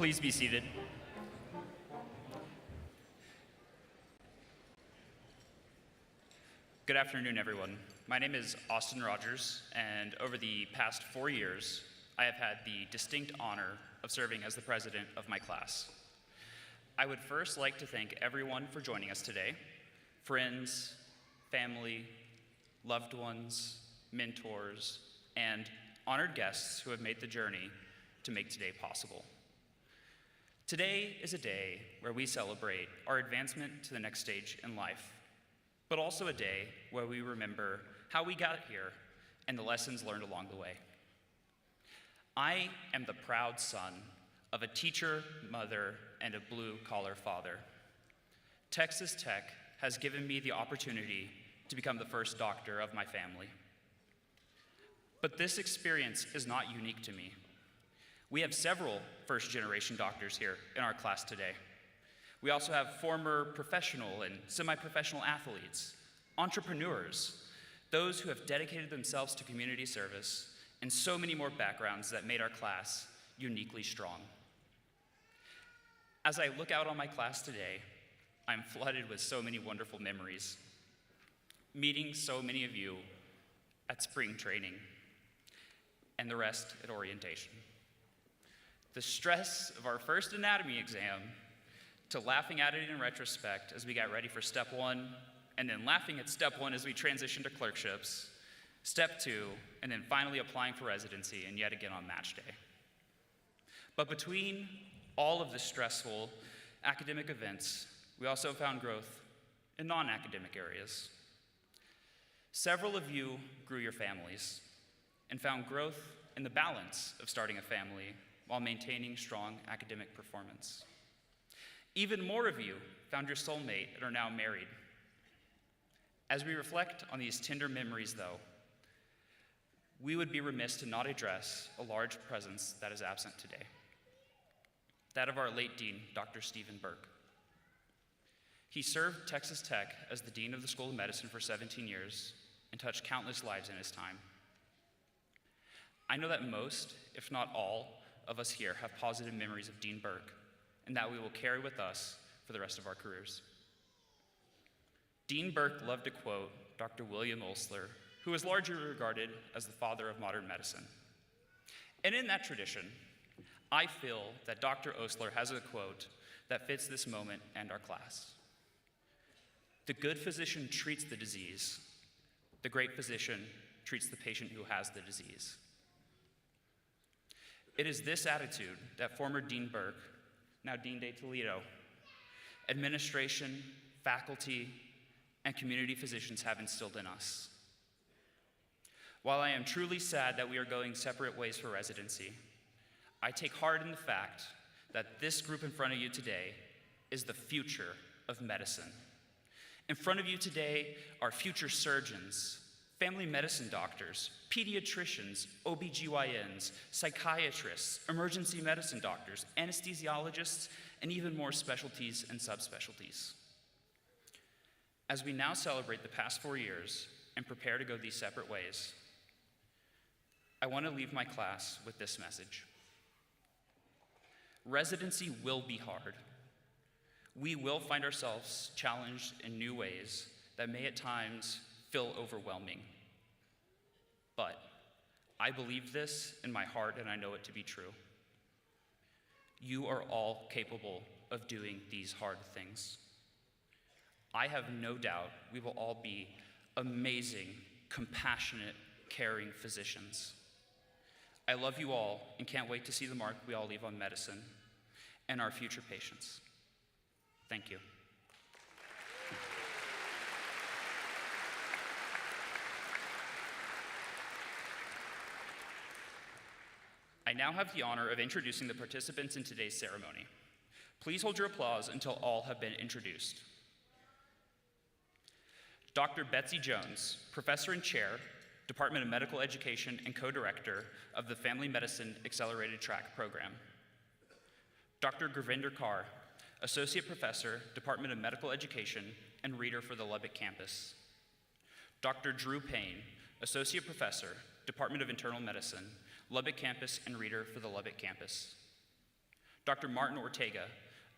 Please be seated. Good afternoon, everyone. My name is Austin Rogers, and over the past 4 years, I have had the distinct honor of serving as the president of my class. I would first like to thank everyone for joining us today, friends, family, loved ones, mentors, and honored guests who have made the journey to make today possible. Today is a day where we celebrate our advancement to the next stage in life, but also a day where we remember how we got here and the lessons learned along the way. I am the proud son of a teacher, mother, and a blue-collar father. Texas Tech has given me the opportunity to become the first doctor of my family. But this experience is not unique to me. We have several first-generation doctors here in our class today. We also have former professional and semi-professional athletes, entrepreneurs, those who have dedicated themselves to community service, and so many more backgrounds that made our class uniquely strong. As I look out on my class today, I'm flooded with so many wonderful memories. Meeting so many of you at spring training, and the rest at orientation. The stress of our first anatomy exam, to laughing at it in retrospect as we got ready for step 1, and then laughing at step 1 as we transitioned to clerkships, step 2, and then finally applying for residency, and yet again on match day. But between all of the stressful academic events, we also found growth in non-academic areas. Several of you grew your families and found growth in the balance of starting a family while maintaining strong academic performance. Even more of you found your soulmate and are now married. As we reflect on these tender memories, though, we would be remiss to not address a large presence that is absent today, that of our late dean, Dr. Stephen Burke. He served Texas Tech as the dean of the School of Medicine for 17 years and touched countless lives in his time. I know that most, if not all, of us here have positive memories of Dean Burke, and that we will carry with us for the rest of our careers. Dean Burke loved to quote Dr. William Osler, who is largely regarded as the father of modern medicine. And in that tradition, I feel that Dr. Osler has a quote that fits this moment and our class. The good physician treats the disease. The great physician treats the patient who has the disease. It is this attitude that former Dean Burke, now Dean Deledo, administration, faculty, and community physicians have instilled in us. While I am truly sad that we are going separate ways for residency, I take heart in the fact that this group in front of you today is the future of medicine. In front of you today are future surgeons, family medicine doctors, pediatricians, OBGYNs, psychiatrists, emergency medicine doctors, anesthesiologists, and even more specialties and subspecialties. As we now celebrate the past 4 years and prepare to go these separate ways, I want to leave my class with this message. Residency will be hard. We will find ourselves challenged in new ways that may at times feel overwhelming. But I believe this in my heart, and I know it to be true. You are all capable of doing these hard things. I have no doubt we will all be amazing, compassionate, caring physicians. I love you all and can't wait to see the mark we all leave on medicine and our future patients. Thank you. I now have the honor of introducing the participants in today's ceremony. Please hold your applause until all have been introduced. Dr. Betsy Jones, Professor and Chair, Department of Medical Education and Co-Director of the Family Medicine Accelerated Track Program. Dr. Gurvinder Kaur, Associate Professor, Department of Medical Education and Reader for the Lubbock campus. Dr. Drew Payne, Associate Professor, Department of Internal Medicine, Lubbock campus and Reader for the Lubbock campus. Dr. Martin Ortega,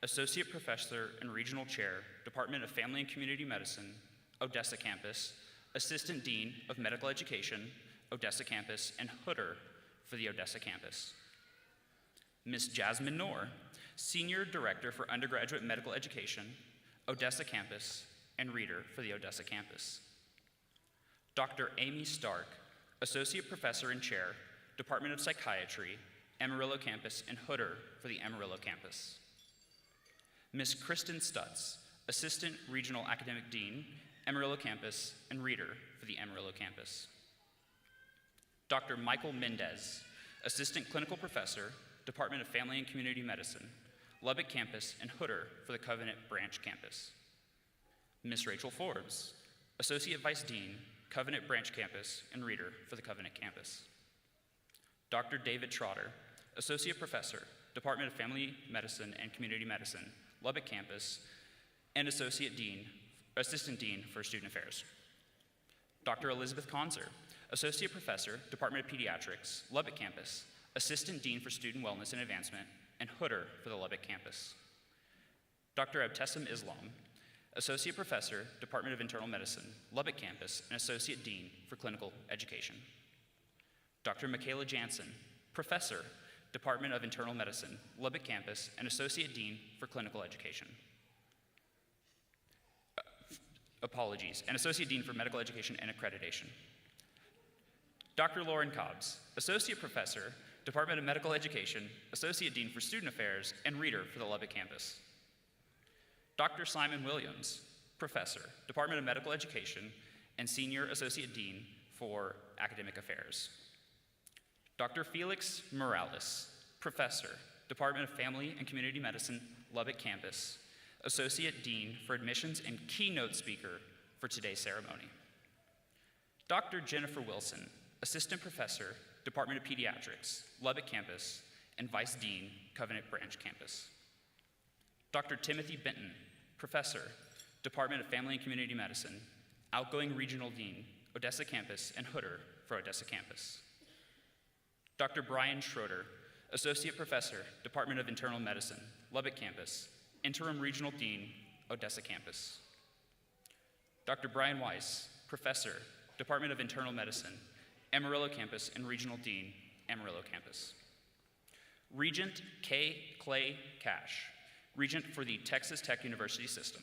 Associate Professor and Regional Chair, Department of Family and Community Medicine, Odessa Campus, Assistant Dean of Medical Education, Odessa Campus, and Hooder for the Odessa Campus. Ms. Jasmine Noor, Senior Director for Undergraduate Medical Education, Odessa Campus, and Reader for the Odessa Campus. Dr. Amy Stark, Associate Professor and Chair, Department of Psychiatry, Amarillo Campus, and Hooder for the Amarillo Campus. Ms. Kristen Stutz, Assistant Regional Academic Dean, Amarillo Campus, and Reader for the Amarillo Campus. Dr. Michael Mendez, Assistant Clinical Professor, Department of Family and Community Medicine, Lubbock Campus, and Hooder for the Covenant Branch Campus. Ms. Rachel Forbes, Associate Vice Dean, Covenant Branch Campus, and Reader for the Covenant Campus. Dr. David Trotter, Associate Professor, Department of Family Medicine and Community Medicine, Lubbock Campus, and Assistant Dean for Student Affairs. Dr. Elizabeth Conzer, Associate Professor, Department of Pediatrics, Lubbock Campus, Assistant Dean for Student Wellness and Advancement, and Hooder for the Lubbock Campus. Dr. Abtessim Islam, Associate Professor, Department of Internal Medicine, Lubbock Campus, and Associate Dean for Clinical Education. Dr. Michaela Jansen, Professor, Department of Internal Medicine, Lubbock Campus, and Associate Dean for Clinical Education. And Associate Dean for Medical Education and Accreditation. Dr. Lauren Cobbs, Associate Professor, Department of Medical Education, Associate Dean for Student Affairs, and Reader for the Lubbock Campus. Dr. Simon Williams, Professor, Department of Medical Education, and Senior Associate Dean for Academic Affairs. Dr. Felix Morales, Professor, Department of Family and Community Medicine, Lubbock Campus, Associate Dean for Admissions and Keynote Speaker for today's ceremony. Dr. Jennifer Wilson, Assistant Professor, Department of Pediatrics, Lubbock Campus, and Vice Dean, Covenant Branch Campus. Dr. Timothy Benton, Professor, Department of Family and Community Medicine, Outgoing Regional Dean, Odessa Campus, and Hooder for Odessa Campus. Dr. Brian Schroeder, Associate Professor, Department of Internal Medicine, Lubbock Campus, Interim Regional Dean, Odessa Campus. Dr. Brian Weiss, Professor, Department of Internal Medicine, Amarillo Campus, and Regional Dean, Amarillo Campus. Regent K. Clay Cash, Regent for the Texas Tech University System.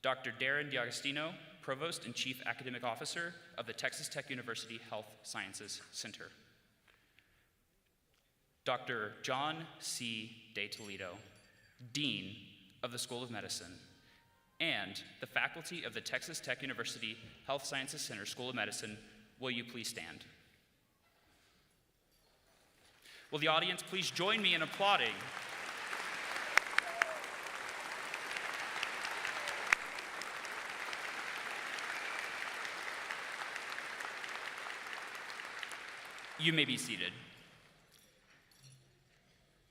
Dr. Darren D'Agostino, Provost and Chief Academic Officer of the Texas Tech University Health Sciences Center. Dr. John C. DeToledo, Dean of the School of Medicine, and the faculty of the Texas Tech University Health Sciences Center School of Medicine, will you please stand? Will the audience please join me in applauding? You may be seated.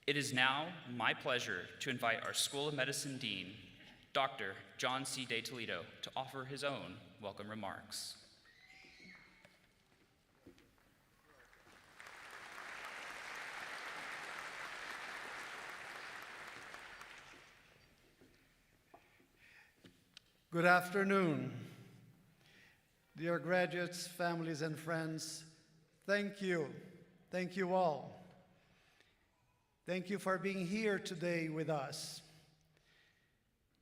It is now my pleasure to invite our School of Medicine Dean, Dr. John C. DeToledo, to offer his own welcome remarks. Good afternoon. Dear graduates, families, and friends, thank you. Thank you all. Thank you for being here today with us,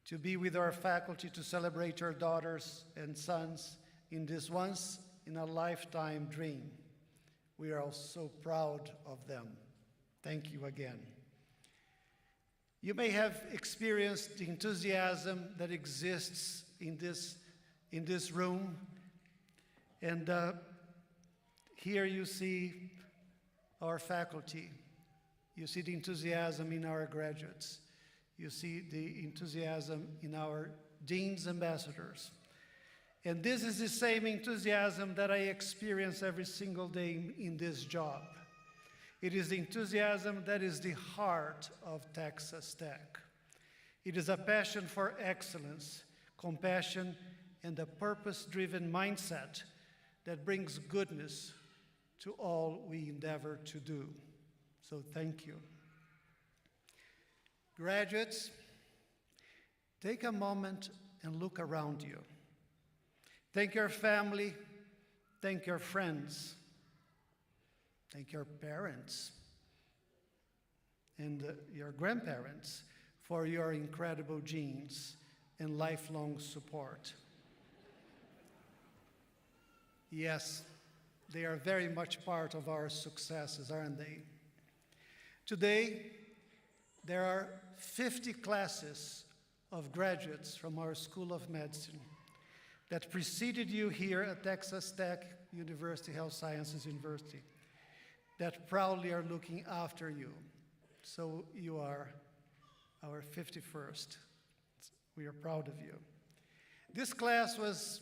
to be with our faculty to celebrate our daughters and sons in this once-in-a-lifetime dream. We are all so proud of them. Thank you again. You may have experienced the enthusiasm that exists in this room, and here you see our faculty. You see the enthusiasm in our graduates. You see the enthusiasm in our deans ambassadors. And this is the same enthusiasm that I experience every single day in this job. It is the enthusiasm that is the heart of Texas Tech. It is a passion for excellence, compassion, and a purpose-driven mindset that brings goodness to all we endeavor to do. So thank you. Graduates, take a moment and look around you. Thank your family, thank your friends, thank your parents and your grandparents for your incredible genes and lifelong support. Yes, they are very much part of our successes, aren't they? Today, there are 50 classes of graduates from our School of Medicine that preceded you here at Texas Tech University Health Sciences University that proudly are looking after you. So you are our 51st. We are proud of you. This class was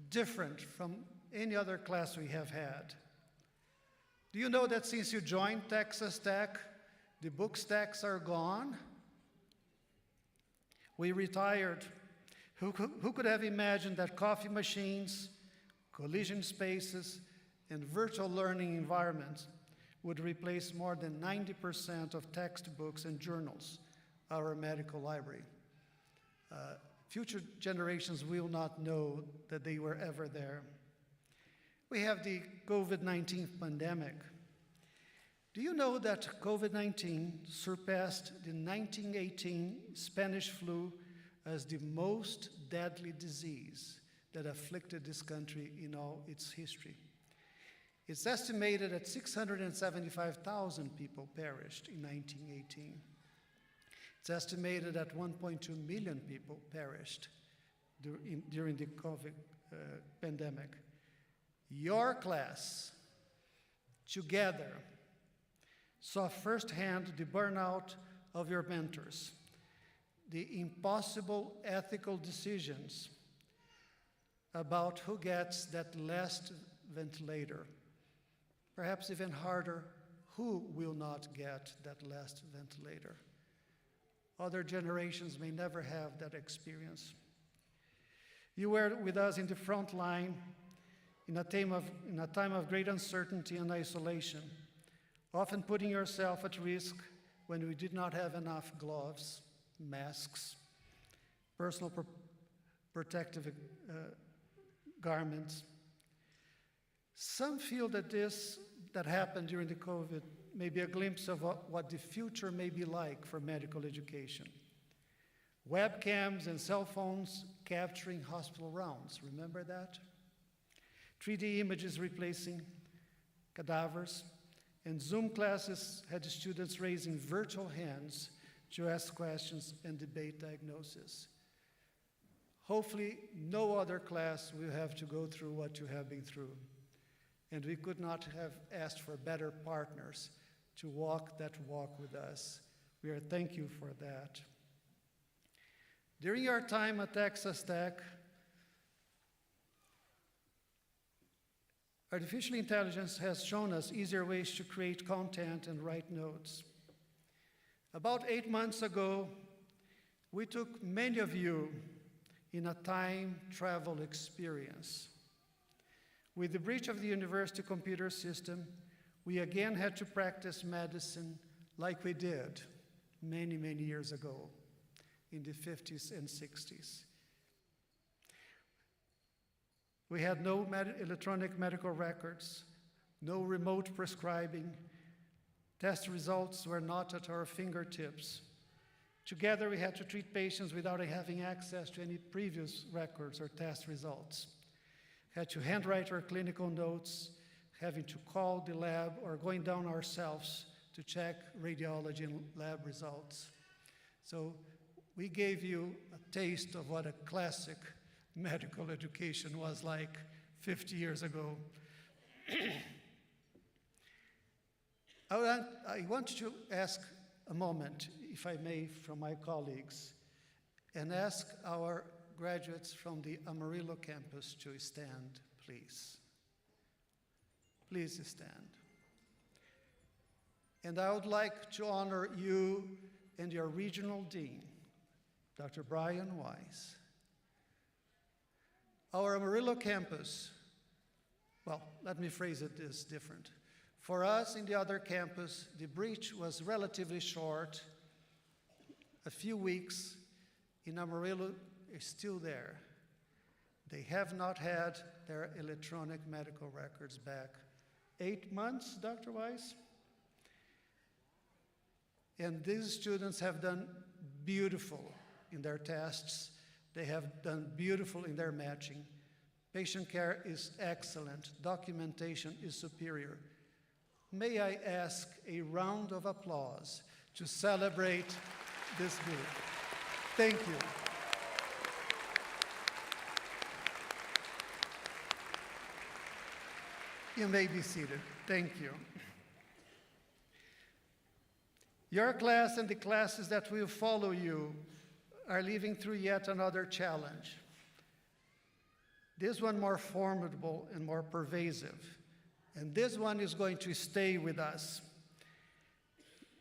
different from any other class we have had. Do you know that since you joined Texas Tech, the book stacks are gone? We retired. Who could have imagined that coffee machines, collision spaces, and virtual learning environments would replace more than 90% of textbooks and journals, our medical library? Future generations will not know that they were ever there. We have the COVID-19 pandemic. Do you know that COVID-19 surpassed the 1918 Spanish flu as the most deadly disease that afflicted this country in all its history? It's estimated that 675,000 people perished in 1918. It's estimated that 1.2 million people perished during the COVID pandemic. Your class, together, saw firsthand the burnout of your mentors, the impossible ethical decisions about who gets that last ventilator. Perhaps even harder, who will not get that last ventilator? Other generations may never have that experience. You were with us in the front line in a time of great uncertainty and isolation, often putting yourself at risk when we did not have enough gloves, masks, personal protective garments. Some feel that this that happened during the COVID may be a glimpse of what the future may be like for medical education. Webcams and cell phones capturing hospital rounds, remember that? 3D images replacing cadavers, and Zoom classes had students raising virtual hands to ask questions and debate diagnosis. Hopefully, no other class will have to go through what you have been through. And we could not have asked for better partners to walk that walk with us. We are thank you for that. During our time at Texas Tech, artificial intelligence has shown us easier ways to create content and write notes. About 8 months ago, we took many of you in a time travel experience. With the breach of the university computer system, we again had to practice medicine like we did many, many years ago in the 50s and 60s. We had no electronic medical records, no remote prescribing. Test results were not at our fingertips. Together, we had to treat patients without having access to any previous records or test results. Had to handwrite our clinical notes, having to call the lab or going down ourselves to check radiology and lab results. So we gave you a taste of what a classic medical education was like 50 years ago. I want to ask a moment, if I may, from my colleagues, and ask our graduates from the Amarillo campus to stand, please. Please stand. And I would like to honor you and your regional dean, Dr. Brian Wise. Our Amarillo campus, well, let me phrase it this different. For us in the other campus, the breach was relatively short, a few weeks in Amarillo is still there. They have not had their electronic medical records back. 8 months, Dr. Weiss? And these students have done beautiful in their tests. They have done beautiful in their matching. Patient care is excellent. Documentation is superior. May I ask a round of applause to celebrate this group? Thank you. You may be seated. Thank you. Your class and the classes that will follow you are living through yet another challenge. This one more formidable and more pervasive. And this one is going to stay with us.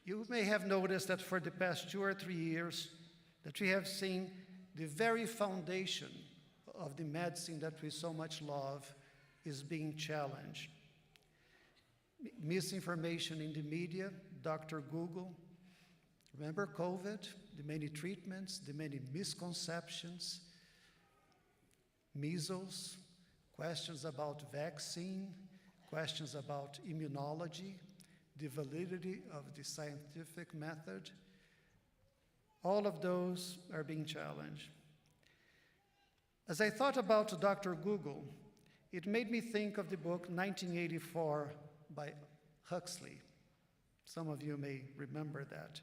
You may have noticed that for the past 2 or 3 years that we have seen the very foundation of the medicine that we so much love is being challenged. Misinformation in the media, Dr. Google. Remember COVID, the many treatments, the many misconceptions, measles, questions about vaccine, questions about immunology, the validity of the scientific method. All of those are being challenged. As I thought about Dr. Google, it made me think of the book 1984 by Huxley. Some of you may remember that.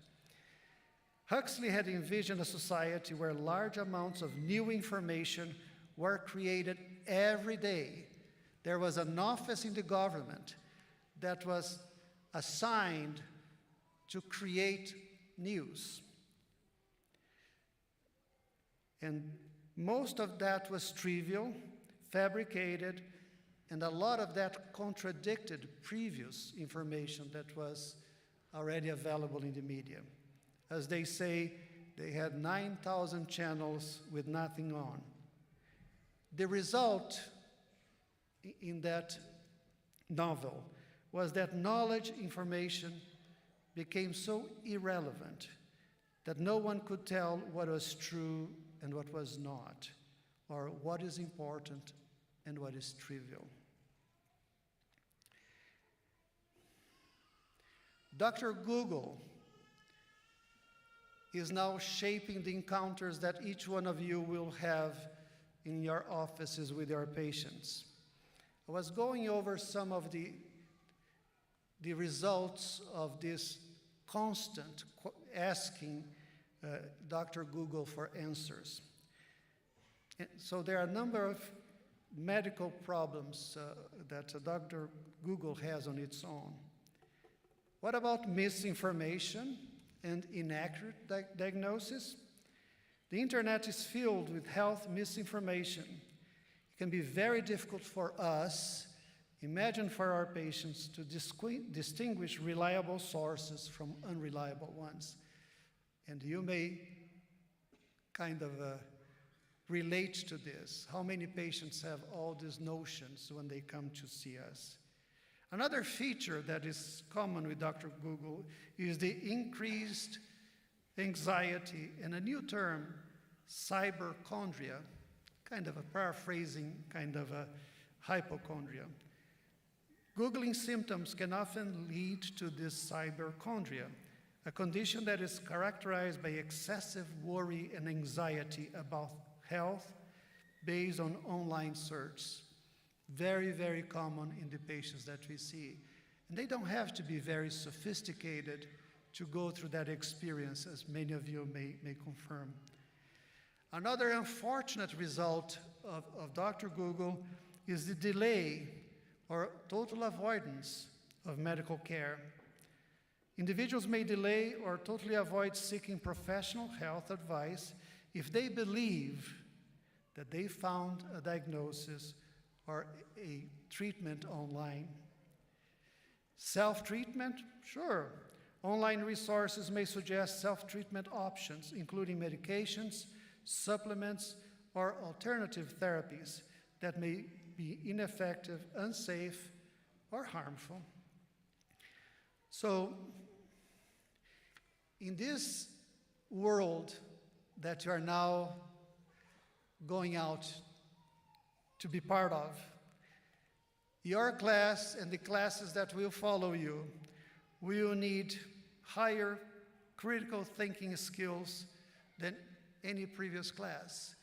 Huxley had envisioned a society where large amounts of new information were created every day. There was an office in the government that was assigned to create news. And most of that was trivial, fabricated, and a lot of that contradicted previous information that was already available in the media. As they say, they had 9,000 channels with nothing on. The result in that novel was that knowledge information became so irrelevant that no one could tell what was true and what was not, or what is important and what is trivial. Dr. Google is now shaping the encounters that each one of you will have in your offices with your patients. I was going over some of the results of this constant asking Dr. Google for answers. So there are a number of medical problems that Dr. Google has on its own. What about misinformation and inaccurate diagnosis? The internet is filled with health misinformation. It can be very difficult for us, imagine for our patients, to distinguish reliable sources from unreliable ones. And you may kind of relate to this. How many patients have all these notions when they come to see us? Another feature that is common with Dr. Google is the increased anxiety, and a new term, cyberchondria, kind of a paraphrasing, kind of a hypochondria. Googling symptoms can often lead to this cyberchondria, a condition that is characterized by excessive worry and anxiety about health based on online search. Very, very common in the patients that we see. And they don't have to be very sophisticated to go through that experience, as many of you may confirm. Another unfortunate result of Dr. Google is the delay or total avoidance of medical care. Individuals may delay or totally avoid seeking professional health advice if they believe that they found a diagnosis or a treatment online. Self-treatment? Sure. Online resources may suggest self-treatment options, including medications, supplements, or alternative therapies that may be ineffective, unsafe, or harmful. So, in this world that you are now going out to be part of. Your class and the classes that will follow you will need higher critical thinking skills than any previous class,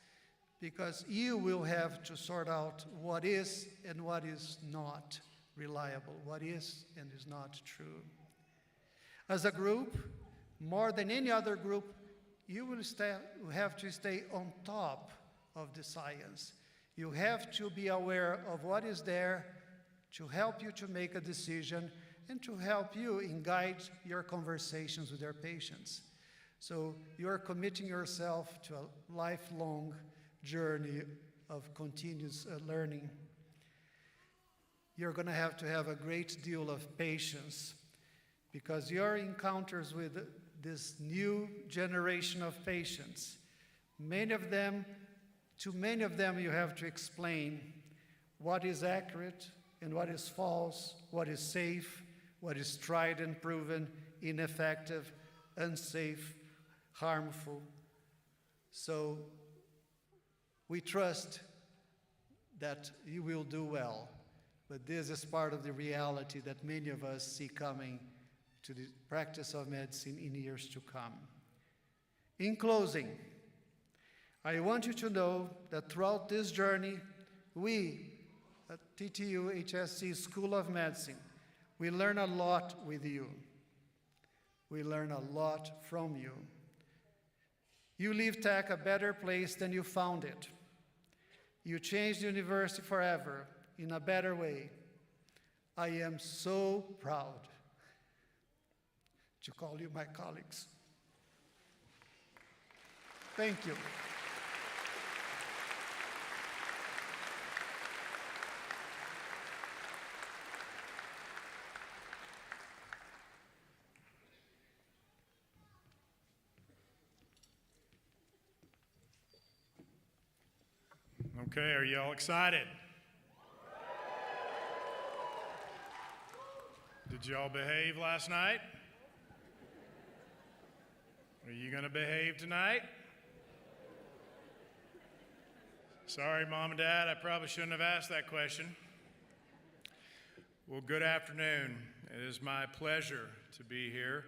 because you will have to sort out what is and what is not reliable, what is and is not true. As a group, more than any other group, you will have to stay on top of the science. You have to be aware of what is there to help you to make a decision and to help you in guide your conversations with your patients. So you're committing yourself to a lifelong journey of continuous learning. You're going to have a great deal of patience, because your encounters with this new generation of patients, to many of them you have to explain what is accurate and what is false, what is safe, what is tried and proven, ineffective, unsafe, harmful. So we trust that you will do well, but this is part of the reality that many of us see coming to the practice of medicine in years to come. In closing, I want you to know that throughout this journey, we at TTUHSC School of Medicine, we learn a lot with you. We learn a lot from you. You leave Tech a better place than you found it. You changed the university forever in a better way. I am so proud to call you my colleagues. Thank you. Okay, are you all excited? Did you all behave last night? Are you going to behave tonight? Sorry, Mom and Dad, I probably shouldn't have asked that question. Well, good afternoon. It is my pleasure to be here,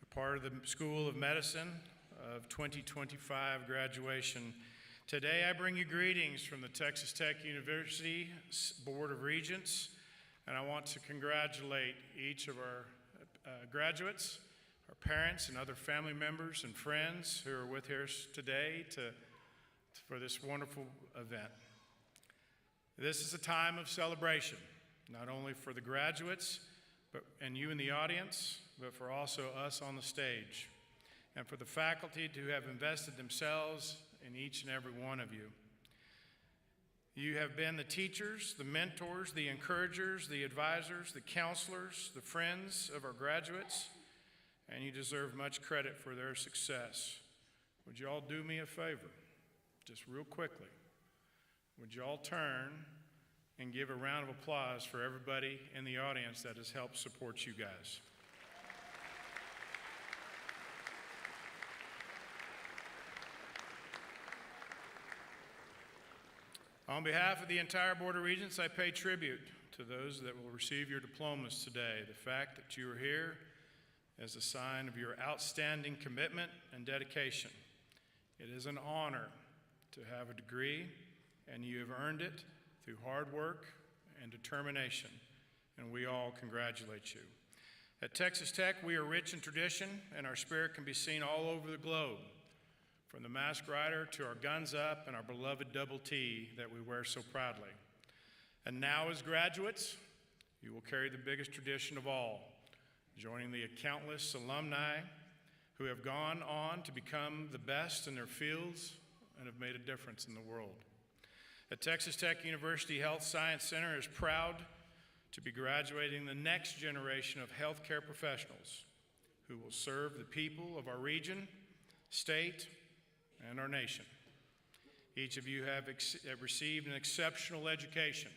a part of the School of Medicine of 2025 graduation. Today, I bring you greetings from the Texas Tech University Board of Regents, and I want to congratulate each of our graduates, our parents, and other family members and friends who are with us today for this wonderful event. This is a time of celebration, not only for the graduates and you in the audience, but for also us on the stage, and for the faculty who have invested themselves in each and every one of you. You have been the teachers, the mentors, the encouragers, the advisors, the counselors, the friends of our graduates, and you deserve much credit for their success. Would you all do me a favor, just real quickly? Would you all turn and give a round of applause for everybody in the audience that has helped support you guys? On behalf of the entire Board of Regents, I pay tribute to those that will receive your diplomas today. The fact that you are here is a sign of your outstanding commitment and dedication. It is an honor to have a degree, and you have earned it through hard work and determination, and we all congratulate you. At Texas Tech, we are rich in tradition, and our spirit can be seen all over the globe, from the mask rider to our guns up and our beloved double T that we wear so proudly. And now, as graduates, you will carry the biggest tradition of all, joining the countless alumni who have gone on to become the best in their fields and have made a difference in the world. At Texas Tech University Health Science Center is proud to be graduating the next generation of healthcare professionals who will serve the people of our region, state, and our nation. Each of you have received an exceptional education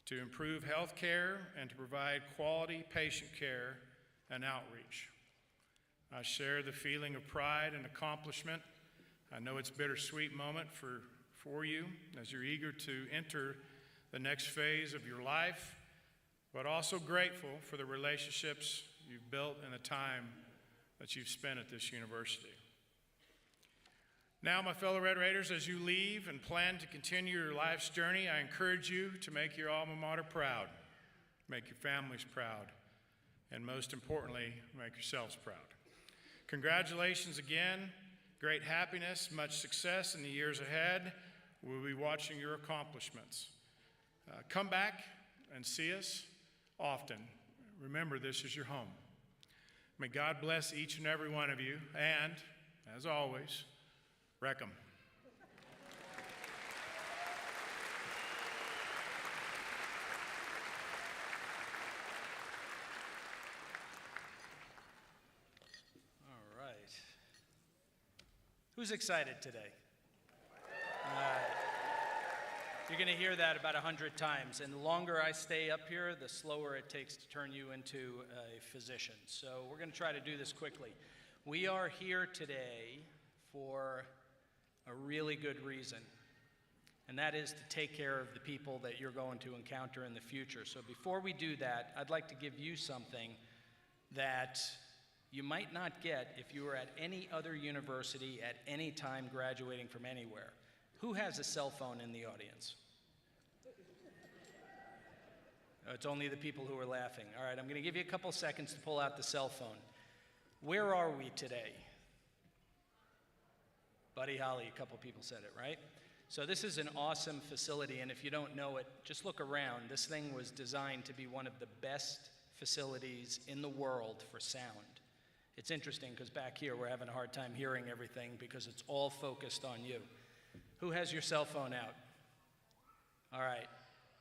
to improve health care and to provide quality patient care and outreach. I share the feeling of pride and accomplishment. I know it's a bittersweet moment for you as you're eager to enter the next phase of your life, but also grateful for the relationships you've built and the time that you've spent at this university. Now, my fellow Red Raiders, as you leave and plan to continue your life's journey, I encourage you to make your alma mater proud, make your families proud, and most importantly, make yourselves proud. Congratulations again, great happiness, much success in the years ahead. We'll be watching your accomplishments. Come back and see us often. Remember, this is your home. May God bless each and every one of you, and, as always, wreck 'em. All right. Who's excited today? You're going to hear that about 100 times, and the longer I stay up here, the slower it takes to turn you into a physician. So we're going to try to do this quickly. We are here today for a really good reason, and that is to take care of the people that you're going to encounter in the future. So before we do that, I'd like to give you something that you might not get if you were at any other university at any time graduating from anywhere. Who has a cell phone in the audience? Oh, it's only the people who are laughing. All right, I'm going to give you a couple seconds to pull out the cell phone. Where are we today? Buddy Holly, a couple people said it, right? So this is an awesome facility, and if you don't know it, just look around. This thing was designed to be one of the best facilities in the world for sound. It's interesting because back here we're having a hard time hearing everything because it's all focused on you. Who has your cell phone out? All right.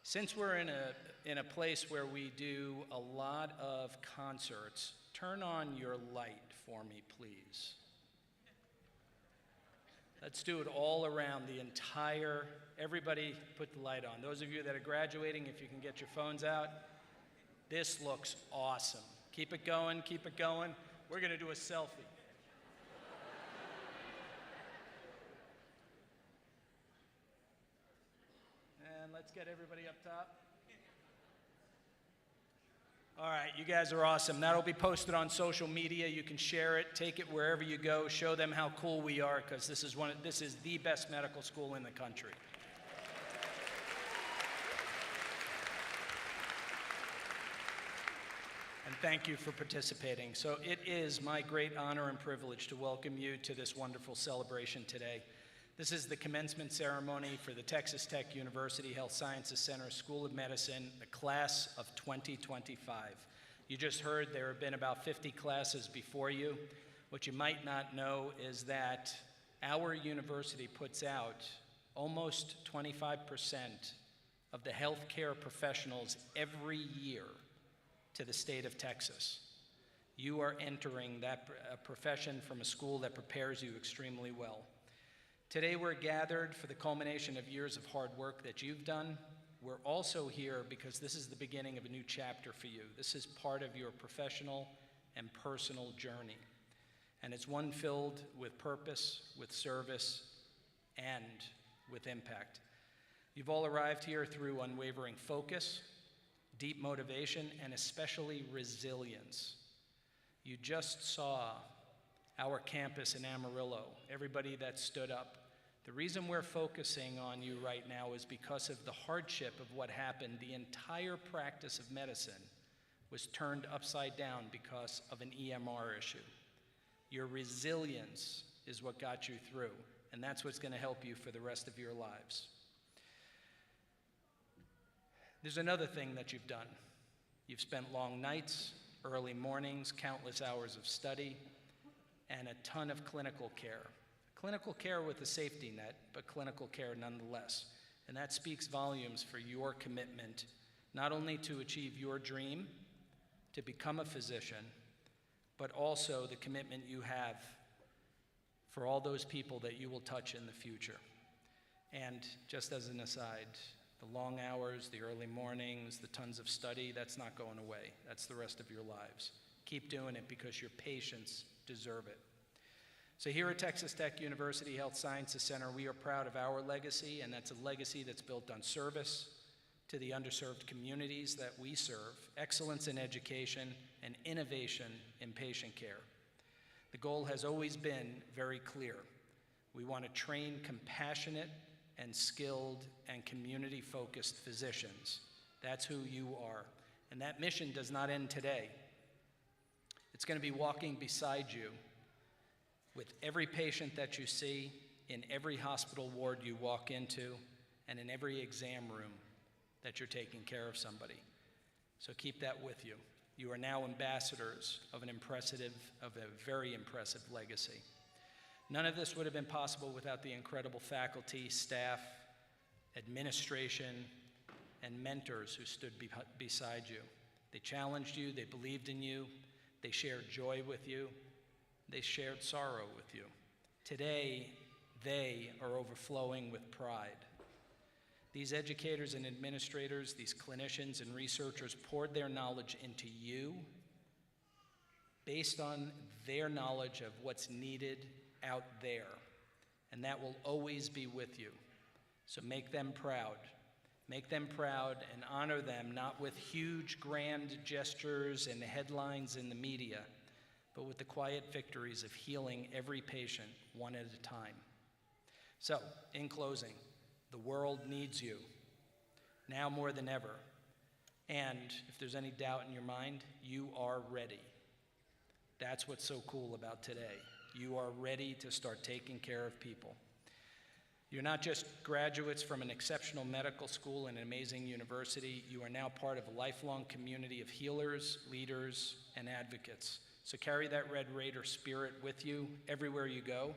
Since we're in a place where we do a lot of concerts, turn on your light for me, please. Let's do it all around the entire, everybody put the light on. Those of you that are graduating, if you can get your phones out, this looks awesome. Keep it going, keep it going. We're going to do a selfie. And let's get everybody up top. All right, you guys are awesome. That'll be posted on social media. You can share it, take it wherever you go, show them how cool we are, because this is the best medical school in the country. And thank you for participating. So it is my great honor and privilege to welcome you to this wonderful celebration today. This is the commencement ceremony for the Texas Tech University Health Sciences Center School of Medicine, the class of 2025. You just heard there have been about 50 classes before you. What you might not know is that our university puts out almost 25% of the healthcare professionals every year to the state of Texas. You are entering that profession from a school that prepares you extremely well. Today we're gathered for the culmination of years of hard work that you've done. We're also here because this is the beginning of a new chapter for you. This is part of your professional and personal journey. And it's one filled with purpose, with service, and with impact. You've all arrived here through unwavering focus, deep motivation, and especially resilience. You just saw our campus in Amarillo, everybody that stood up. The reason we're focusing on you right now is because of the hardship of what happened. The entire practice of medicine was turned upside down because of an EMR issue. Your resilience is what got you through, and that's what's going to help you for the rest of your lives. There's another thing that you've done. You've spent long nights, early mornings, countless hours of study, and a ton of clinical care. Clinical care with a safety net, but clinical care nonetheless. And that speaks volumes for your commitment, not only to achieve your dream, to become a physician, but also the commitment you have for all those people that you will touch in the future. And just as an aside, the long hours, the early mornings, the tons of study, that's not going away. That's the rest of your lives. Keep doing it because your patients deserve it. So here at Texas Tech University Health Sciences Center, we are proud of our legacy, and that's a legacy that's built on service to the underserved communities that we serve, excellence in education, and innovation in patient care. The goal has always been very clear. We want to train compassionate and skilled and community-focused physicians. That's who you are. And that mission does not end today. It's going to be walking beside you with every patient that you see, in every hospital ward you walk into, and in every exam room that you're taking care of somebody. So keep that with you. You are now ambassadors of a very impressive legacy. None of this would have been possible without the incredible faculty, staff, administration, and mentors who stood beside you. They challenged you, they believed in you, they shared joy with you, they shared sorrow with you. Today, they are overflowing with pride. These educators and administrators, these clinicians and researchers poured their knowledge into you based on their knowledge of what's needed out there, and that will always be with you. So make them proud. Make them proud and honor them, not with huge grand gestures and headlines in the media, but with the quiet victories of healing every patient one at a time. So, in closing, the world needs you, now more than ever. And if there's any doubt in your mind, you are ready. That's what's so cool about today. You are ready to start taking care of people. You're not just graduates from an exceptional medical school and an amazing university. You are now part of a lifelong community of healers, leaders, and advocates. So carry that Red Raider spirit with you everywhere you go.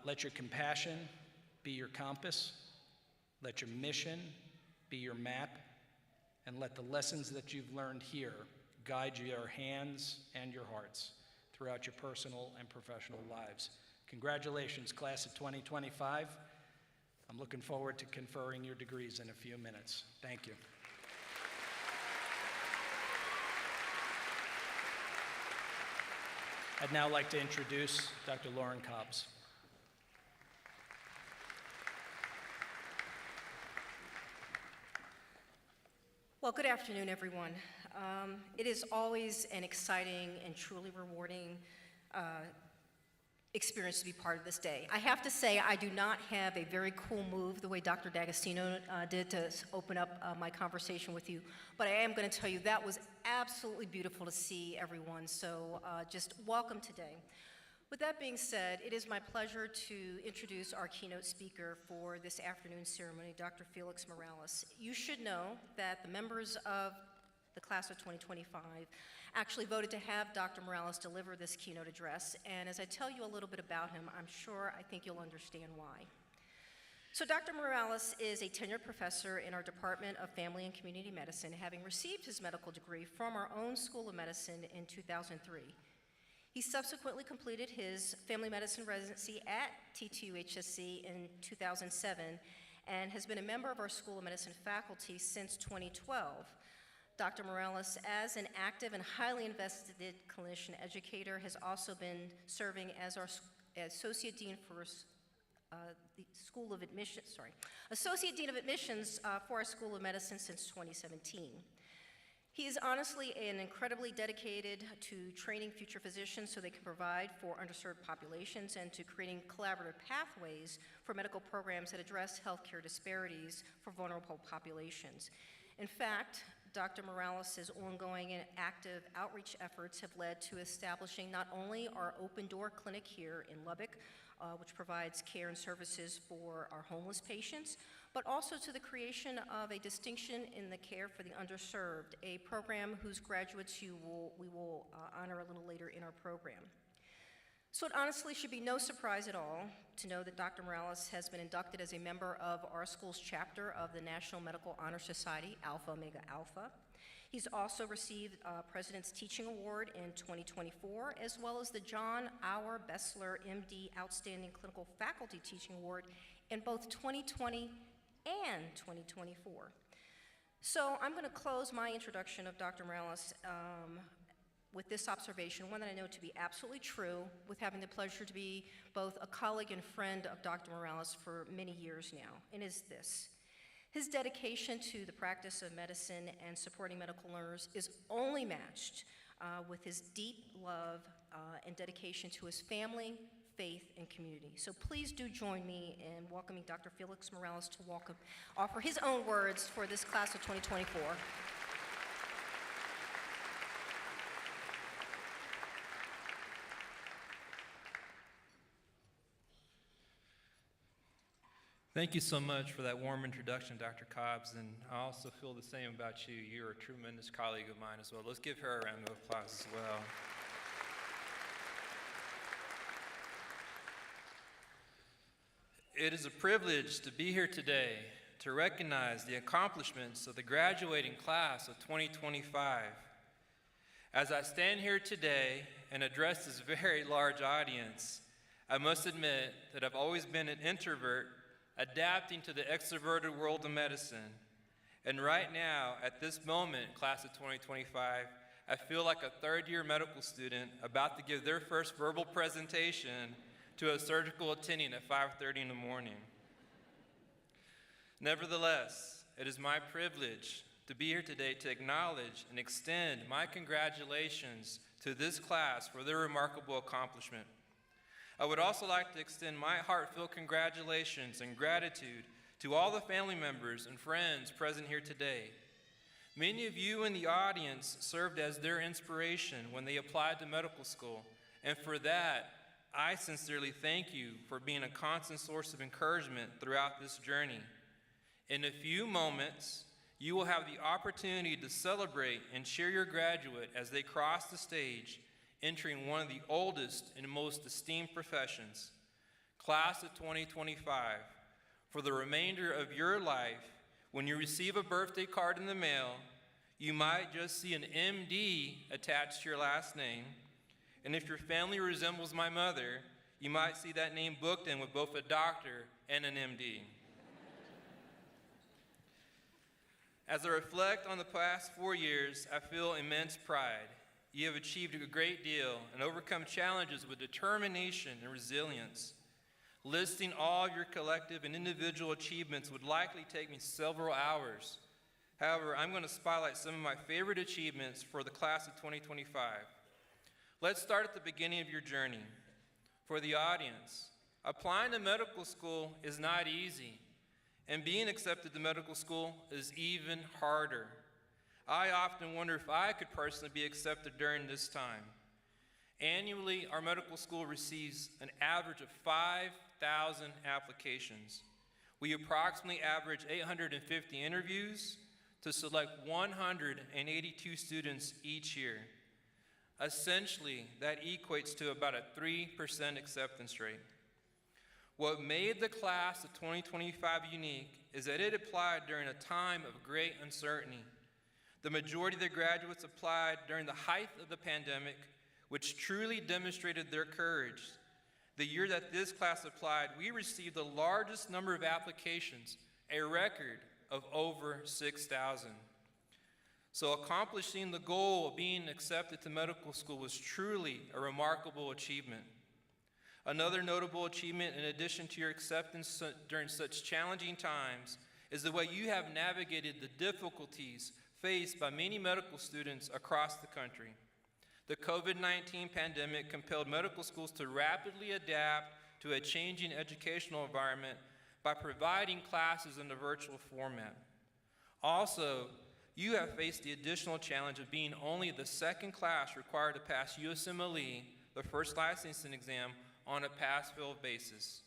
Let your compassion be your compass. Let your mission be your map. And let the lessons that you've learned here guide your hands and your hearts throughout your personal and professional lives. Congratulations, class of 2025. I'm looking forward to conferring your degrees in a few minutes. Thank you. I'd now like to introduce Dr. Lauren Cobbs. Well, good afternoon, everyone. It is always an exciting and truly rewarding experience to be part of this day. I have to say, I do not have a very cool move the way Dr. D'Agostino did to open up my conversation with you, but I am going to tell you that was absolutely beautiful to see everyone, so just welcome today. With that being said, it is my pleasure to introduce our keynote speaker for this afternoon's ceremony, Dr. Felix Morales. You should know that the members of the class of 2025 actually voted to have Dr. Morales deliver this keynote address, and as I tell you a little bit about him, I think you'll understand why. So Dr. Morales is a tenured professor in our Department of Family and Community Medicine, having received his medical degree from our own School of Medicine in 2003. He subsequently completed his family medicine residency at TTUHSC in 2007 and has been a member of our School of Medicine faculty since 2012. Dr. Morales, as an active and highly invested clinician educator, has also been serving as our Associate Dean for the School of Admissions, Associate Dean of Admissions for our School of Medicine since 2017. He is honestly and incredibly dedicated to training future physicians so they can provide for underserved populations and to creating collaborative pathways for medical programs that address healthcare disparities for vulnerable populations. In fact, Dr. Morales' ongoing and active outreach efforts have led to establishing not only our Open Door Clinic here in Lubbock, which provides care and services for our homeless patients, but also to the creation of a distinction in the care for the underserved, a program whose graduates we will honor a little later in our program. So it honestly should be no surprise at all to know that Dr. Morales has been inducted as a member of our school's chapter of the National Medical Honor Society, Alpha Omega Alpha. He's also received President's Teaching Award in 2024, as well as the John Auer Bessler MD Outstanding Clinical Faculty Teaching Award in both 2020 and 2024. So I'm going to close my introduction of Dr. Morales with this observation, one that I know to be absolutely true, with having the pleasure to be both a colleague and friend of Dr. Morales for many years now, and is this. His dedication to the practice of medicine and supporting medical learners is only matched with his deep love and dedication to his family, faith, and community. So please do join me in welcoming Dr. Felix Morales to offer his own words for this class of 2024. Thank you so much for that warm introduction, Dr. Cobbs, and I also feel the same about you. You're a tremendous colleague of mine as well. Let's give her a round of applause as well. It is a privilege to be here today to recognize the accomplishments of the graduating class of 2025. As I stand here today and address this very large audience, I must admit that I've always been an introvert adapting to the extroverted world of medicine. And right now, at this moment, class of 2025, I feel like a third-year medical student about to give their first verbal presentation to a surgical attending at 5:30 in the morning. Nevertheless, it is my privilege to be here today to acknowledge and extend my congratulations to this class for their remarkable accomplishment. I would also like to extend my heartfelt congratulations and gratitude to all the family members and friends present here today. Many of you in the audience served as their inspiration when they applied to medical school, and for that, I sincerely thank you for being a constant source of encouragement throughout this journey. In a few moments, you will have the opportunity to celebrate and cheer your graduate as they cross the stage, entering one of the oldest and most esteemed professions. Class of 2025, for the remainder of your life, when you receive a birthday card in the mail, you might just see an MD attached to your last name, and if your family resembles my mother, you might see that name booked in with both a doctor and an MD. As I reflect on the past 4 years, I feel immense pride. You have achieved a great deal and overcome challenges with determination and resilience. Listing all of your collective and individual achievements would likely take me several hours. However, I'm going to spotlight some of my favorite achievements for the class of 2025. Let's start at the beginning of your journey. For the audience, applying to medical school is not easy, and being accepted to medical school is even harder. I often wonder if I could personally be accepted during this time. Annually, our medical school receives an average of 5,000 applications. We approximately average 850 interviews to select 182 students each year. Essentially, that equates to about a 3% acceptance rate. What made the class of 2025 unique is that it applied during a time of great uncertainty. The majority of the graduates applied during the height of the pandemic, which truly demonstrated their courage. The year that this class applied, we received the largest number of applications, a record of over 6,000. So accomplishing the goal of being accepted to medical school was truly a remarkable achievement. Another notable achievement, in addition to your acceptance during such challenging times, is the way you have navigated the difficulties faced by many medical students across the country. The COVID-19 pandemic compelled medical schools to rapidly adapt to a changing educational environment by providing classes in a virtual format. Also, you have faced the additional challenge of being only the second class required to pass USMLE, the first licensing exam, on a pass-fail basis.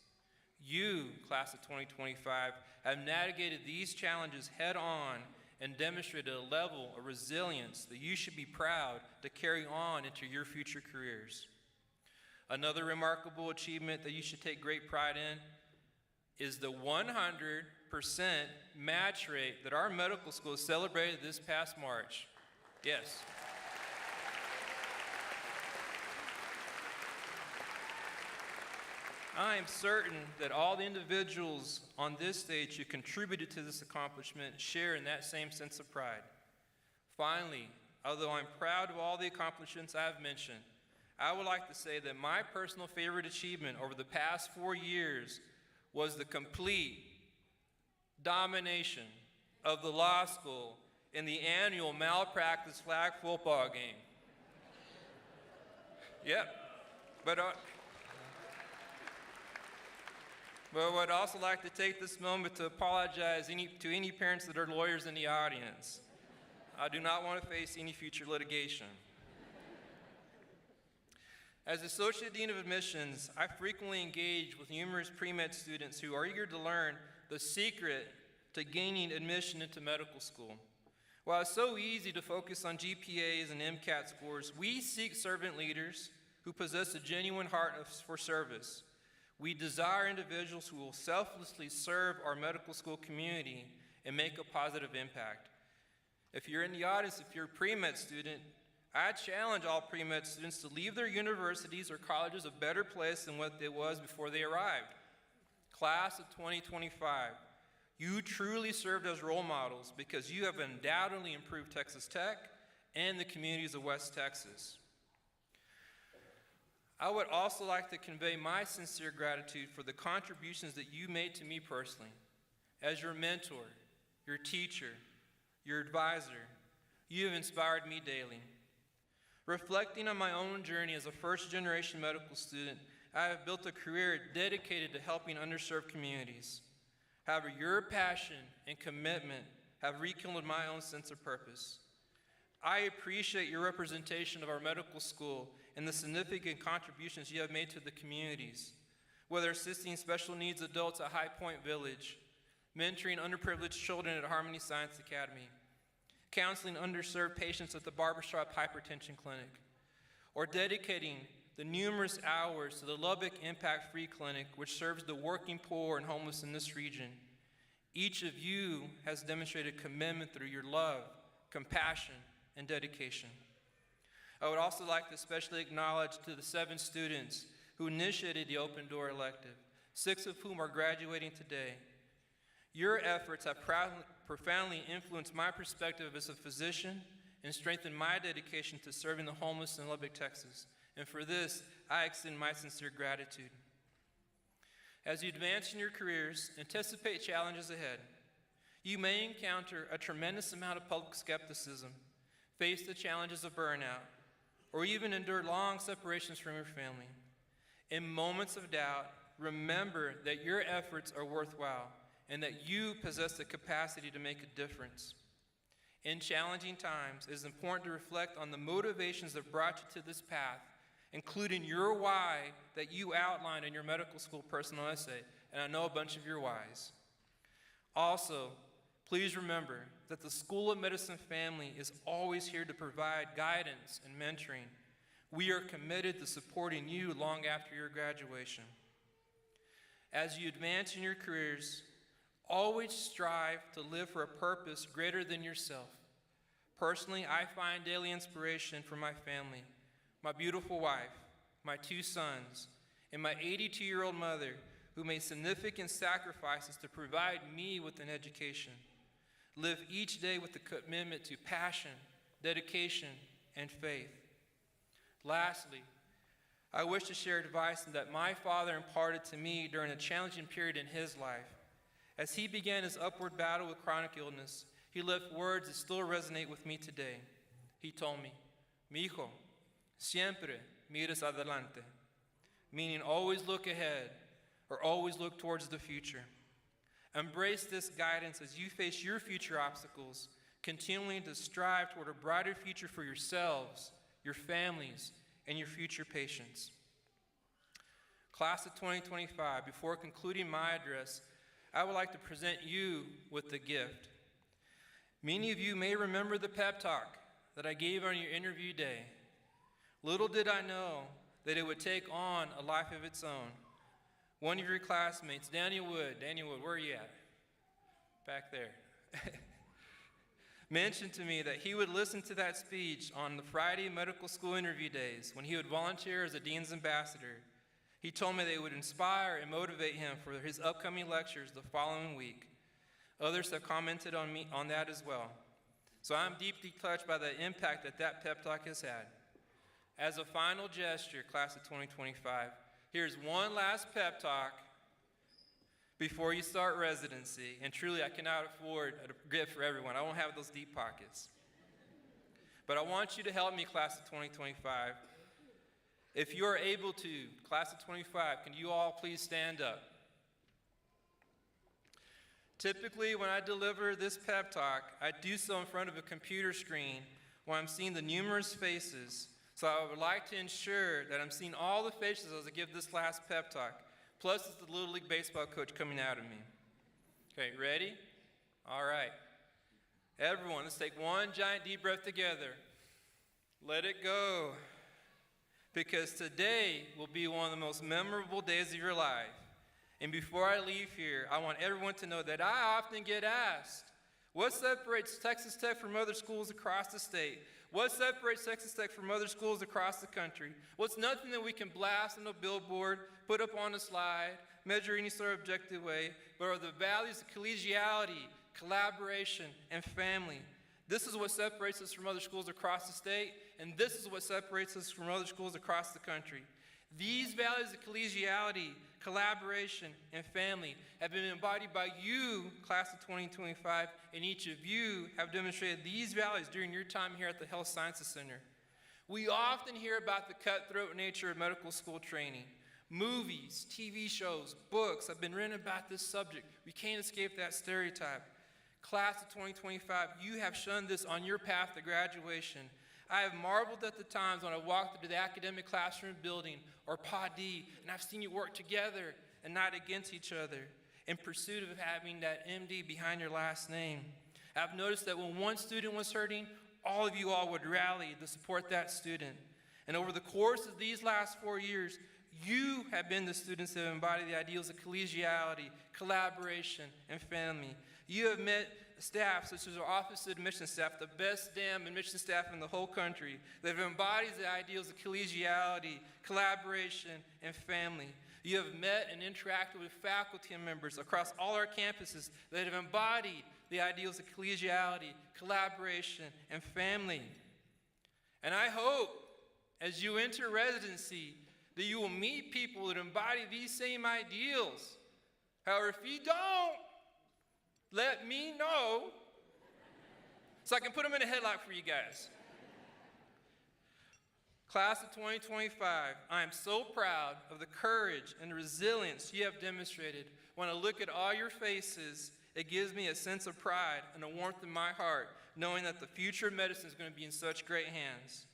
You, class of 2025, have navigated these challenges head-on and demonstrated a level of resilience that you should be proud to carry on into your future careers. Another remarkable achievement that you should take great pride in is the 100% match rate that our medical school celebrated this past March. Yes. I am certain that all the individuals on this stage who contributed to this accomplishment share in that same sense of pride. Finally, although I'm proud of all the accomplishments I have mentioned, I would like to say that my personal favorite achievement over the past 4 years was the complete domination of the law school in the annual malpractice flag football game. Yep. But I would also like to take this moment to apologize to any parents that are lawyers in the audience. I do not want to face any future litigation. As Associate Dean of Admissions, I frequently engage with numerous pre-med students who are eager to learn the secret to gaining admission into medical school. While it's so easy to focus on GPAs and MCAT scores, we seek servant leaders who possess a genuine heart for service. We desire individuals who will selflessly serve our medical school community and make a positive impact. If you're in the audience, if you're a pre-med student, I challenge all pre-med students to leave their universities or colleges a better place than what it was before they arrived. Class of 2025, you truly served as role models because you have undoubtedly improved Texas Tech and the communities of West Texas. I would also like to convey my sincere gratitude for the contributions that you made to me personally. As your mentor, your teacher, your advisor, you have inspired me daily. Reflecting on my own journey as a first-generation medical student, I have built a career dedicated to helping underserved communities. However, your passion and commitment have rekindled my own sense of purpose. I appreciate your representation of our medical school and the significant contributions you have made to the communities, whether assisting special needs adults at High Point Village, mentoring underprivileged children at Harmony Science Academy, counseling underserved patients at the Barbershop Hypertension Clinic, or dedicating the numerous hours to the Lubbock Impact Free Clinic, which serves the working poor and homeless in this region. Each of you has demonstrated commitment through your love, compassion, and dedication. I would also like to especially acknowledge to the 7 students who initiated the Open Door Elective, 6 of whom are graduating today. Your efforts have profoundly influenced my perspective as a physician and strengthened my dedication to serving the homeless in Lubbock, Texas. And for this, I extend my sincere gratitude. As you advance in your careers, anticipate challenges ahead. You may encounter a tremendous amount of public skepticism, face the challenges of burnout, or even endure long separations from your family. In moments of doubt, remember that your efforts are worthwhile and that you possess the capacity to make a difference. In challenging times, it is important to reflect on the motivations that brought you to this path, including your why that you outlined in your medical school personal essay, and I know a bunch of your whys. Also, please remember that the School of Medicine family is always here to provide guidance and mentoring. We are committed to supporting you long after your graduation. As you advance in your careers, always strive to live for a purpose greater than yourself. Personally, I find daily inspiration from my family, my beautiful wife, my 2 sons, and my 82-year-old mother who made significant sacrifices to provide me with an education. Live each day with a commitment to passion, dedication, and faith. Lastly, I wish to share advice that my father imparted to me during a challenging period in his life. As he began his upward battle with chronic illness, he left words that still resonate with me today. He told me, "Mi hijo, siempre mires adelante," meaning always look ahead or always look towards the future. Embrace this guidance as you face your future obstacles, continuing to strive toward a brighter future for yourselves, your families, and your future patients. Class of 2025, before concluding my address, I would like to present you with a gift. Many of you may remember the pep talk that I gave on your interview day. Little did I know that it would take on a life of its own. One of your classmates, Daniel Wood, where are you at? Back there. Mentioned to me that he would listen to that speech on the Friday medical school interview days when he would volunteer as a dean's ambassador. He told me they would inspire and motivate him for his upcoming lectures the following week. Others have commented on that as well. So I'm deeply touched by the impact that that pep talk has had. As a final gesture, class of 2025, here's one last pep talk before you start residency. And truly, I cannot afford a gift for everyone. I won't have those deep pockets. But I want you to help me, class of 2025. If you are able to, class of 25, can you all please stand up? Typically, when I deliver this pep talk, I do so in front of a computer screen where I'm seeing the numerous faces. So I would like to ensure that I'm seeing all the faces as I give this last pep talk. Plus, it's the Little League Baseball coach coming out of me. Okay, ready? All right. Everyone, let's take one giant deep breath together. Let it go. Because today will be one of the most memorable days of your life. And before I leave here, I want everyone to know that I often get asked, what separates Texas Tech from other schools across the state? What separates Texas Tech from other schools across the country? What's nothing that we can blast on a billboard, put up on a slide, measure any sort of objective way, but are the values of collegiality, collaboration, and family. This is what separates us from other schools across the state, and this is what separates us from other schools across the country. These values of collegiality, collaboration, and family have been embodied by you, class of 2025, and each of you have demonstrated these values during your time here at the Health Sciences Center. We often hear about the cutthroat nature of medical school training. Movies, TV shows, books have been written about this subject. We can't escape that stereotype. Class of 2025, you have shunned this on your path to graduation. I have marveled at the times when I walked into the academic classroom building or Pod D, and I've seen you work together and not against each other in pursuit of having that MD behind your last name. I've noticed that when one student was hurting, all of you all would rally to support that student. And over the course of these last 4 years, you have been the students that have embodied the ideals of collegiality, collaboration, and family. You have met staff such as our Office of Admissions staff, the best damn admissions staff in the whole country, that have embodied the ideals of collegiality, collaboration, and family. You have met and interacted with faculty members across all our campuses that have embodied the ideals of collegiality, collaboration, and family. And I hope, as you enter residency, that you will meet people that embody these same ideals. However, if you don't, let me know so I can put them in a headlock for you guys. Class of 2025, I am so proud of the courage and resilience you have demonstrated. When I look at all your faces, it gives me a sense of pride and a warmth in my heart, knowing that the future of medicine is going to be in such great hands.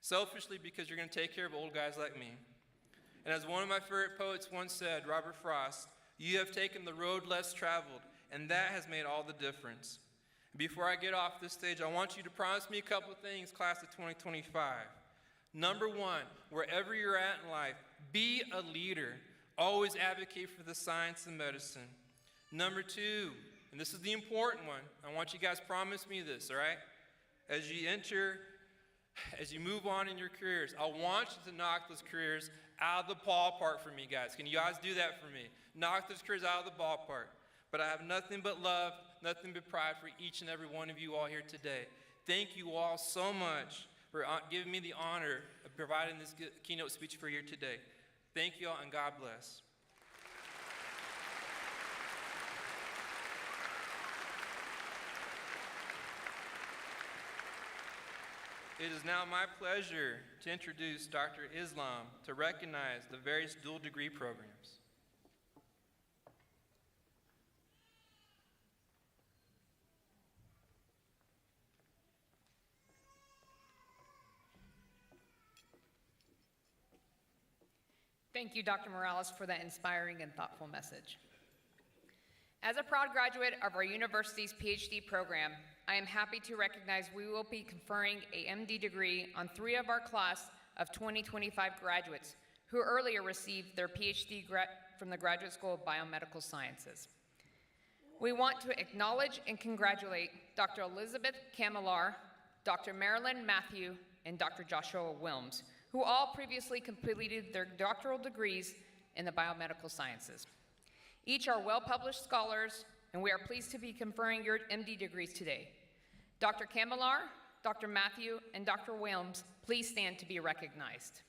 Selfishly, because you're going to take care of old guys like me. And as one of my favorite poets once said, Robert Frost, you have taken the road less traveled, and that has made all the difference. Before I get off this stage, I want you to promise me a couple of things, class of 2025. Number one, wherever you're at in life, be a leader. Always advocate for the science and medicine. Number two, and this is the important one, I want you guys to promise me this, all right? As you move on in your careers, I want you to knock those careers out of the ballpark for me, guys. Can you guys do that for me? Knock those careers out of the ballpark. But I have nothing but love, nothing but pride for each and every one of you all here today. Thank you all so much for giving me the honor of providing this keynote speech for you today. Thank you all, and God bless. It is now my pleasure to introduce Dr. Islam to recognize the various dual degree programs. Thank you, Dr. Morales, for that inspiring and thoughtful message. As a proud graduate of our university's PhD program, I am happy to recognize we will be conferring a MD degree on 3 of our class of 2025 graduates who earlier received their PhD from the Graduate School of Biomedical Sciences. We want to acknowledge and congratulate Dr. Elizabeth Camilar, Dr. Marilyn Matthew, and Dr. Joshua Wilms, who all previously completed their doctoral degrees in the biomedical sciences. Each are well-published scholars, and we are pleased to be conferring your MD degrees today. Dr. Kambalar, Dr. Matthew, and Dr. Williams, please stand to be recognized.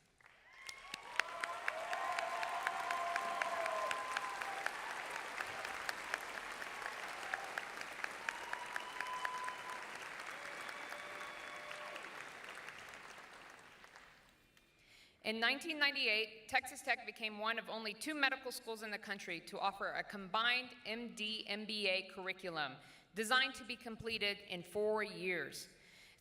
In 1998, Texas Tech became one of only 2 medical schools in the country to offer a combined MD-MBA curriculum designed to be completed in 4 years.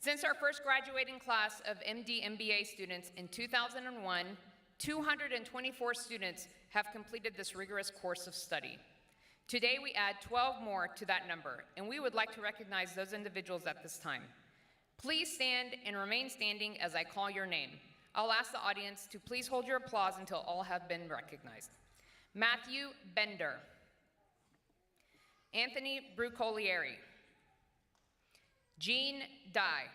Since our first graduating class of MD-MBA students in 2001, 224 students have completed this rigorous course of study. Today, we add 12 more to that number, and we would like to recognize those individuals at this time. Please stand and remain standing as I call your name. I'll ask the audience to please hold your applause until all have been recognized. Matthew Bender. Anthony Brucolieri. Jean Dye.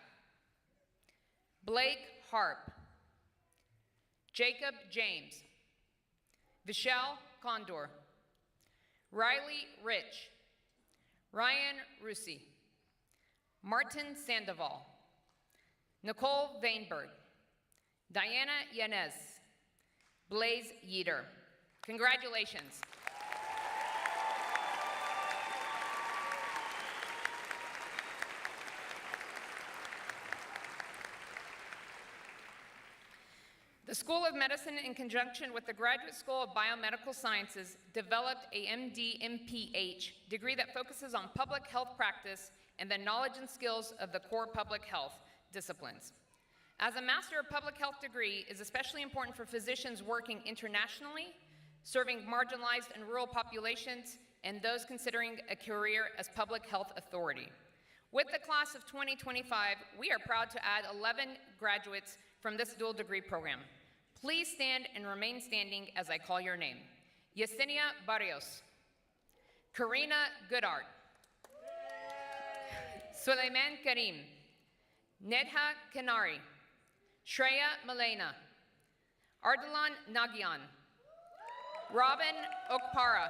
Blake Harp. Jacob James. Vishal Condor. Riley Rich. Ryan Rusi. Martin Sandoval. Nicole Vainberg. Diana Yanez. Blaze Yeater. Congratulations. The School of Medicine, in conjunction with the Graduate School of Biomedical Sciences, developed a MD-MPH degree that focuses on public health practice and the knowledge and skills of the core public health disciplines. As a Master of Public Health degree is especially important for physicians working internationally, serving marginalized and rural populations, and those considering a career as public health authority. With the class of 2025, we are proud to add 11 graduates from this dual degree program. Please stand and remain standing as I call your name. Yesenia Barrios. Karina Goodart. Suleiman Karim. Nedha Kenari. Shreya Malena. Ardalan Nagyan. Robin Okpara.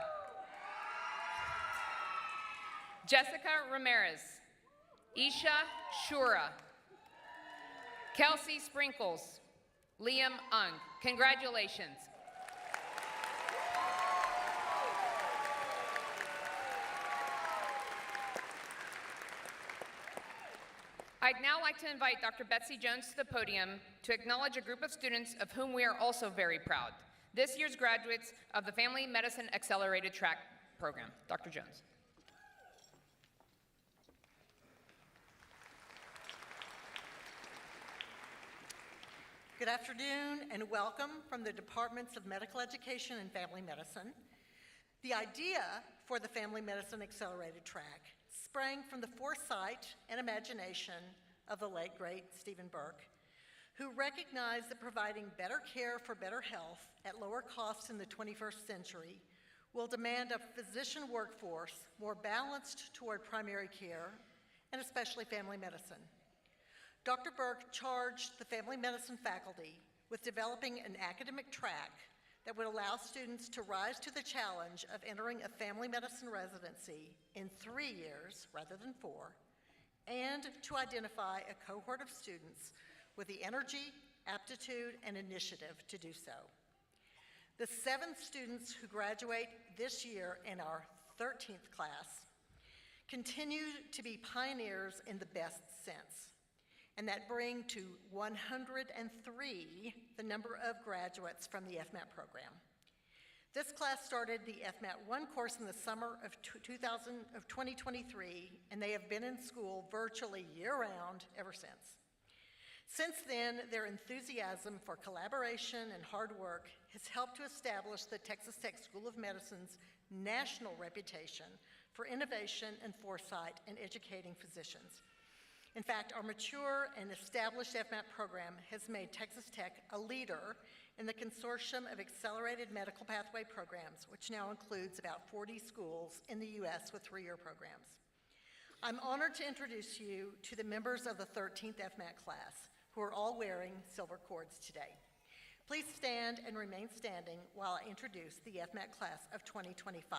Jessica Ramirez. Isha Shura. Kelsey Sprinkles. Liam Ung. Congratulations. I'd now like to invite Dr. Betsy Jones to the podium to acknowledge a group of students of whom we are also very proud. This year's graduates of the Family Medicine Accelerated Track program. Dr. Jones. Good afternoon and welcome from the Departments of Medical Education and Family Medicine. The idea for the Family Medicine Accelerated Track sprang from the foresight and imagination of the late, great Stephen Burke, who recognized that providing better care for better health at lower costs in the 21st century will demand a physician workforce more balanced toward primary care and especially family medicine. Dr. Burke charged the family medicine faculty with developing an academic track that would allow students to rise to the challenge of entering a family medicine residency in 3 years rather than 4, and to identify a cohort of students with the energy, aptitude, and initiative to do so. The 7 students who graduate this year in our 13th class continue to be pioneers in the best sense, and that bring to 103 the number of graduates from the FMAT program. This class started the FMAT 1 course in the summer of 2023, and they have been in school virtually year-round ever since. Since then, their enthusiasm for collaboration and hard work has helped to establish the Texas Tech School of Medicine's national reputation for innovation and foresight in educating physicians. In fact, our mature and established FMAT program has made Texas Tech a leader in the consortium of accelerated medical pathway programs, which now includes about 40 schools in the U.S. with 3-year programs. I'm honored to introduce you to the members of the 13th FMAT class, who are all wearing silver cords today. Please stand and remain standing while I introduce the FMAT class of 2025.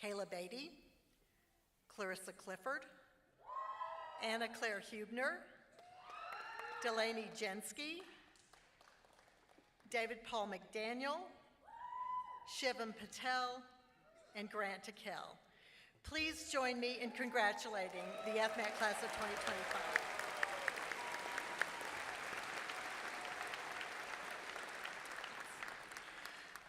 Kayla Beatty, Clarissa Clifford, Anna Claire Hubner, Delaney Jensky, David Paul McDaniel, Shivam Patel, and Grant Tickell. Please join me in congratulating the FMAT class of 2025.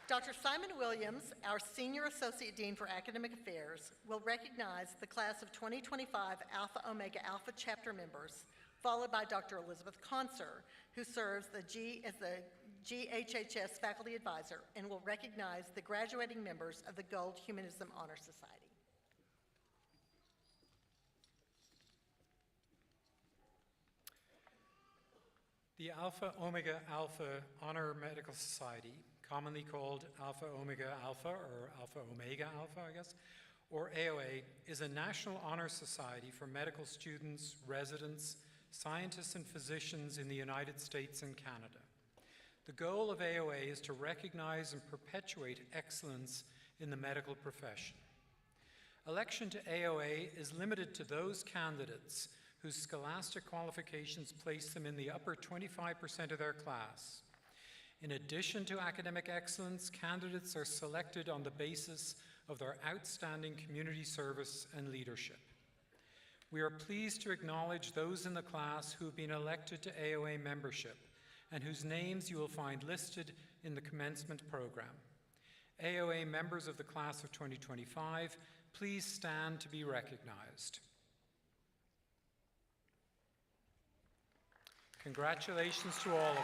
Dr. Simon Williams, our Senior Associate Dean for Academic Affairs, will recognize the class of 2025 Alpha Omega Alpha chapter members, followed by Dr. Elizabeth Conser, who serves as the GHHS Faculty Advisor, and will recognize the graduating members of the Gold Humanism Honor Society. The Alpha Omega Alpha Honor Medical Society, commonly called Alpha Omega Alpha or Alpha Omega Alpha, I guess, or AOA, is a national honor society for medical students, residents, scientists, and physicians in the United States and Canada. The goal of AOA is to recognize and perpetuate excellence in the medical profession. Election to AOA is limited to those candidates whose scholastic qualifications place them in the upper 25% of their class. In addition to academic excellence, candidates are selected on the basis of their outstanding community service and leadership. We are pleased to acknowledge those in the class who have been elected to AOA membership and whose names you will find listed in the commencement program. AOA members of the class of 2025, please stand to be recognized. Congratulations to all of you.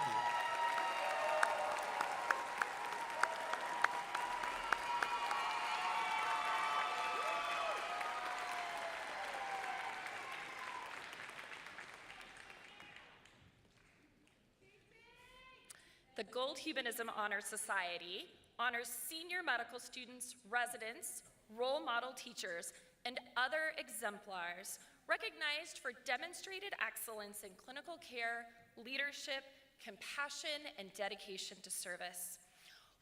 The Gold Humanism Honor Society honors senior medical students, residents, role model teachers, and other exemplars recognized for demonstrated excellence in clinical care, leadership, compassion, and dedication to service.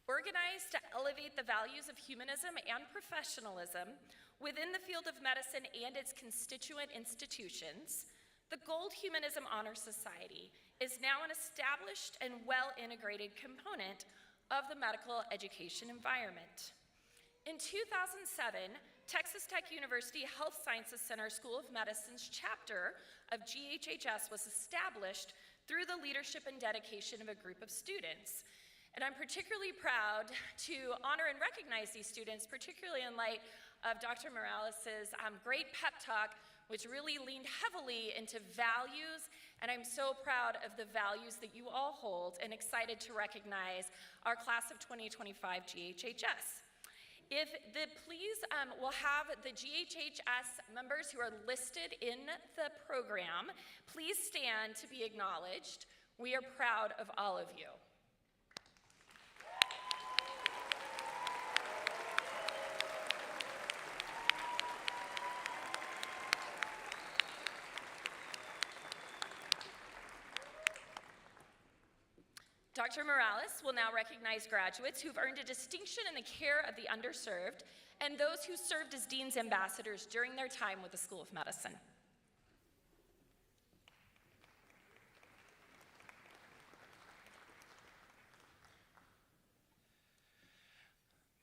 Organized to elevate the values of humanism and professionalism within the field of medicine and its constituent institutions, the Gold Humanism Honor Society is now an established and well-integrated component of the medical education environment. In 2007, Texas Tech University Health Sciences Center School of Medicine's chapter of GHHS was established through the leadership and dedication of a group of students. And I'm particularly proud to honor and recognize these students, particularly in light of Dr. Morales' great pep talk, which really leaned heavily into values, and I'm so proud of the values that you all hold and excited to recognize our class of 2025 GHHS. If please, we'll have the GHHS members who are listed in the program, please stand to be acknowledged. We are proud of all of you. Dr. Morales will now recognize graduates who've earned a distinction in the care of the underserved and those who served as Dean's ambassadors during their time with the School of Medicine.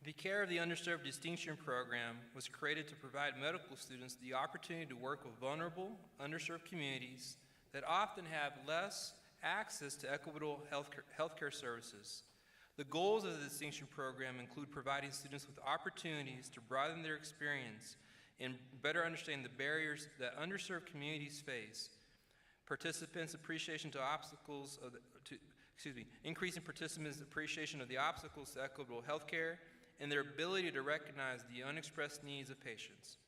The Care of the Underserved Distinction Program was created to provide medical students the opportunity to work with vulnerable, underserved communities that often have less access to equitable healthcare services. The goals of the Distinction Program include providing students with opportunities to broaden their experience and better understand the barriers that underserved communities face. Increasing participants' appreciation of the obstacles to equitable healthcare and their ability to recognize the unexpressed needs of patients.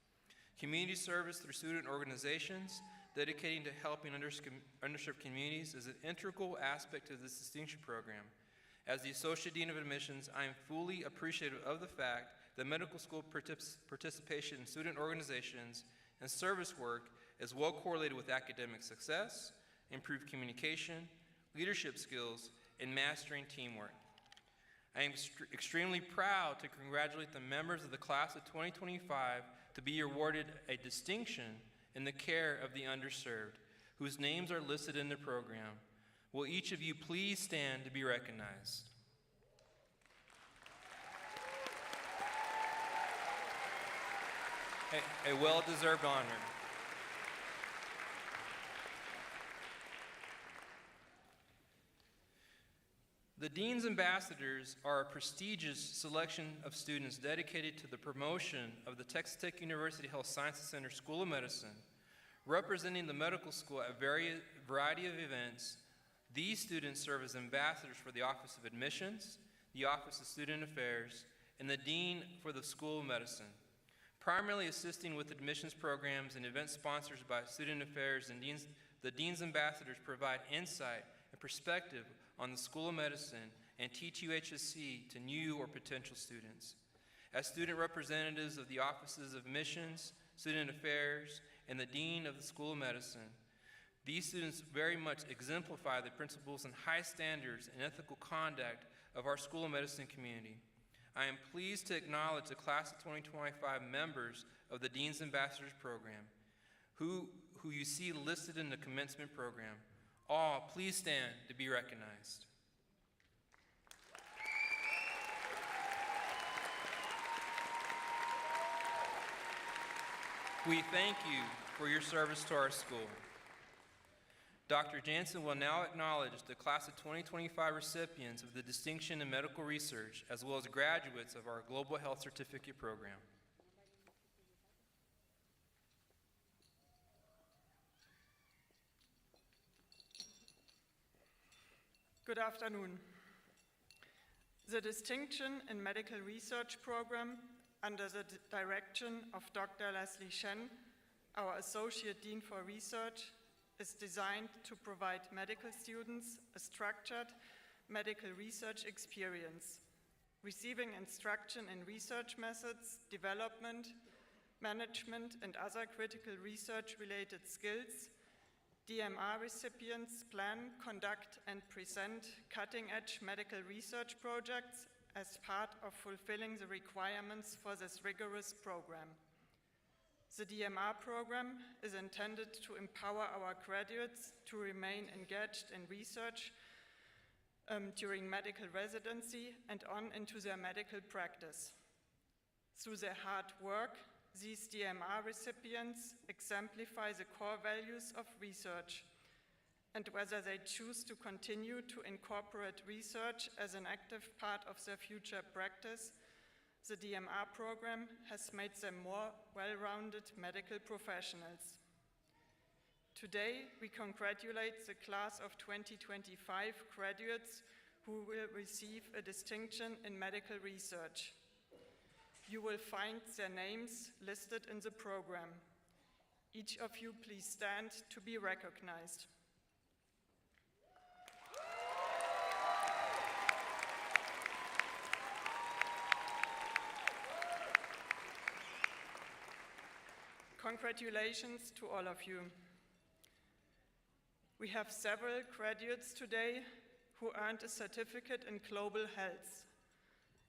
Community service through student organizations dedicating to helping underserved communities is an integral aspect of this Distinction Program. As the Associate Dean of Admissions, I am fully appreciative of the fact that medical school participation in student organizations and service work is well correlated with academic success, improved communication, leadership skills, and mastering teamwork. I am extremely proud to congratulate the members of the class of 2025 to be awarded a distinction in the care of the underserved, whose names are listed in the program. Will each of you please stand to be recognized? A well-deserved honor. The Dean's Ambassadors are a prestigious selection of students dedicated to the promotion of the Texas Tech University Health Sciences Center School of Medicine. Representing the medical school at a variety of events, these students serve as ambassadors for the Office of Admissions, the Office of Student Affairs, and the Dean for the School of Medicine, primarily assisting with admissions programs and event sponsors by Student Affairs and Deans. The Dean's Ambassadors provide insight and perspective on the School of Medicine and TTUHSC to new or potential students. As student representatives of the Offices of Admissions, Student Affairs, and the Dean of the School of Medicine, these students very much exemplify the principles and high standards and ethical conduct of our School of Medicine community. I am pleased to acknowledge the Class of 2025 members of the Dean's Ambassadors Program, who you see listed in the Commencement program. All, please stand to be recognized. We thank you for your service to our school. Dr. Jansen will now acknowledge the Class of 2025 recipients of the Distinction in Medical Research, as well as graduates of our Global Health Certificate Program. Good afternoon. The Distinction in Medical Research Program, under the direction of Dr. Leslie Shen, our Associate Dean for Research, is designed to provide medical students a structured medical research experience, receiving instruction in research methods, development, management, and other critical research-related skills. DMR recipients plan, conduct, and present cutting-edge medical research projects as part of fulfilling the requirements for this rigorous program. The DMR program is intended to empower our graduates to remain engaged in research during medical residency and on into their medical practice. Through their hard work, these DMR recipients exemplify the core values of research, and whether they choose to continue to incorporate research as an active part of their future practice, the DMR program has made them more well-rounded medical professionals. Today, we congratulate the class of 2025 graduates who will receive a distinction in medical research. You will find their names listed in the program. Each of you please stand to be recognized. Congratulations to all of you. We have several graduates today who earned a certificate in global health.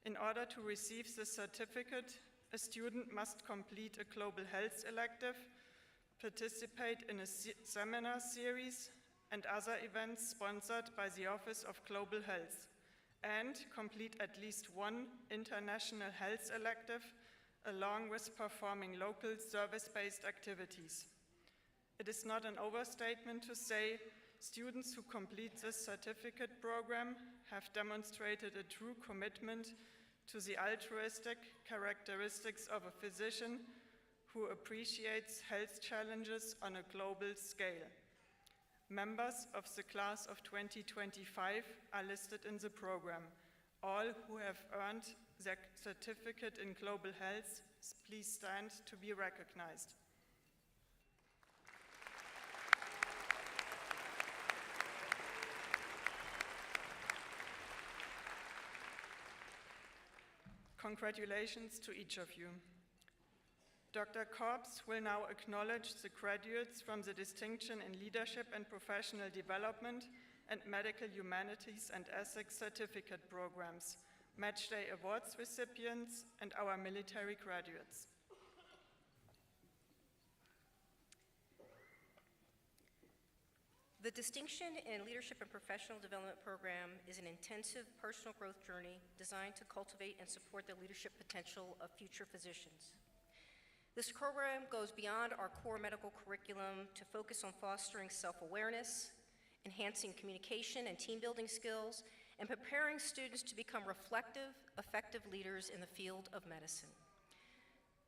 In order to receive this certificate, a student must complete a global health elective, participate in a seminar series and other events sponsored by the Office of Global Health, and complete at least one international health elective, along with performing local service-based activities. It is not an overstatement to say students who complete this certificate program have demonstrated a true commitment to the altruistic characteristics of a physician who appreciates health challenges on a global scale. Members of the class of 2025 are listed in the program. All who have earned their certificate in global health, please stand to be recognized. Congratulations to each of you. Dr. Korps will now acknowledge the graduates from the Distinction in Leadership and Professional Development and Medical Humanities and Ethics certificate programs, Match Day Awards recipients, and our military graduates. The Distinction in Leadership and Professional Development Program is an intensive personal growth journey designed to cultivate and support the leadership potential of future physicians. This program goes beyond our core medical curriculum to focus on fostering self-awareness, enhancing communication and team-building skills, and preparing students to become reflective, effective leaders in the field of medicine.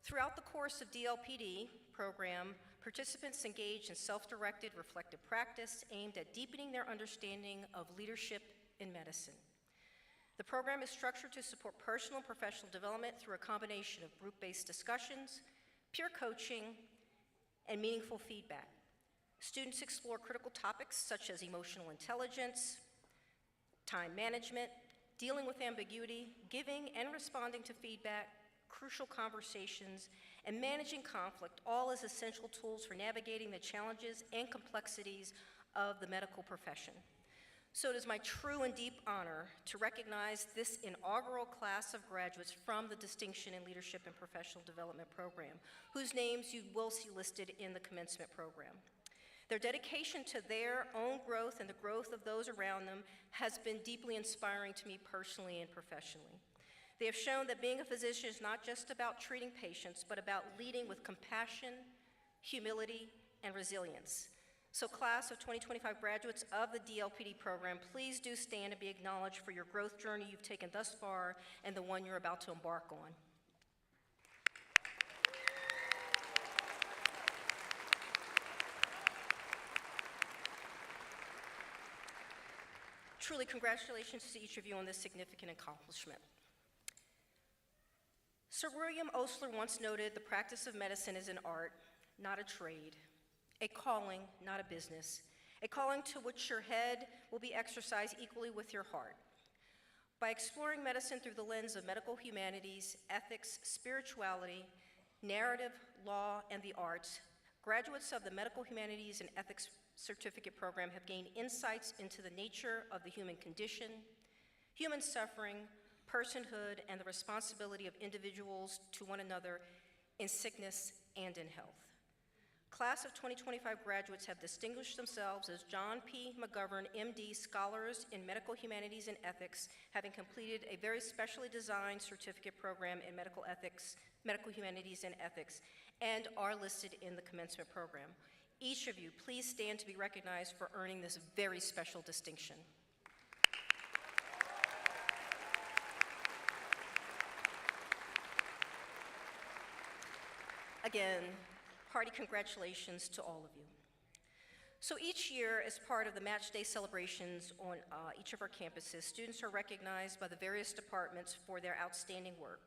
Throughout the course of DLPD program, participants engage in self-directed reflective practice aimed at deepening their understanding of leadership in medicine. The program is structured to support personal and professional development through a combination of group-based discussions, peer coaching, and meaningful feedback. Students explore critical topics such as emotional intelligence, time management, dealing with ambiguity, giving and responding to feedback, crucial conversations, and managing conflict, all as essential tools for navigating the challenges and complexities of the medical profession. So it is my true and deep honor to recognize this inaugural class of graduates from the Distinction in Leadership and Professional Development Program, whose names you will see listed in the Commencement program. Their dedication to their own growth and the growth of those around them has been deeply inspiring to me personally and professionally. They have shown that being a physician is not just about treating patients, but about leading with compassion, humility, and resilience. So class of 2025 graduates of the DLPD program, please do stand and be acknowledged for your growth journey you've taken thus far and the one you're about to embark on. Truly, congratulations to each of you on this significant accomplishment. Sir William Osler once noted, "The practice of medicine is an art, not a trade, a calling, not a business, a calling to which your head will be exercised equally with your heart." By exploring medicine through the lens of medical humanities, ethics, spirituality, narrative, law, and the arts, graduates of the Medical Humanities and Ethics Certificate Program have gained insights into the nature of the human condition, human suffering, personhood, and the responsibility of individuals to one another in sickness and in health. Class of 2025 graduates have distinguished themselves as John P. McGovern, MD, Scholars in Medical Humanities and Ethics, having completed a very specially designed certificate program in medical ethics, medical humanities and ethics, and are listed in the Commencement program. Each of you, please stand to be recognized for earning this very special distinction. Again, hearty congratulations to all of you. So each year, as part of the Match Day celebrations on each of our campuses, students are recognized by the various departments for their outstanding work.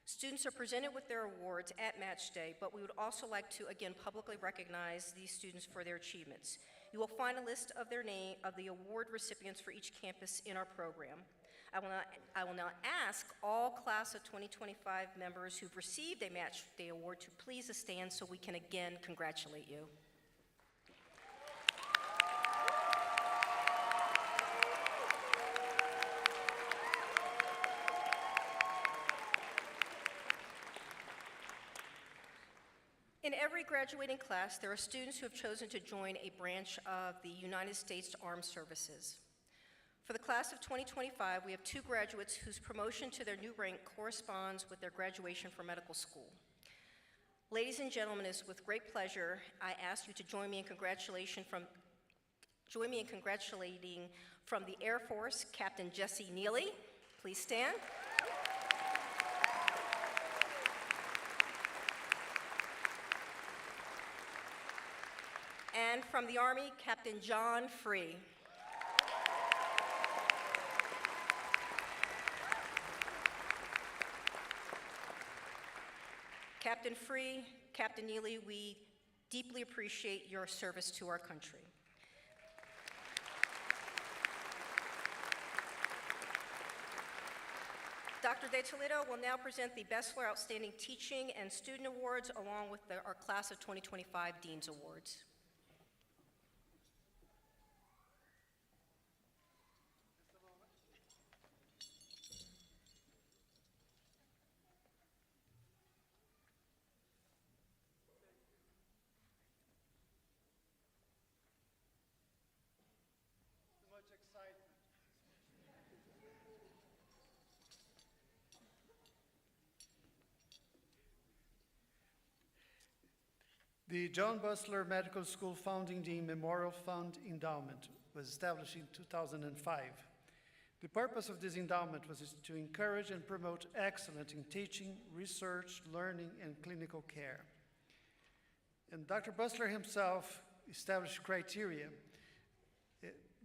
Students are presented with their awards at Match Day, but we would also like to again publicly recognize these students for their achievements. You will find a list of the award recipients for each campus in our program. I will now ask all class of 2025 members who've received a Match Day award to please stand so we can again congratulate you. In every graduating class, there are students who have chosen to join a branch of the United States Armed Services. For the class of 2025, we have 2 graduates whose promotion to their new rank corresponds with their graduation from medical school. Ladies and gentlemen, it is with great pleasure I ask you to join me in congratulating from the Air Force, Captain Jesse Neely. Please stand. And from the Army, Captain John Free. Captain Free, Captain Neely, we deeply appreciate your service to our country. Dr. Deledo will now present the Best for Outstanding Teaching and Student Awards along with our Class of 2025 Dean's Awards. The John Butler Medical School Founding Dean Memorial Fund Endowment was established in 2005. The purpose of this endowment was to encourage and promote excellence in teaching, research, learning, and clinical care. And Dr. Butler himself established criteria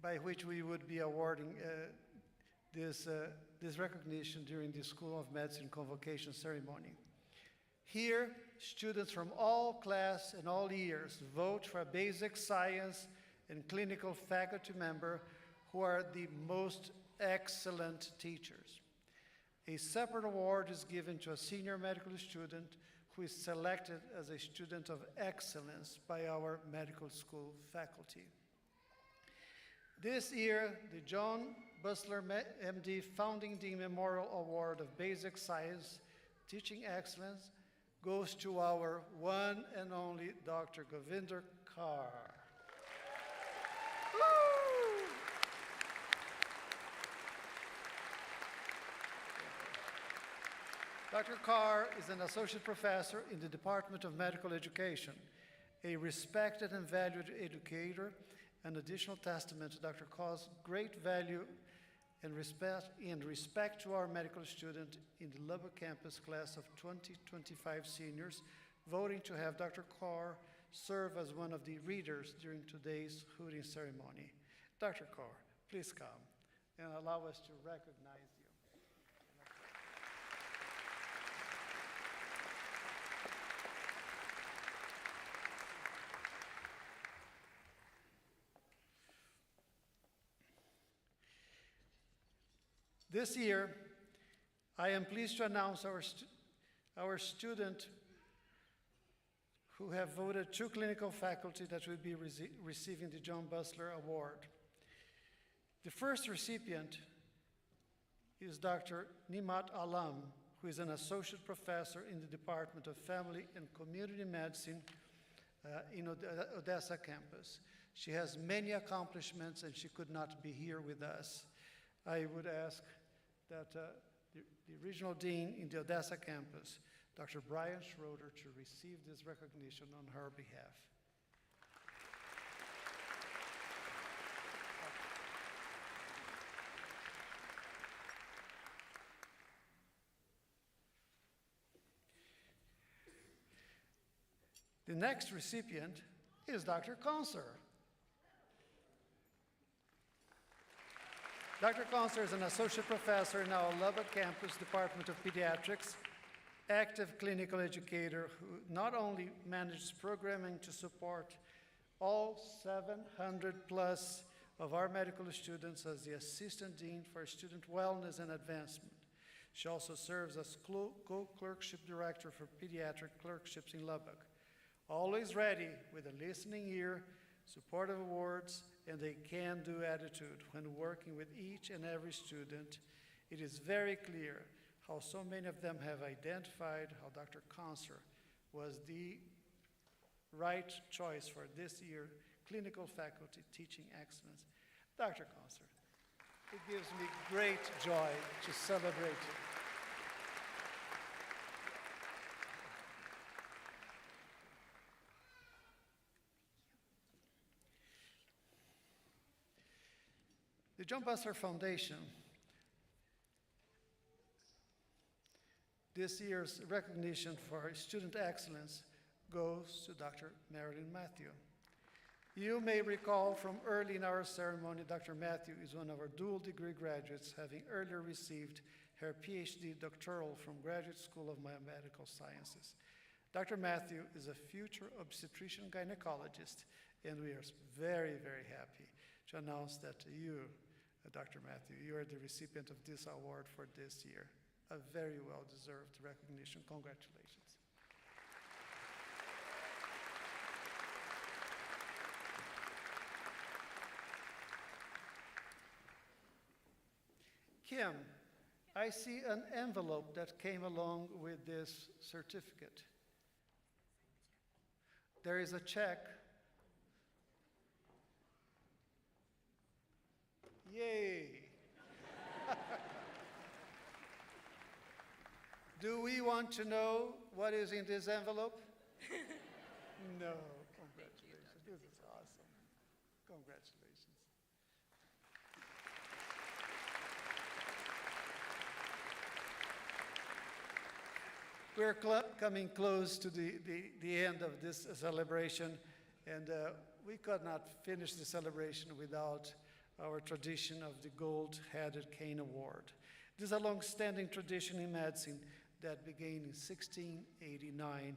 by which we would be awarding this recognition during the School of Medicine convocation ceremony. Here, students from all classes and all years vote for a basic science and clinical faculty member who are the most excellent teachers. A separate award is given to a senior medical student who is selected as a student of excellence by our medical school faculty. This year, the John Butler MD Founding Dean Memorial Award of Basic Science Teaching Excellence goes to our one and only Dr. Govinder Kaur. Dr. Kaur is an associate professor in the Department of Medical Education, a respected and valued educator, an additional testament to Dr. Kaur's great value and respect to our medical student in the Lubbock campus class of 2025 seniors, voting to have Dr. Kaur serve as one of the readers during today's hooting ceremony. Dr. Kaur, please come and allow us to recognize you. This year, I am pleased to announce our student who have voted 2 clinical faculty that will be receiving the John Butler Award. The first recipient is Dr. Nimat Alam, who is an associate professor in the Department of Family and Community Medicine in Odessa campus. She has many accomplishments and she could not be here with us. I would ask that the regional dean in the Odessa campus, Dr. Brian Schroeder, to receive this recognition on her behalf. The next recipient is Dr. Conser. Dr. Conser is an associate professor in our Lubbock campus Department of Pediatrics, active clinical educator who not only manages programming to support all 700 plus of our medical students as the assistant dean for student wellness and advancement. She also serves as co-clerkship director for pediatric clerkships in Lubbock. Always ready with a listening ear, supportive words, and a can-do attitude when working with each and every student, it is very clear how so many of them have identified how Dr. Conser was the right choice for this year, Clinical Faculty Teaching Excellence. Dr. Conser, it gives me great joy to celebrate you. The John Butler Foundation, this year's recognition for student excellence goes to Dr. Marilyn Matthew. You may recall from early in our ceremony, Dr. Matthew is one of our dual degree graduates, having earlier received her PhD doctoral from Graduate School of Biomedical Sciences. Dr. Matthew is a future obstetrician gynecologist, and we are very, very happy to announce that you, Dr. Matthew, you are the recipient of this award for this year. A very well-deserved recognition. Congratulations. Kim, I see an envelope that came along with this certificate. There is a check. Yay! Do we want to know what is in this envelope? No, congratulations. This is awesome. Congratulations. We're coming close to the end of this celebration, and we could not finish the celebration without our tradition of the Gold-Headed Cane Award. This is a long-standing tradition in medicine that began in 1689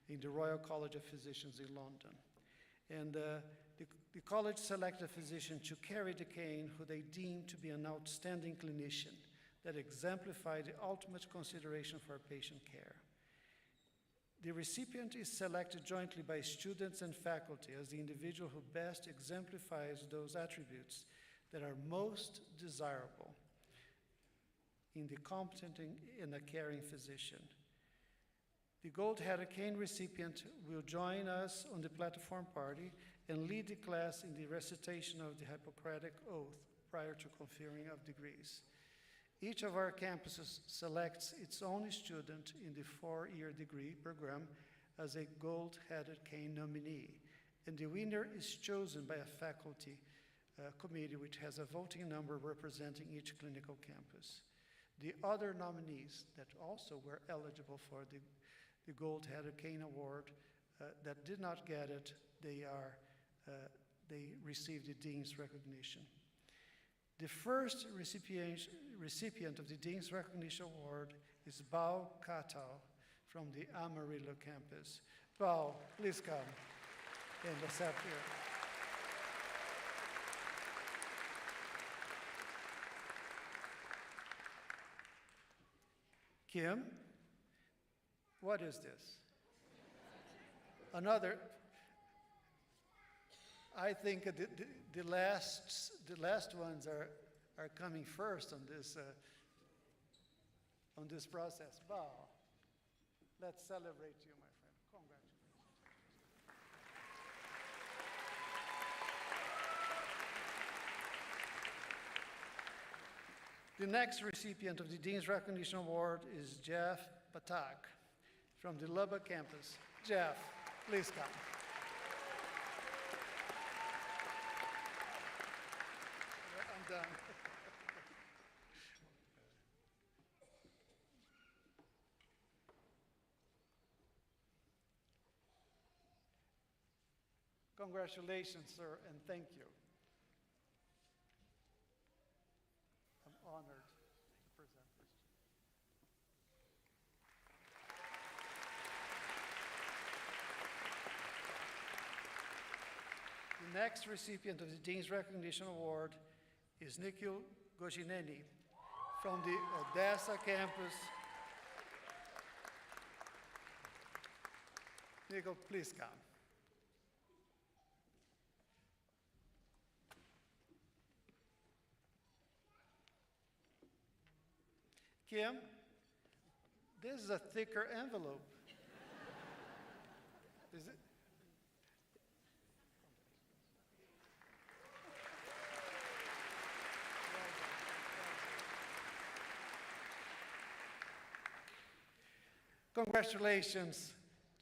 in the Royal College of Physicians in London. And the college selected a physician to carry the cane who they deemed to be an outstanding clinician that exemplified the ultimate consideration for patient care. The recipient is selected jointly by students and faculty as the individual who best exemplifies those attributes that are most desirable in the competent and a caring physician. The Gold-Headed Cane recipient will join us on the platform party and lead the class in the recitation of the Hippocratic Oath prior to conferring of degrees. Each of our campuses selects its own student in the 4-year degree program as a Gold-Headed Cane nominee, and the winner is chosen by a faculty committee which has a voting number representing each clinical campus. The other nominees that also were eligible for the Gold-Headed Cane Award that did not get it, they received the Dean's recognition. The first recipient of the Dean's Recognition Award is Bao Katao from the Amarillo campus. Bao, please come and accept here. Kim, what is this? Another. I think the last ones are coming first on this process. Wow. Let's celebrate you, my friend. Congratulations. The next recipient of the Dean's Recognition Award is Jeff Patak from the Lubbock campus. Jeff, please come. I'm done. Congratulations, sir, and thank you. I'm honored to present this to you. The next recipient of the Dean's Recognition Award is Nikhil Goshineni from the Odessa campus. Nikhil, please come. Kim, this is a thicker envelope. Is it? Congratulations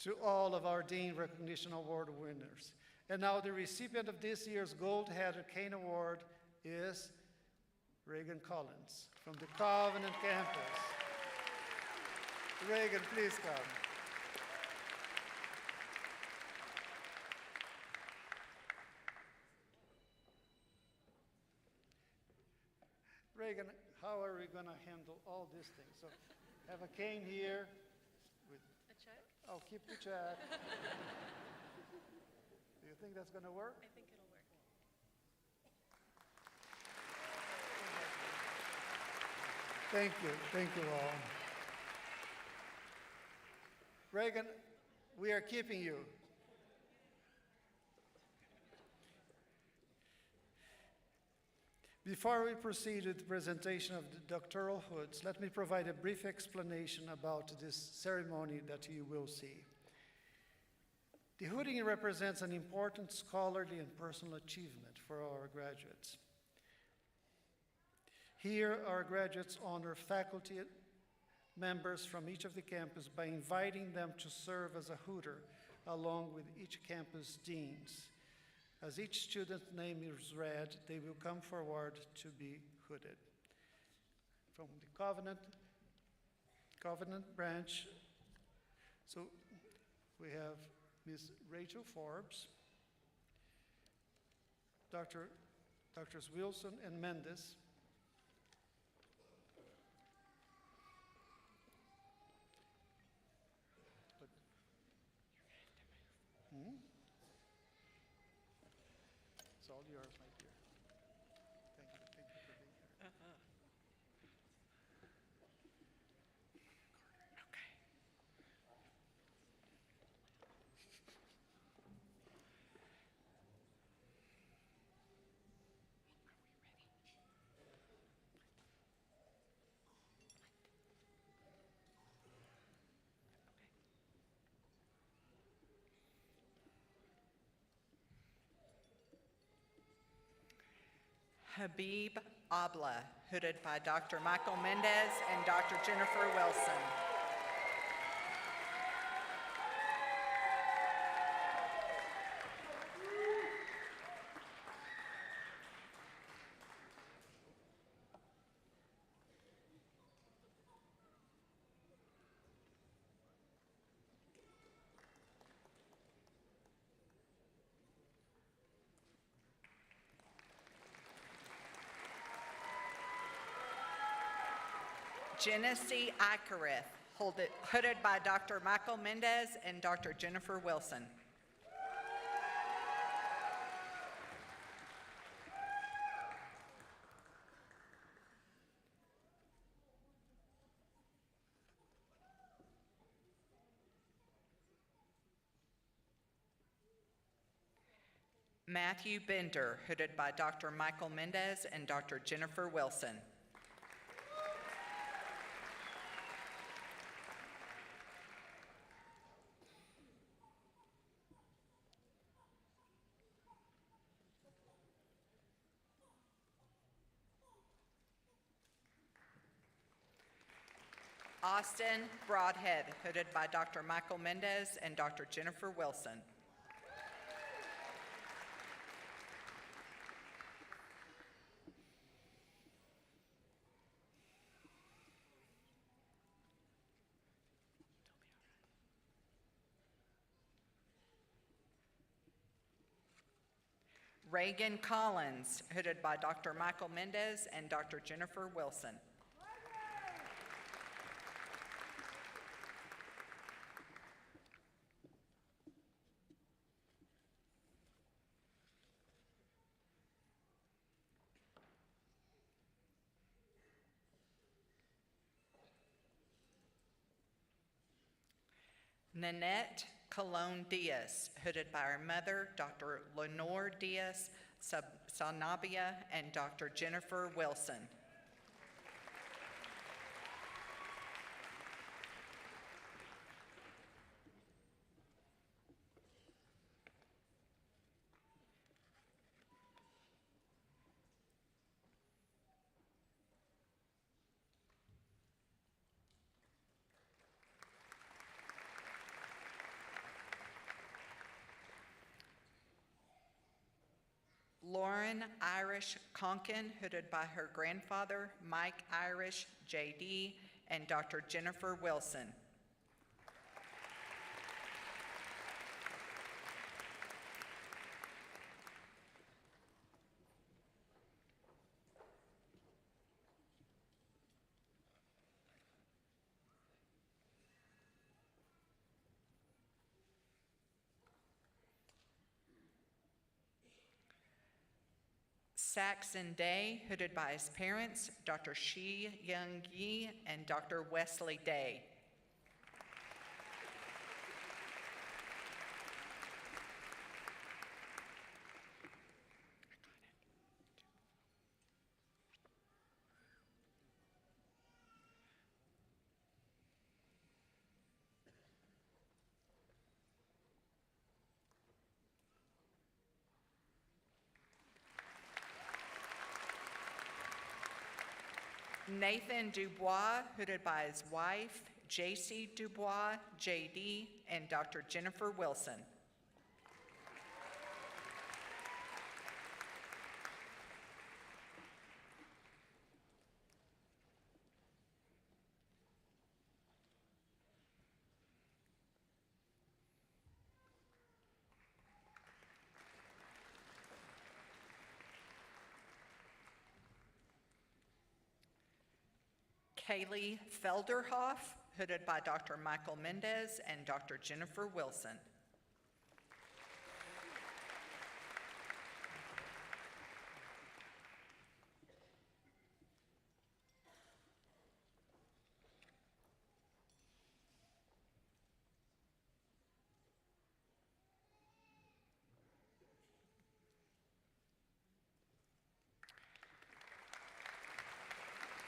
to all of our Dean Recognition Award winners. And now the recipient of this year's Gold-Headed Cane Award is Reagan Collins from the Covenant campus. Reagan, please come. Reagan, how are we going to handle all these things? So, have a cane here. A check? I'll keep the check. Do you think that's going to work? I think it'll work. Thank you all. Reagan, we are keeping you. Before we proceed with the presentation of the doctoral hoods, let me provide a brief explanation about this ceremony that you will see. The hooding represents an important scholarly and personal achievement for our graduates. Here, our graduates honor faculty members from each of the campus by inviting them to serve as a hooder along with each campus deans. As each student's name is read, they will come forward to be hooded. From the Covenant branch, so we have Ms. Rachel Forbes, Drs. Wilson and Mendes, It's all yours, my dear. Thank you for being here. Habib Abla, hooded by Dr. Michael Mendez and Dr. Jennifer Wilson. Genesee Icarith, hooded by Dr. Michael Mendez and Dr. Jennifer Wilson. Matthew Bender, hooded by Dr. Michael Mendez and Dr. Jennifer Wilson. Austin Broadhead, hooded by Dr. Michael Mendez and Dr. Jennifer Wilson. Reagan Collins, hooded by Dr. Michael Mendez and Dr. Jennifer Wilson. Nanette Colon Diaz, hooded by our mother, Dr. Lenore Diaz Sanabia and Dr. Jennifer Wilson. Lauren Irish Conkin, hooded by her grandfather, Mike Irish, J.D., and Dr. Jennifer Wilson. Saxon Day, hooded by his parents, Dr. Shi Young Yi and Dr. Wesley Day. Nathan Dubois, hooded by his wife, J.C. Dubois, J.D., and Dr. Jennifer Wilson. Kaylee Felderhoff, hooded by Dr. Michael Mendez and Dr. Jennifer Wilson.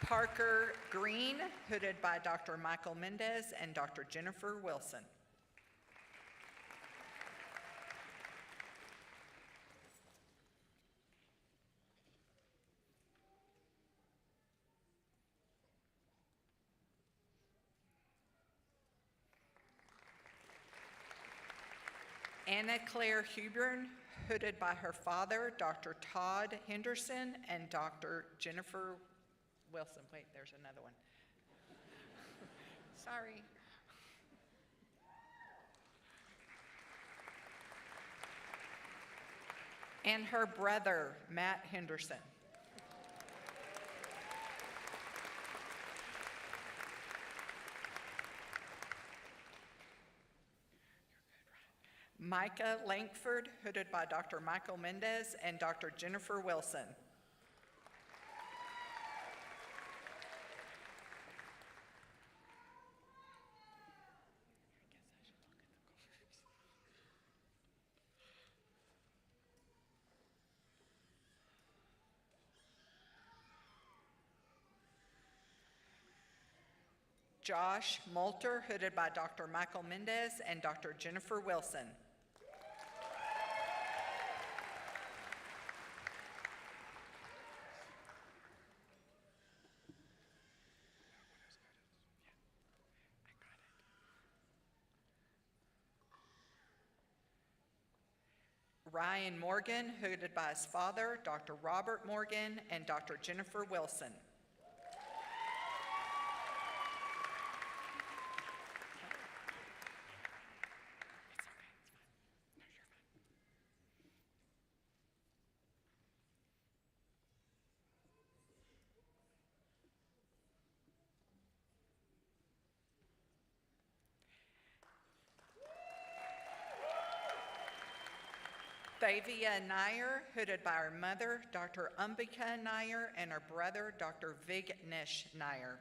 Parker Green, hooded by Dr. Michael Mendez and Dr. Jennifer Wilson. Anna Claire Hubern, hooded by her father, Dr. Todd Henderson, and Dr. Jennifer Wilson. Wait, there's another one. Sorry. And her brother, Matt Henderson. Micah Lankford, hooded by Dr. Michael Mendez and Dr. Jennifer Wilson. Josh Moulter, hooded by Dr. Michael Mendez and Dr. Jennifer Wilson. Ryan Morgan, hooded by his father, Dr. Robert Morgan, and Dr. Jennifer Wilson. Thavia Nair, hooded by her mother, Dr. Ambika Nair, and her brother, Dr. Vignesh Nair.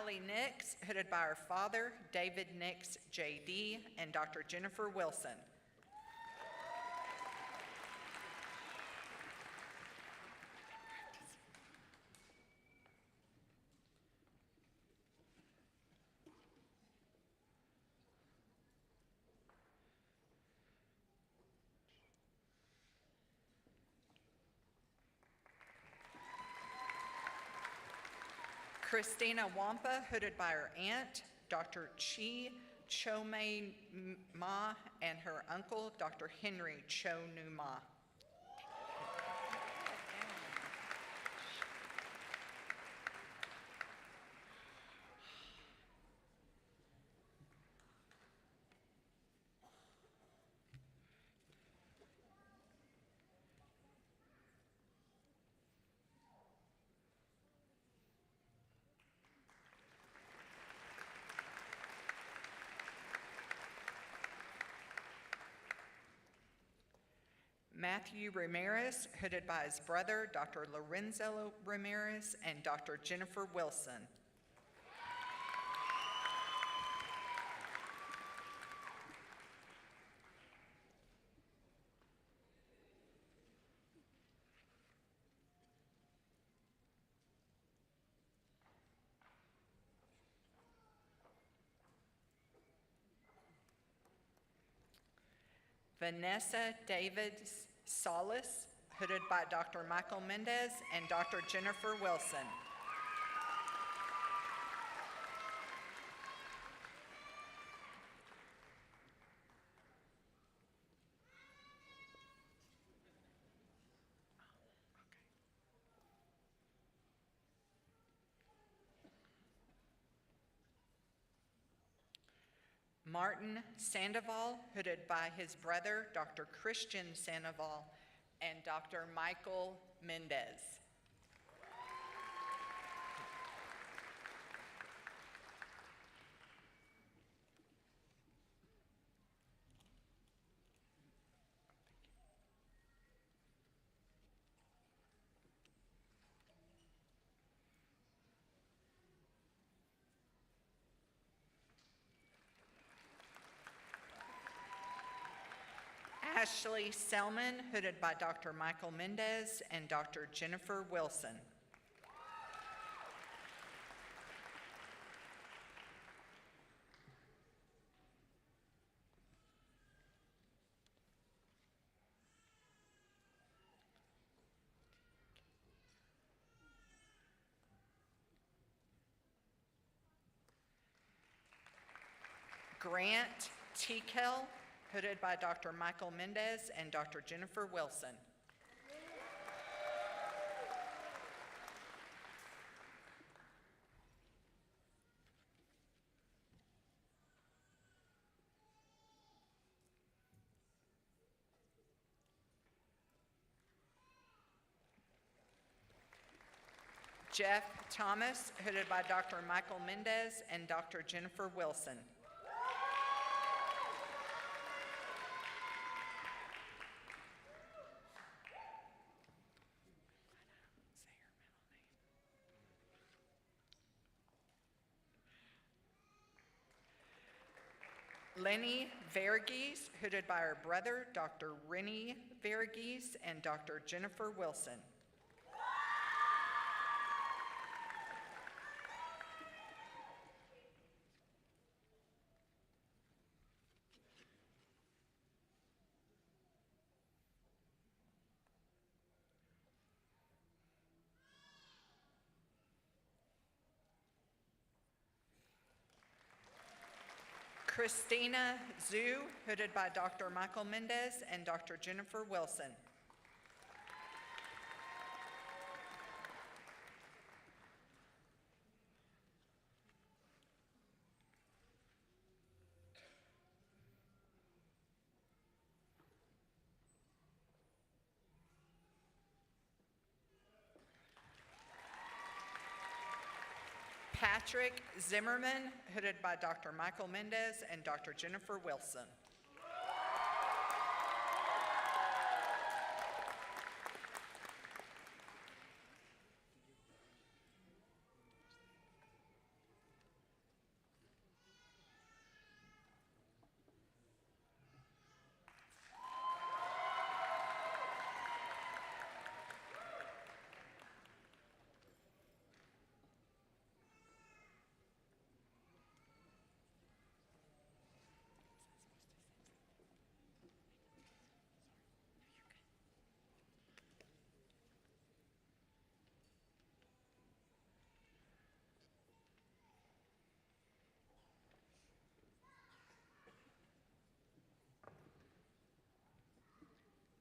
Allie Nix, hooded by her father, David Nix, J.D., and Dr. Jennifer Wilson. Christina Wampa, hooded by her aunt, Dr. Chi Chomei Ma, and her uncle, Dr. Henry Cho Nu Ma. Matthew Ramirez, hooded by his brother, Dr. Lorenzo Ramirez, and Dr. Jennifer Wilson. Vanessa Davids Solis, hooded by Dr. Michael Mendez and Dr. Jennifer Wilson. Martin Sandoval, hooded by his brother, Dr. Christian Sandoval, and Dr. Michael Mendez. Ashley Selman, hooded by Dr. Michael Mendez and Dr. Jennifer Wilson. Grant Tikel, hooded by Dr. Michael Mendez and Dr. Jennifer Wilson. Jeff Thomas, hooded by Dr. Michael Mendez and Dr. Jennifer Wilson. Lenny Verghese, hooded by her brother, Dr. Rennie Verghese and Dr. Jennifer Wilson. Christina Zhu, hooded by Dr. Michael Mendez and Dr. Jennifer Wilson. Patrick Zimmerman, hooded by Dr. Michael Mendez and Dr. Jennifer Wilson.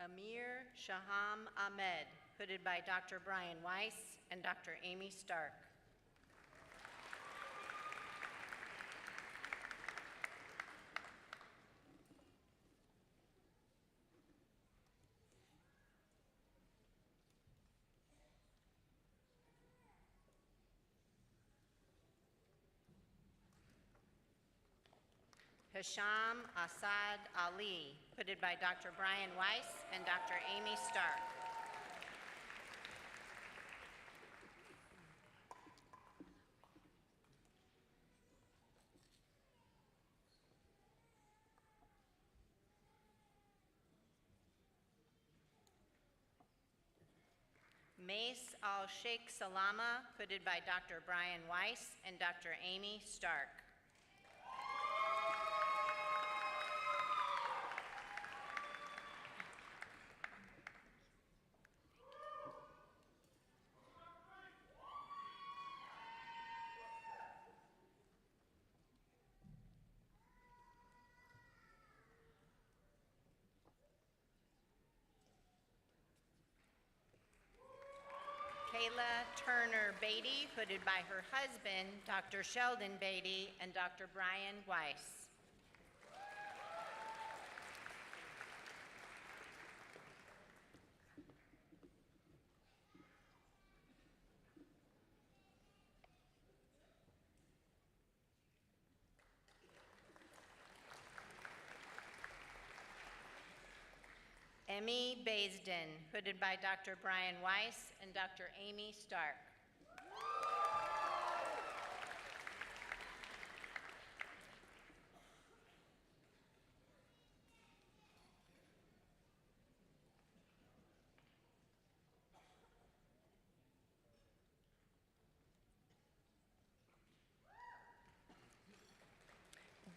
Amir Shaham Ahmed, hooded by Dr. Brian Weiss and Dr. Amy Stark. Hisham Asad Ali, hooded by Dr. Brian Weiss and Dr. Amy Stark. Mace Al-Sheikh Salama, hooded by Dr. Brian Weiss and Dr. Amy Stark. Kayla Turner Beatty, hooded by her husband, Dr. Sheldon Beatty, and Dr. Brian Weiss. Emmy Baisden, hooded by Dr. Brian Weiss and Dr. Amy Stark.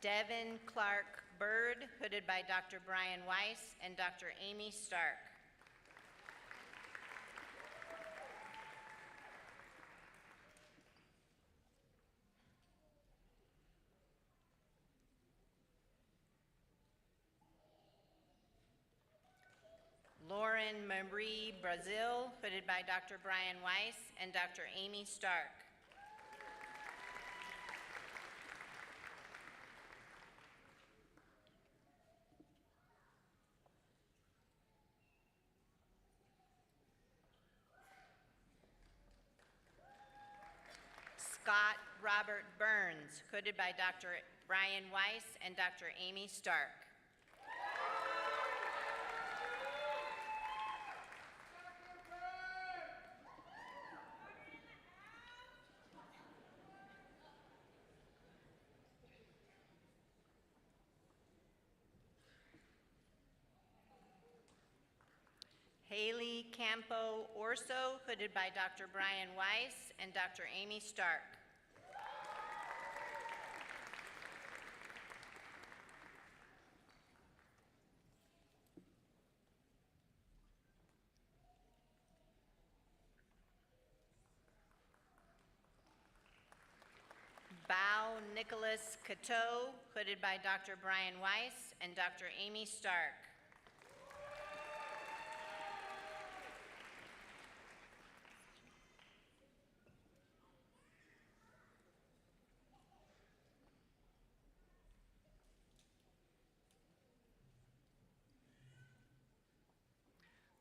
Devin Clark Bird, hooded by Dr. Brian Weiss and Dr. Amy Stark. Lauren Marie Brazil, hooded by Dr. Brian Weiss and Dr. Amy Stark. Scott Robert Burns, hooded by Dr. Brian Weiss and Dr. Amy Stark. Haley Campo Orso, hooded by Dr. Brian Weiss and Dr. Amy Stark. Bao Nicholas Cateau, hooded by Dr. Brian Weiss and Dr. Amy Stark.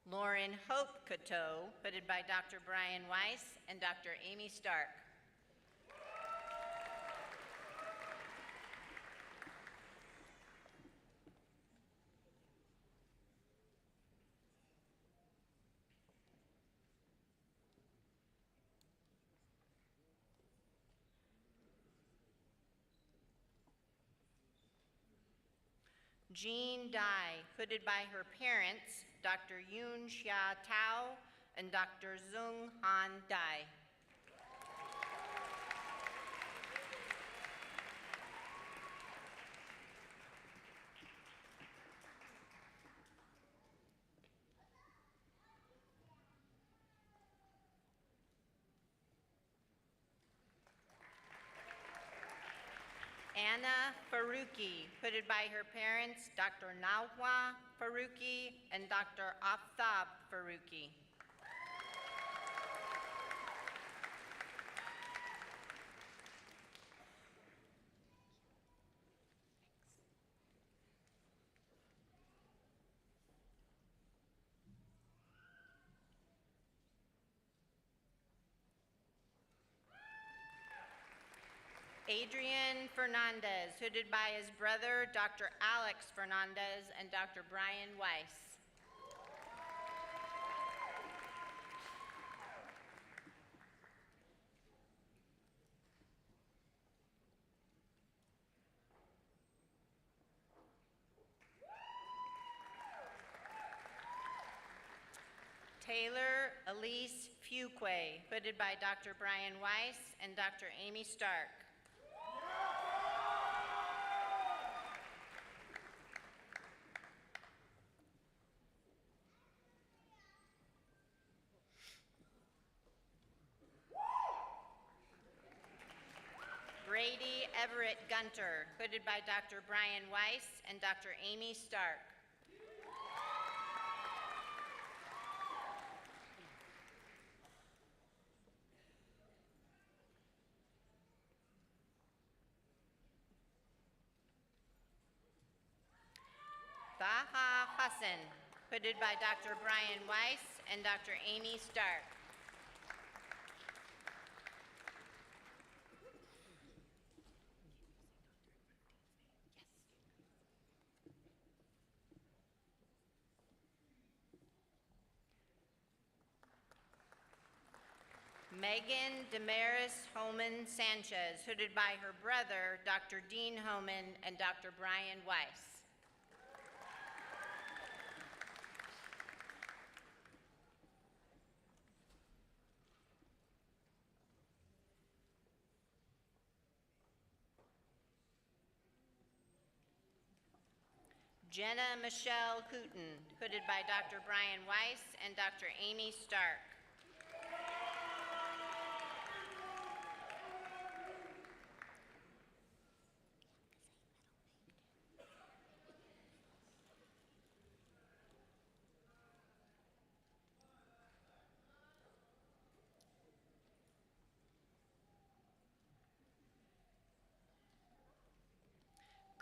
Lauren Hope Cateau, hooded by Dr. Brian Weiss and Dr. Amy Stark. Jean Dai, hooded by her parents, Dr. Yoon Xia Tao and Dr. Zung Han Dai. Anna Faruqi, hooded by her parents, Dr. Nawha Faruqi and Dr. Aftab Faruqi. Adrian Fernandez, hooded by his brother, Dr. Alex Fernandez and Dr. Brian Weiss. Taylor Elise Fuqua, hooded by Dr. Brian Weiss and Dr. Amy Stark. Brady Everett Gunter, hooded by Dr. Brian Weiss and Dr. Amy Stark. Taha Hassan, hooded by Dr. Brian Weiss and Dr. Amy Stark. Megan Damaris Homan Sanchez, hooded by her brother, Dr. Dean Homan and Dr. Brian Weiss. Jenna Michelle Hooten, hooded by Dr. Brian Weiss and Dr. Amy Stark.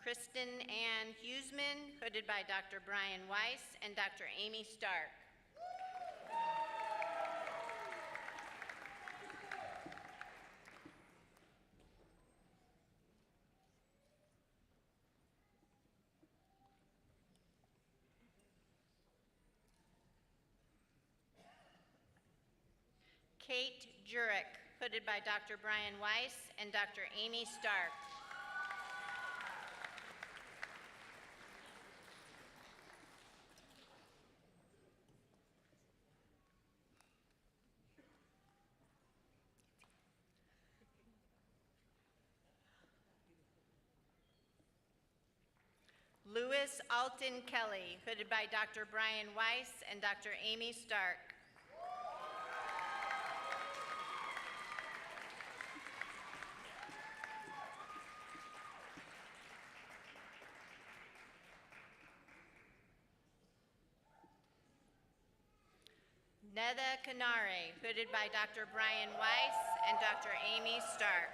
Kristen Ann Huseman, hooded by Dr. Brian Weiss and Dr. Amy Stark. Kate Jurek, hooded by Dr. Brian Weiss and Dr. Amy Stark. Louis Alton Kelly, hooded by Dr. Brian Weiss and Dr. Amy Stark. Neda Kanare, hooded by Dr. Brian Weiss and Dr. Amy Stark.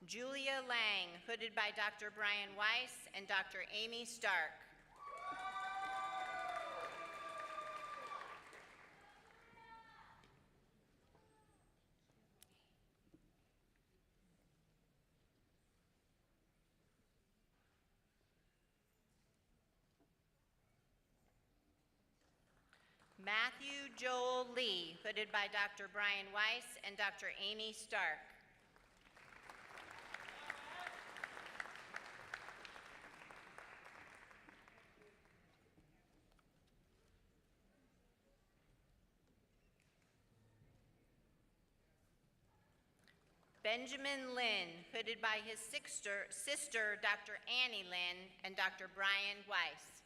Julia Lang, hooded by Dr. Brian Weiss and Dr. Amy Stark. Matthew Joel Lee, hooded by Dr. Brian Weiss and Dr. Amy Stark. Benjamin Lynn, hooded by his sister, Dr. Annie Lynn and Dr. Brian Weiss.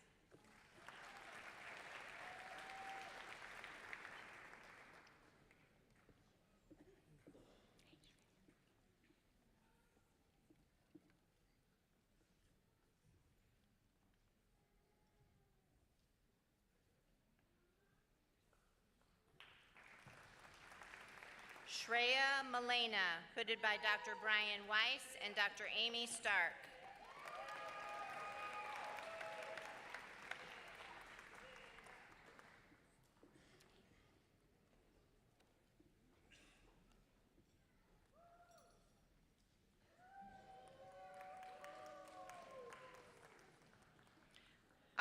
Shreya Malena, hooded by Dr. Brian Weiss and Dr. Amy Stark.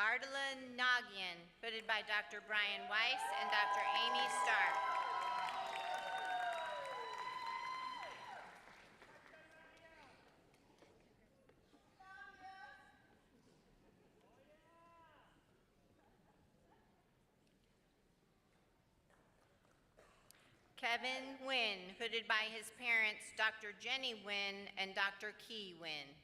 Ardala Nagyan, hooded by Dr. Brian Weiss and Dr. Amy Stark. Kevin Wynn, hooded by his parents, Dr. Jenny Wynn and Dr. Key Wynn.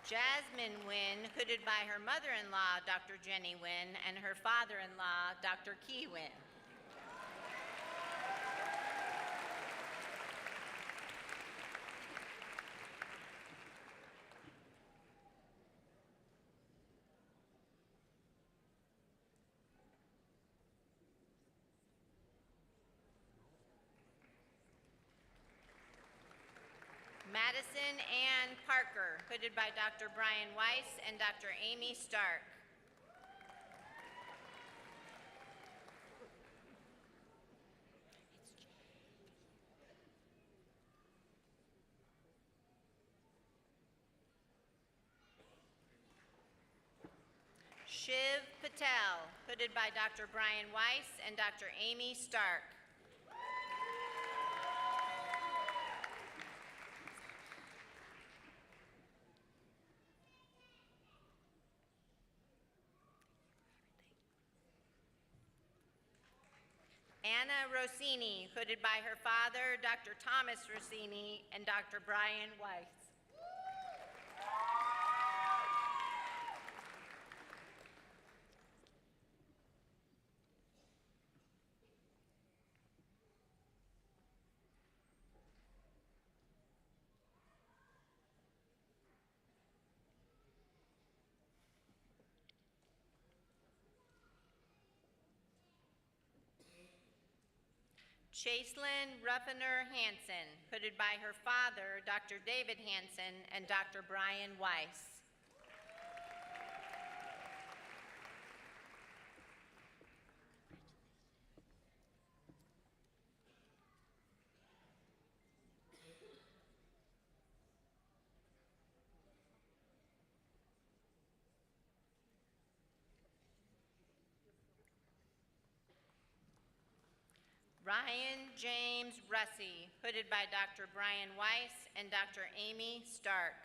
Jasmine Wynn, hooded by her mother-in-law, Dr. Jenny Wynn, and her father-in-law, Dr. Key Wynn. Madison Ann Parker, hooded by Dr. Brian Weiss and Dr. Amy Stark. Shiv Patel, hooded by Dr. Brian Weiss and Dr. Amy Stark. Anna Rossini, hooded by her father, Dr. Thomas Rossini, and Dr. Brian Weiss. Chaselyn Ruffiner Hansen, hooded by her father, Dr. David Hansen, and Dr. Brian Weiss. Ryan James Russey, hooded by Dr. Brian Weiss and Dr. Amy Stark.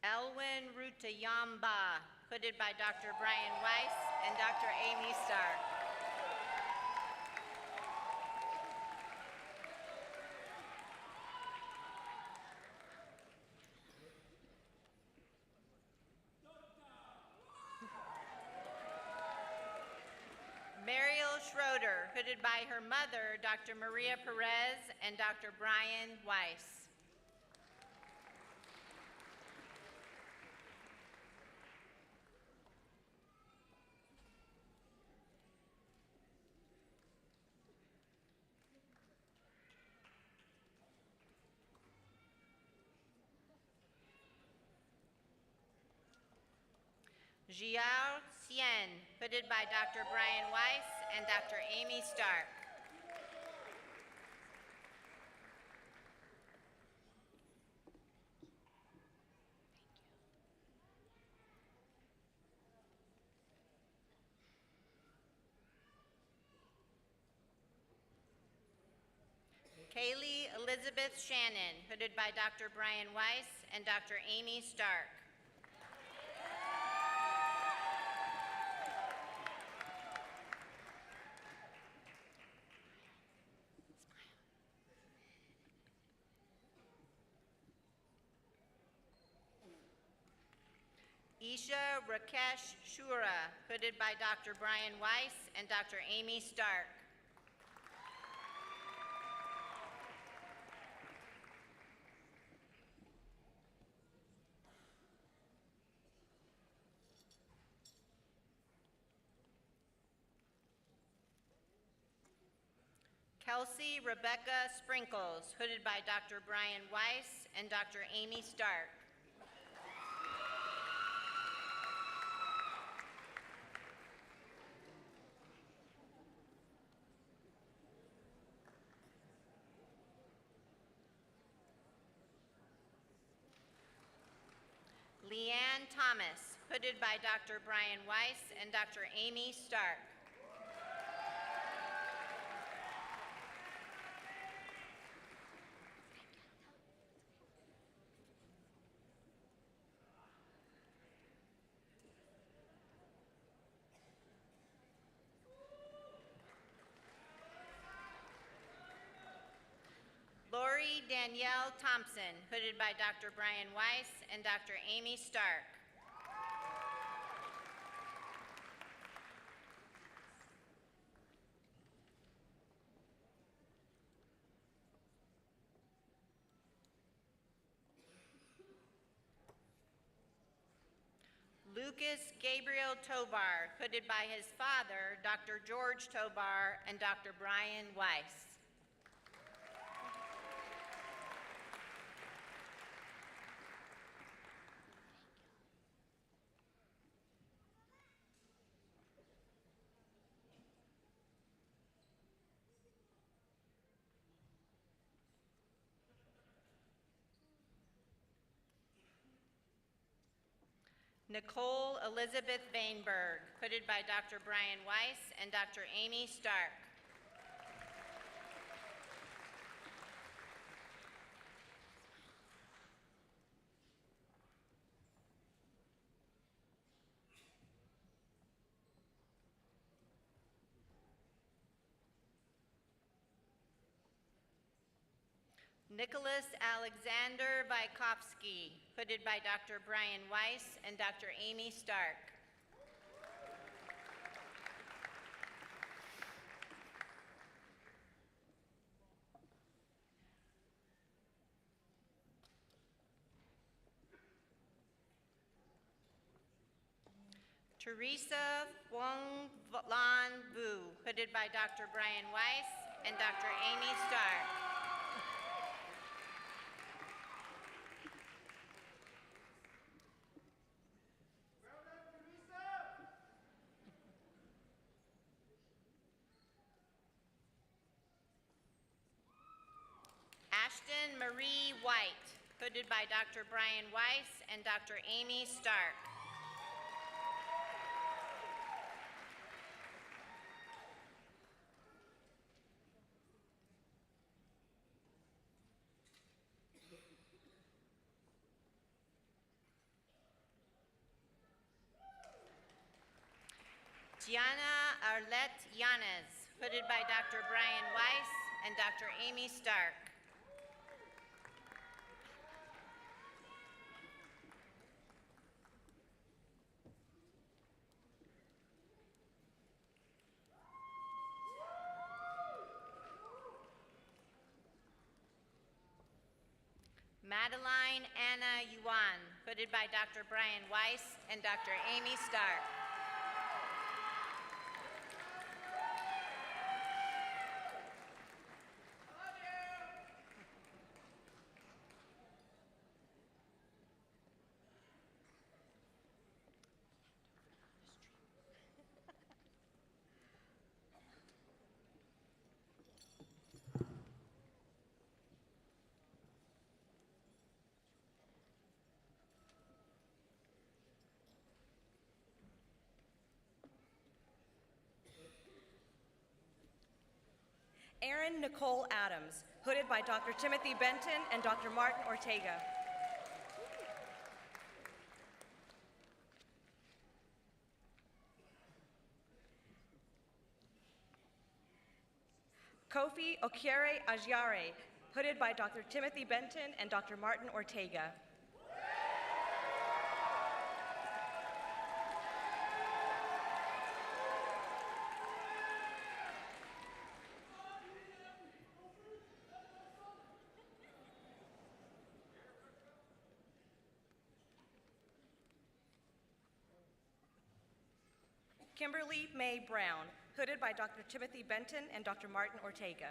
Elwin Rutayamba, hooded by Dr. Brian Weiss and Dr. Amy Stark. Mariel Schroeder, hooded by her mother, Dr. Maria Perez and Dr. Brian Weiss. Jiao Xian, hooded by Dr. Brian Weiss and Dr. Amy Stark. Kaylee Elizabeth Shannon, hooded by Dr. Brian Weiss and Dr. Amy Stark. Isha Rakesh Shura, hooded by Dr. Brian Weiss and Dr. Amy Stark. Kelsey Rebecca Sprinkles, hooded by Dr. Brian Weiss and Dr. Amy Stark. Leanne Thomas, hooded by Dr. Brian Weiss and Dr. Amy Stark. honoree Danielle Thompson, hooded by Dr. Brian Weiss and Dr. Amy Stark. Lucas Gabriel Tobar, hooded by his father, Dr. George Tobar and Dr. Brian Weiss. Nicole Elizabeth Vainberg, hooded by Dr. Brian Weiss and Dr. Amy Stark. Nicholas Alexander Vykovsky, hooded by Dr. Brian Weiss and Dr. Amy Stark. Teresa Wong Lan Vu, hooded by Dr. Brian Weiss and Dr. Amy Stark. Ashton Marie White, hooded by Dr. Brian Weiss and Dr. Amy Stark. Gianna Arlette Yanez, hooded by Dr. Brian Weiss and Dr. Amy Stark. Madeline Anna Yuan, hooded by Dr. Brian Weiss and Dr. Amy Stark. Erin Nicole Adams, hooded by Dr. Timothy Benton and Dr. Martin Ortega. Kofi Okiere Ajiare, hooded by Dr. Timothy Benton and Dr. Martin Ortega. Kimberly Mae Brown, hooded by Dr. Timothy Benton and Dr. Martin Ortega.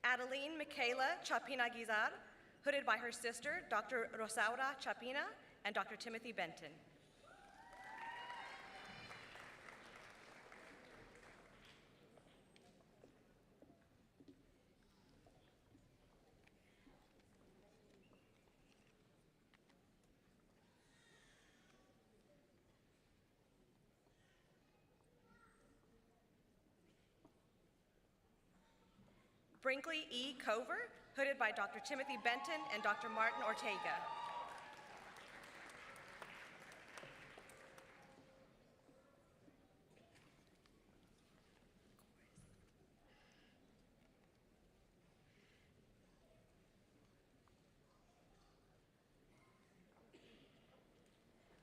Adeline Michaela Chapina Guizar, hooded by her sister, Dr. Rosaura Chapina and Dr. Timothy Benton. Brinkley E. Cover, hooded by Dr. Timothy Benton and Dr. Martin Ortega.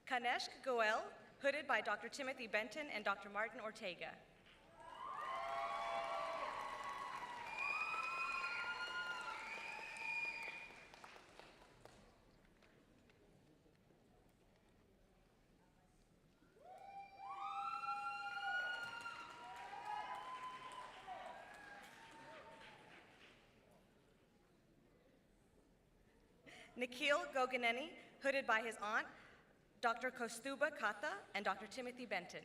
Kaneshk Goel, hooded by Dr. Timothy Benton and Dr. Martin Ortega. Nikhil Goganeni, hooded by his aunt, Dr. Kostuba Kata and Dr. Timothy Benton.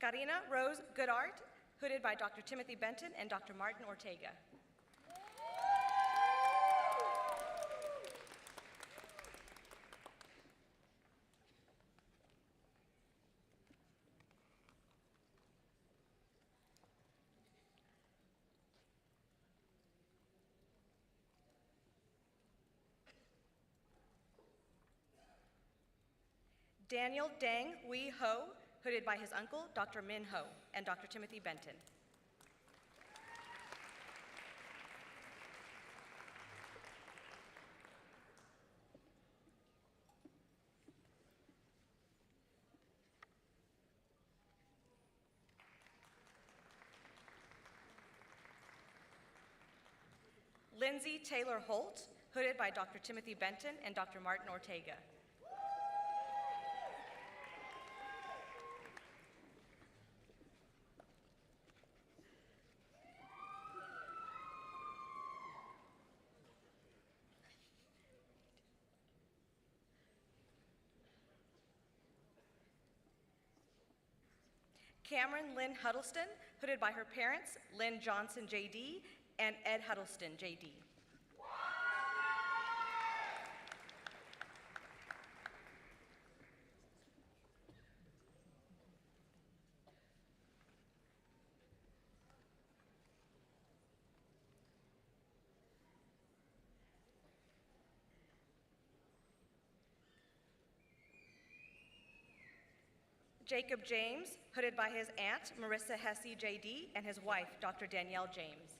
Karina Rose Goodart, hooded by Dr. Timothy Benton and Dr. Martin Ortega. Daniel Deng Wee Ho, hooded by his uncle, Dr. Min Ho, and Dr. Timothy Benton. Lindsay Taylor Holt, hooded by Dr. Timothy Benton and Dr. Martin Ortega. Cameron Lynn Huddleston, hooded by her parents, Lynn Johnson, J.D., and Ed Huddleston, J.D. Jacob James, hooded by his aunt, Marissa Hesse, J.D., and his wife, Dr. Danielle James.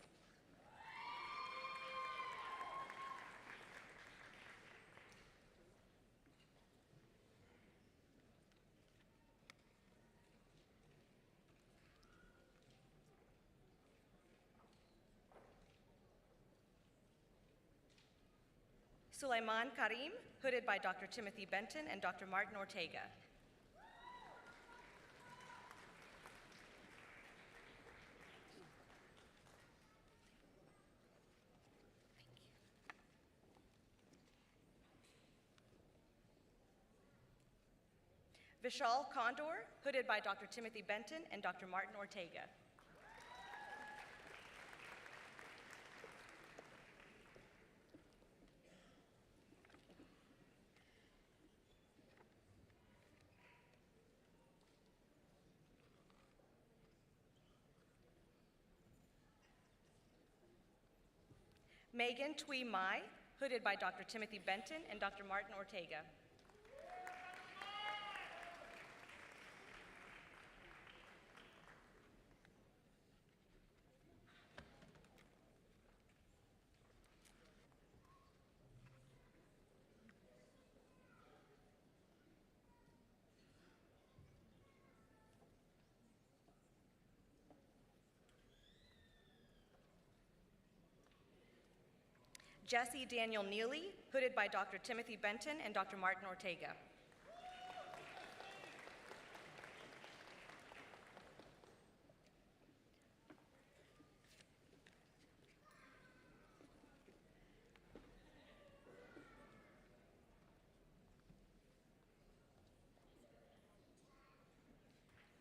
Sulaiman Karim, hooded by Dr. Timothy Benton and Dr. Martin Ortega. Vishal Condor, hooded by Dr. Timothy Benton and Dr. Martin Ortega. Megan Twee Mai, hooded by Dr. Timothy Benton and Dr. Martin Ortega. Jesse Daniel Neely, hooded by Dr. Timothy Benton and Dr. Martin Ortega.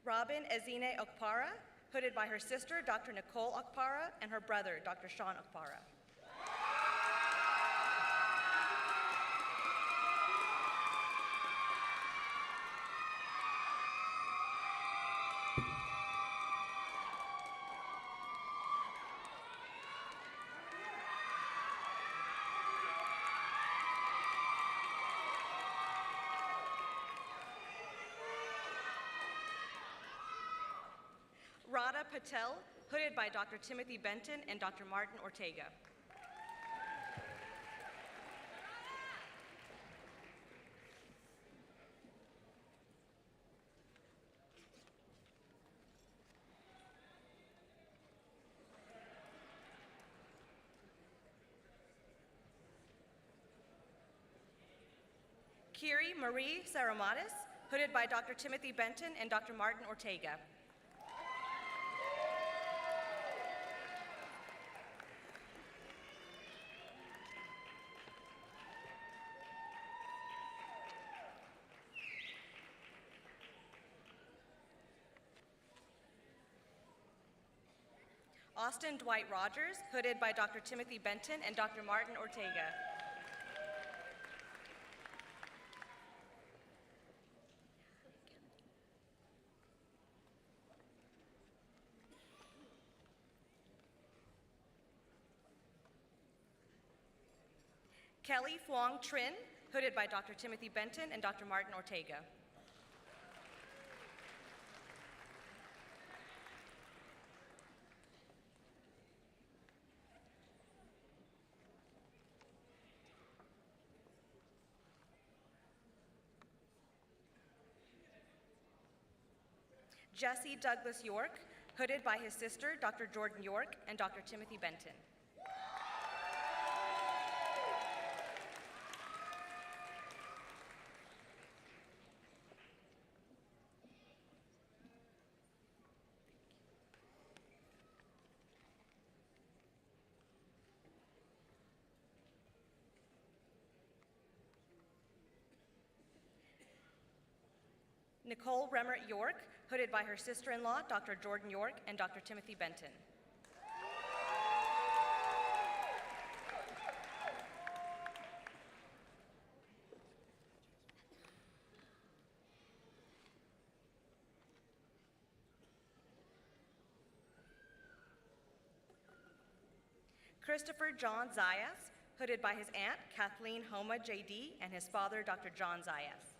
Robin Ezine Okpara, hooded by her sister, Dr. Nicole Okpara, and her brother, Dr. Sean Okpara. Radha Patel, hooded by Dr. Timothy Benton and Dr. Martin Ortega. Kiri Marie Saramatis, hooded by Dr. Timothy Benton and Dr. Martin Ortega. Austin Dwight Rogers, hooded by Dr. Timothy Benton and Dr. Martin Ortega. Kelly Phuong Trin, hooded by Dr. Timothy Benton and Dr. Martin Ortega. Jesse Douglas York, hooded by his sister, Dr. Jordan York, and Dr. Timothy Benton. Nicole Remmert York, hooded by her sister-in-law, Dr. Jordan York, and Dr. Timothy Benton. Christopher John Zayas, hooded by his aunt, Kathleen Homa J.D., and his father, Dr. John Zayas.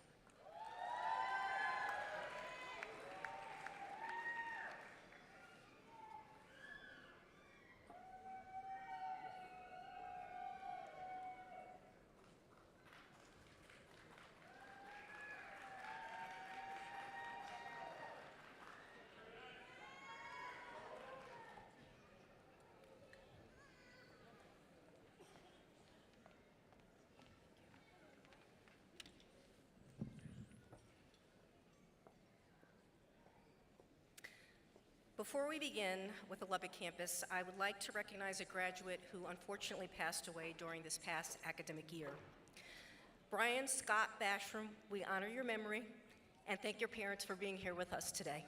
Before we begin with the Lubbock campus, I would like to recognize a graduate who unfortunately passed away during this past academic year. Brian Scott Bashram, we honor your memory and thank your parents for being here with us today.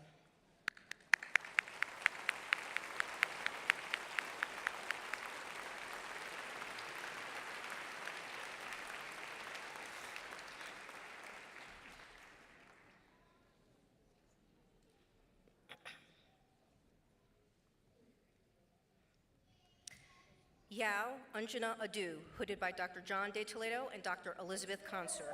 Yao Anjana Adu, hooded by Dr. John Deledo and Dr. Elizabeth Consor.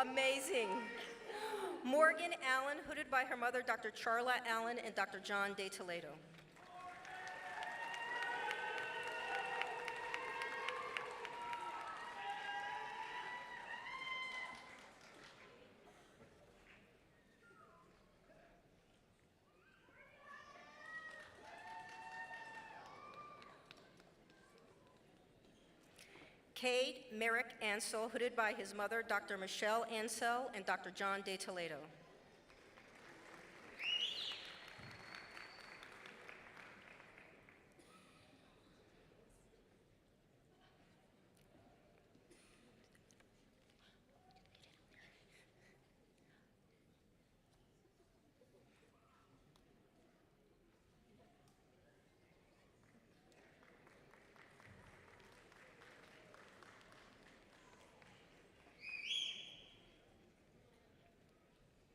Amazing. Morgan Allen, hooded by her mother, Dr. Charla Allen, and Dr. John Deledo. Cade Merrick Ansel, hooded by his mother, Dr. Michelle Ansel, and Dr. John Deledo.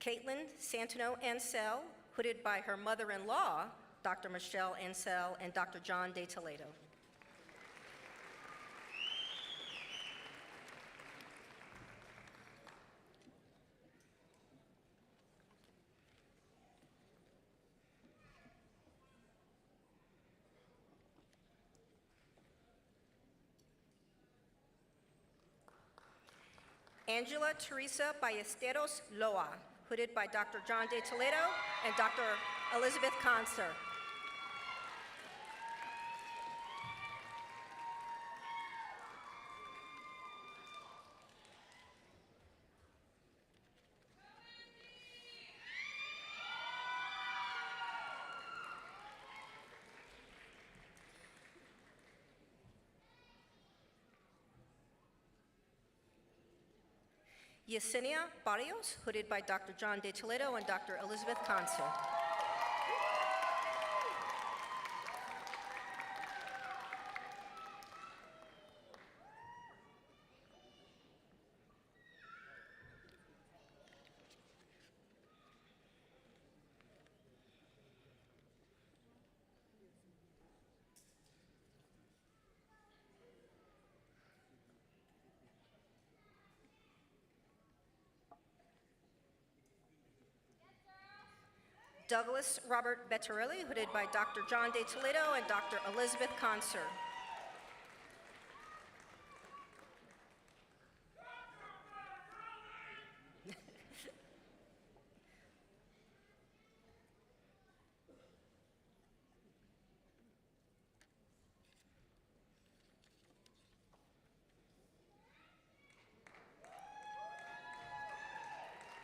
Caitlin Santino Ansel, hooded by her mother-in-law, Dr. Michelle Ansel, and Dr. John Deledo. Angela Teresa Ballesteros Loa, hooded by Dr. John Deledo and Dr. Elizabeth Conser. Yesenia Barrios, hooded by Dr. John Deledo and Dr. Elizabeth Conser. Douglas Robert Bettarelli, hooded by Dr. John Deledo and Dr. Elizabeth Conser.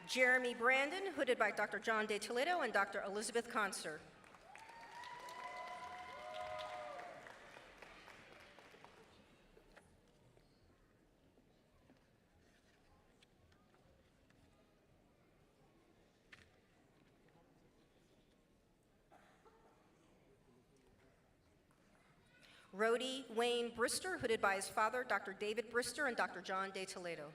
Jeremy Brandon, hooded by Dr. John Deledo and Dr. Elizabeth Conser. Rhodey Wayne Brister, hooded by his father, Dr. David Brister and Dr. John Deledo.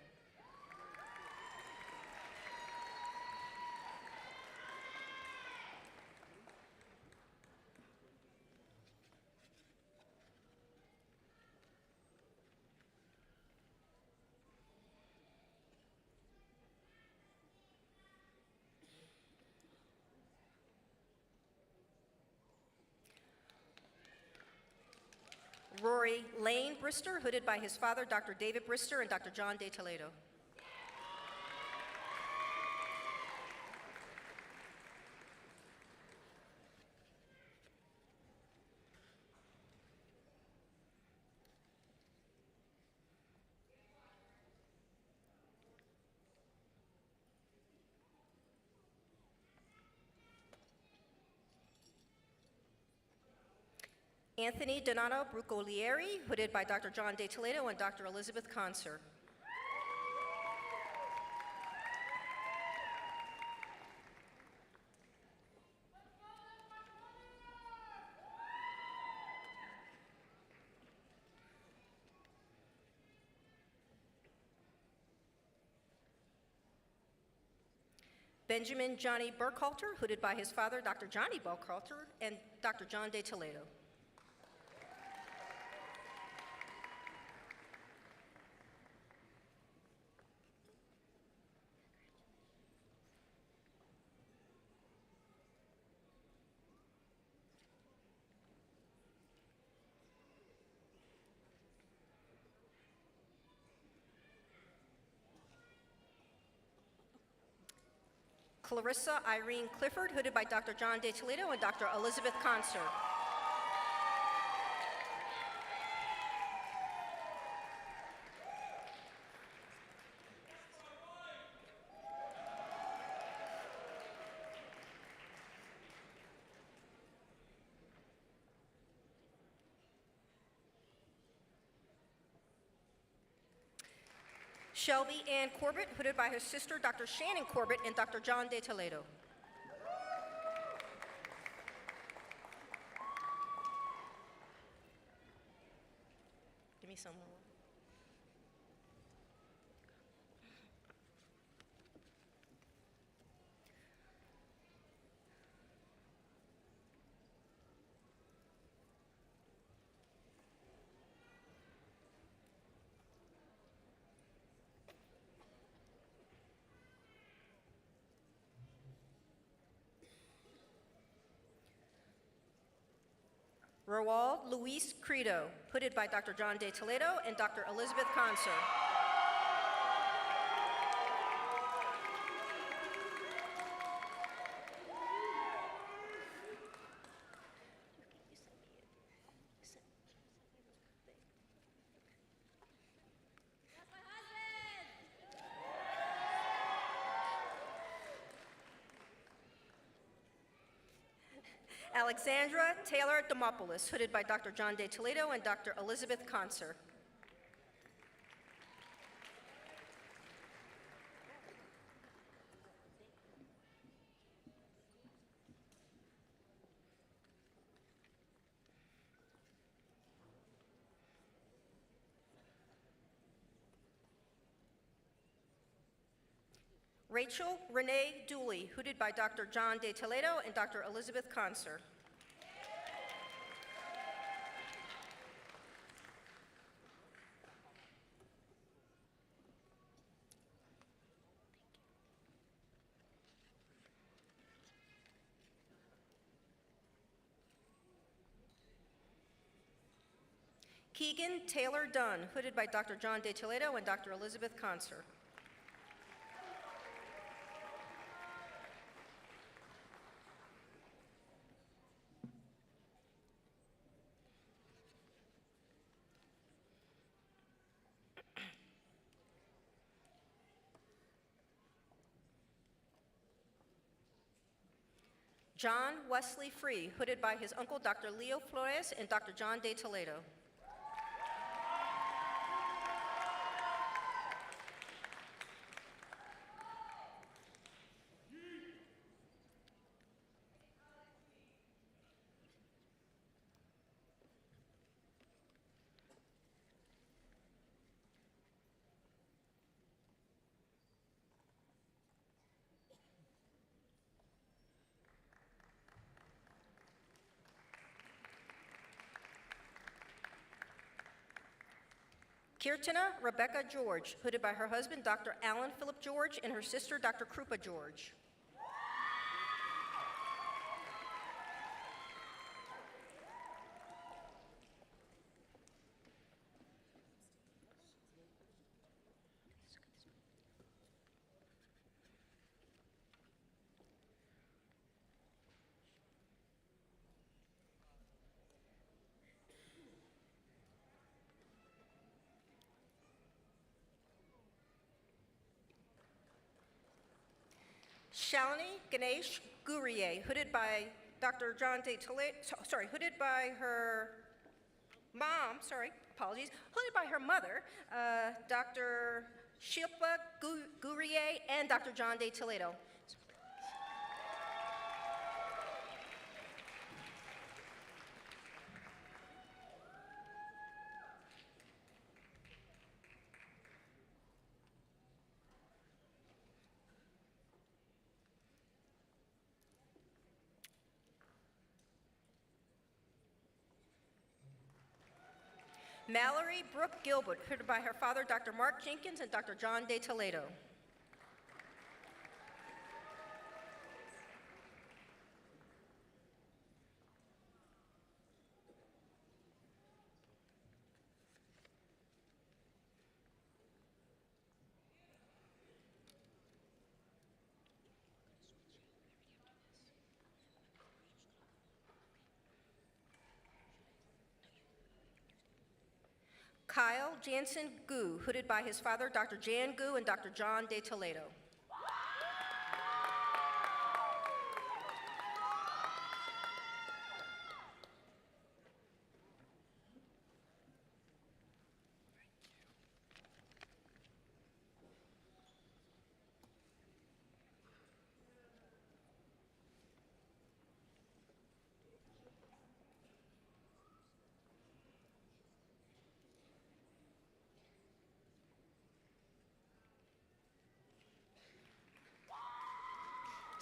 Rory Lane Brister, hooded by his father, Dr. David Brister and Dr. John Deledo. Anthony Donato Brucolieri, hooded by Dr. John Deledo and Dr. Elizabeth Conser. Benjamin Johnny Burkhalter, hooded by his father, Dr. Johnny Burkhalter, and Dr. John Deledo. Clarissa Irene Clifford, hooded by Dr. John Deledo and Dr. Elizabeth Conser. Shelby Ann Corbett, hooded by her sister, Dr. Shannon Corbett, and Dr. John Deledo. Give me some more. Roald Luis Credo, hooded by Dr. John Deledo and Dr. Elizabeth Conser. Alexandra Taylor Demopoulos, hooded by Dr. John Deledo and Dr. Elizabeth Conser. Rachel Renee Dooley, hooded by Dr. John Deledo and Dr. Elizabeth Conser. Keegan Taylor Dunn, hooded by Dr. John Deledo and Dr. Elizabeth Conser. John Wesley Free, hooded by his uncle Dr. Leo Flores and Dr. John Deledo. Kirtana Rebecca George, hooded by her husband, Dr. Alan Philip George, and her sister, Dr. Krupa George. Shalini Ganesh Guriye, hooded by Dr. John Deledo, hooded by her mom, apologies, hooded by her mother, Dr. Shilpa Guriye and Dr. John Deledo. Mallory Brooke Gilbert, hooded by her father, Dr. Mark Jenkins, and Dr. John Deledo. Kyle Jansen Gu, hooded by his father, Dr. Jan Gu, and Dr. John Deledo.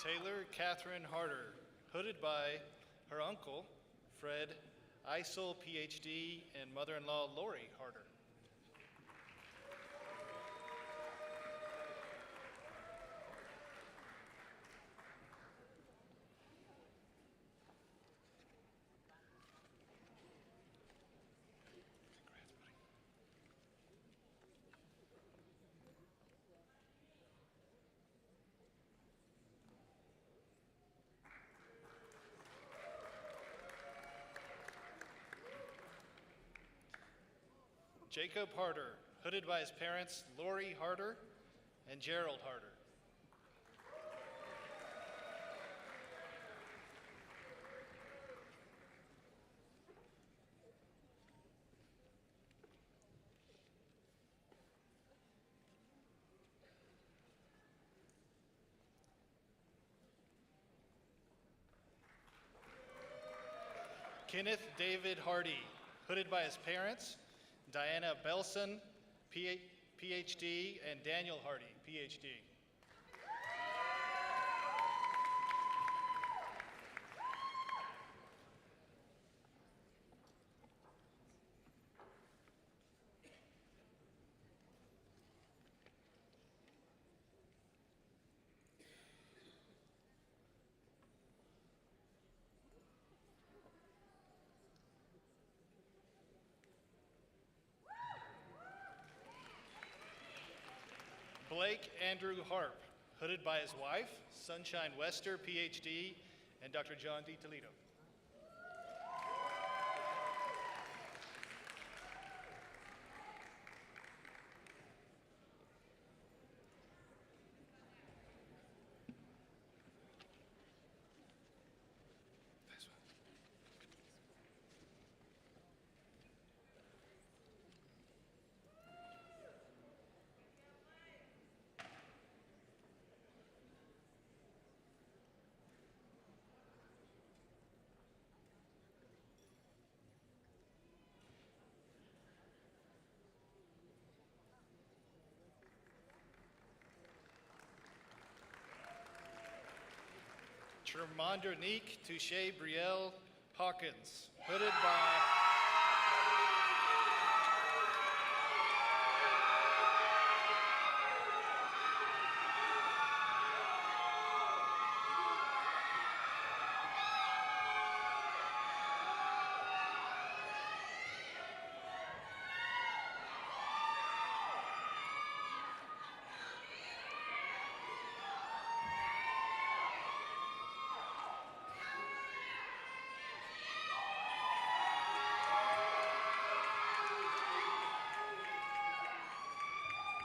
Taylor Catherine Harder, hooded by her uncle, Fred Eisel, PhD, and mother-in-law, Lori Harder. Jacob Harder, hooded by his parents, Lori Harder and Gerald Harder. Kenneth David Hardy, hooded by his parents, Diana Belson, PhD, and Daniel Hardy, PhD. Blake Andrew Harp, hooded by his wife, Sunshine Wester, PhD, and Dr. John Deledo. Tremondronique Touche Brielle Hawkins, hooded by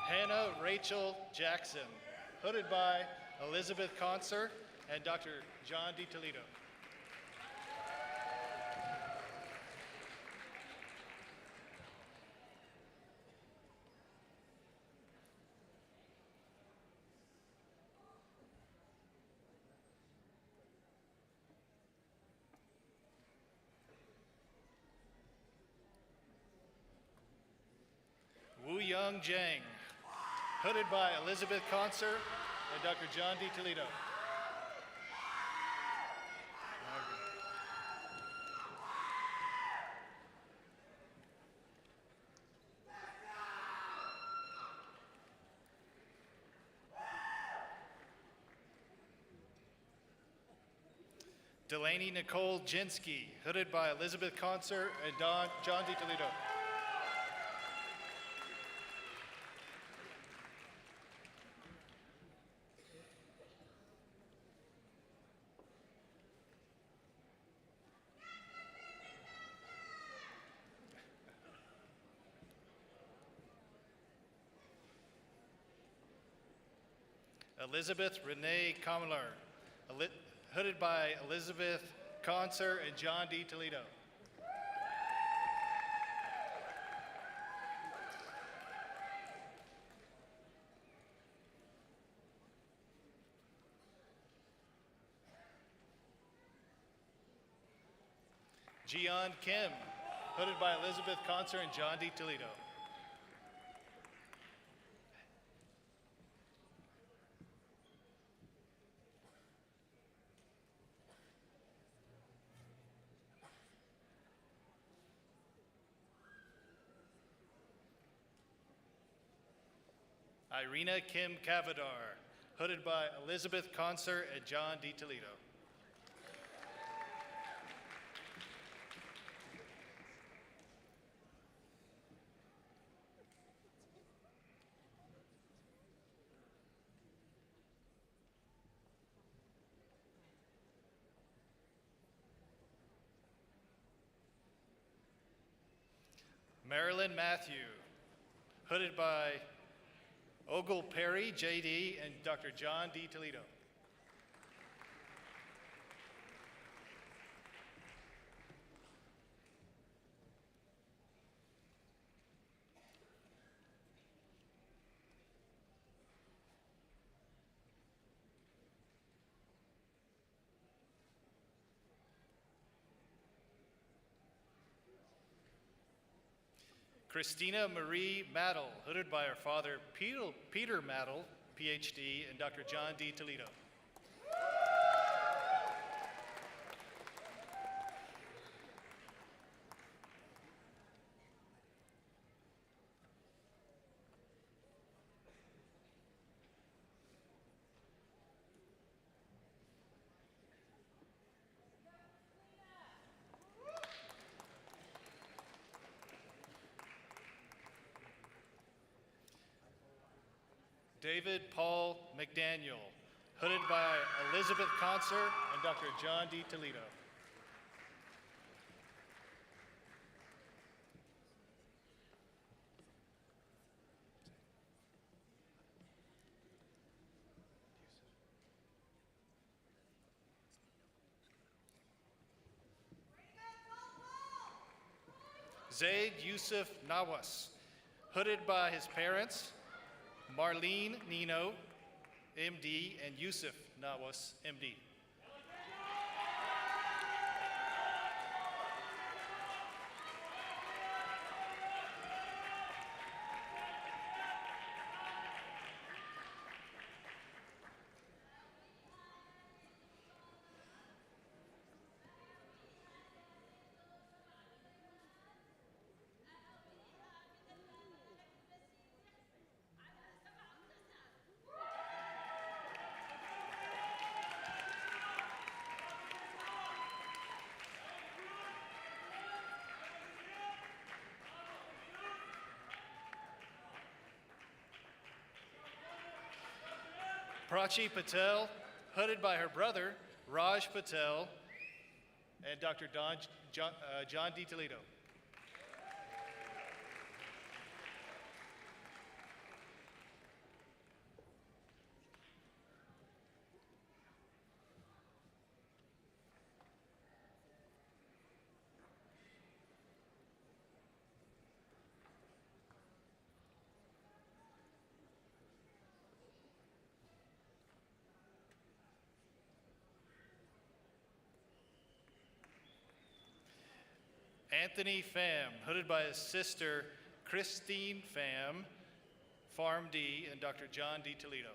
Hannah Rachel Jackson, hooded by Elizabeth Conser and Dr. John Deledo. Wu Young Jang, hooded by Elizabeth Conser and Dr. John Deledo. Delaney Nicole Jinsky, hooded by Elizabeth Conser and John Deledo. Elizabeth Renee Kamler, hooded by Elizabeth Conser and John Deledo. Gian Kim, hooded by Elizabeth Conser and John Deledo. Irina Kim Cavadar, hooded by Elizabeth Concert and John Deledo. Marilyn Matthew, hooded by Ogle Perry, JD, and Dr. John Deledo. Christina Marie Maddle, hooded by her father, Peter Maddle, PhD, and Dr. John Deledo. David Paul McDaniel, hooded by Elizabeth Concert and Dr. John Deledo. Zaid Yusuf Nawas, hooded by his parents, Marlene Nino, MD, and Yusuf Nawas, MD. Prachi Patel, hooded by her brother, Raj Patel, and Dr. John Deledo. Anthony Pham, hooded by his sister, Christine Pham, Farm D, and Dr. John Deledo.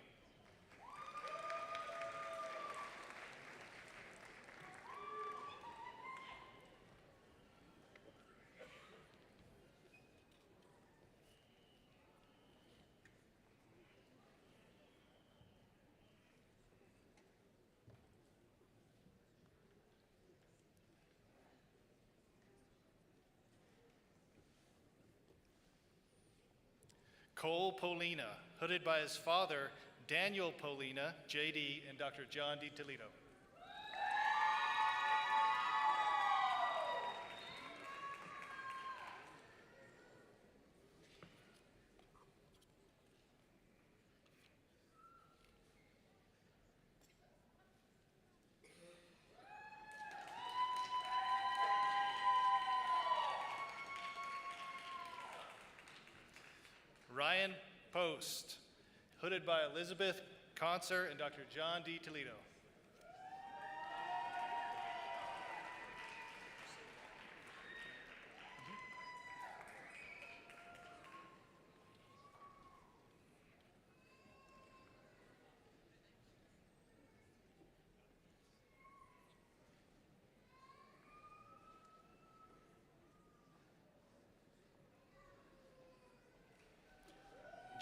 Cole Polina, hooded by his father, Daniel Polina, JD, and Dr. John Deledo. Ryan Post, hooded by Elizabeth Concert and Dr. John Deledo.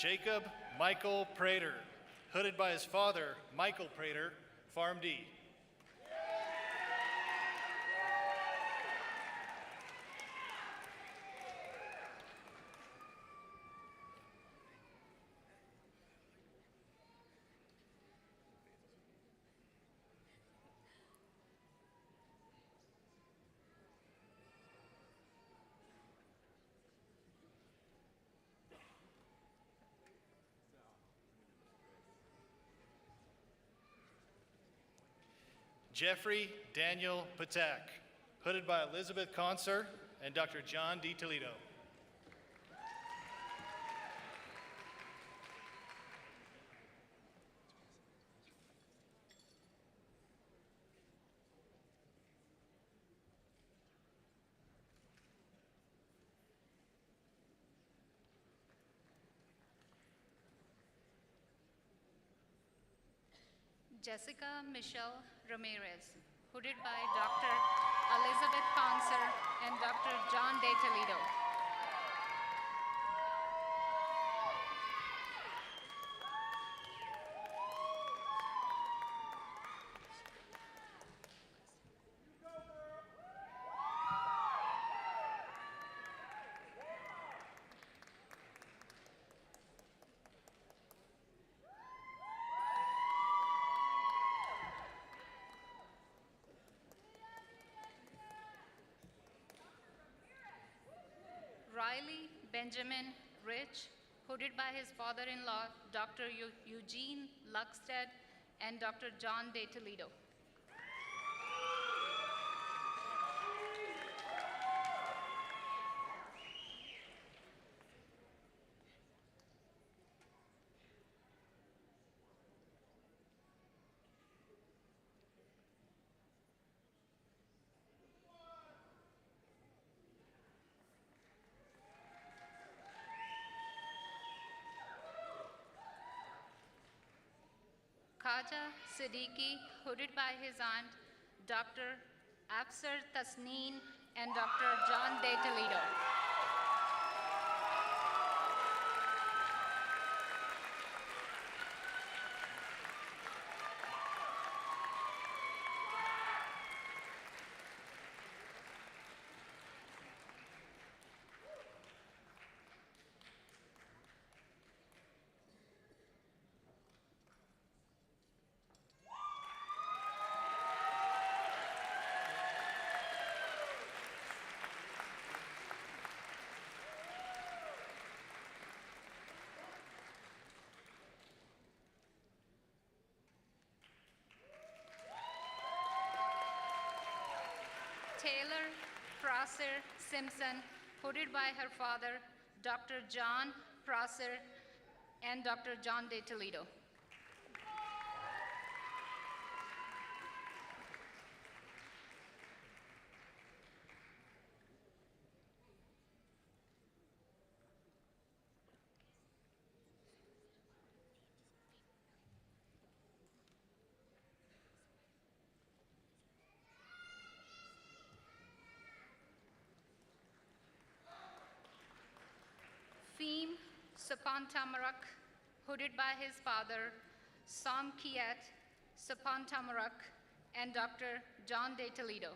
Jacob Michael Prater, hooded by his father, Michael Prater, Farm D. Jeffrey Daniel Patak, hooded by Elizabeth Conser and Dr. John Deledo. Jessica Michelle Ramirez, hooded by Dr. Elizabeth Conser and Dr. John Deledo. Riley Benjamin Rich, hooded by his father-in-law, Dr. Eugene Luckstead and Dr. John Deledo. Khaja Siddiqui, hooded by his aunt, Dr. Afsar Tasneen and Dr. John Deledo. Taylor Prosser Simpson, hooded by her father, Dr. John Prosser and Dr. John Deledo. Feem Sapantamarak, hooded by his father, Sam Kiat Sapantamarak, and Dr. John Deledo.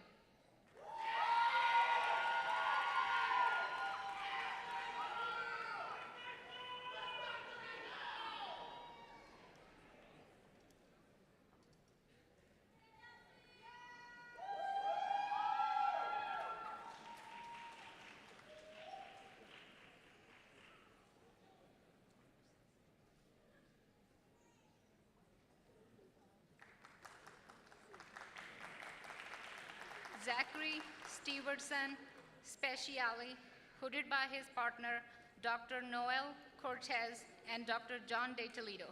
Zachary Stevenson Speciale, hooded by his partner, Dr. Noel Cortez and Dr. John Deledo.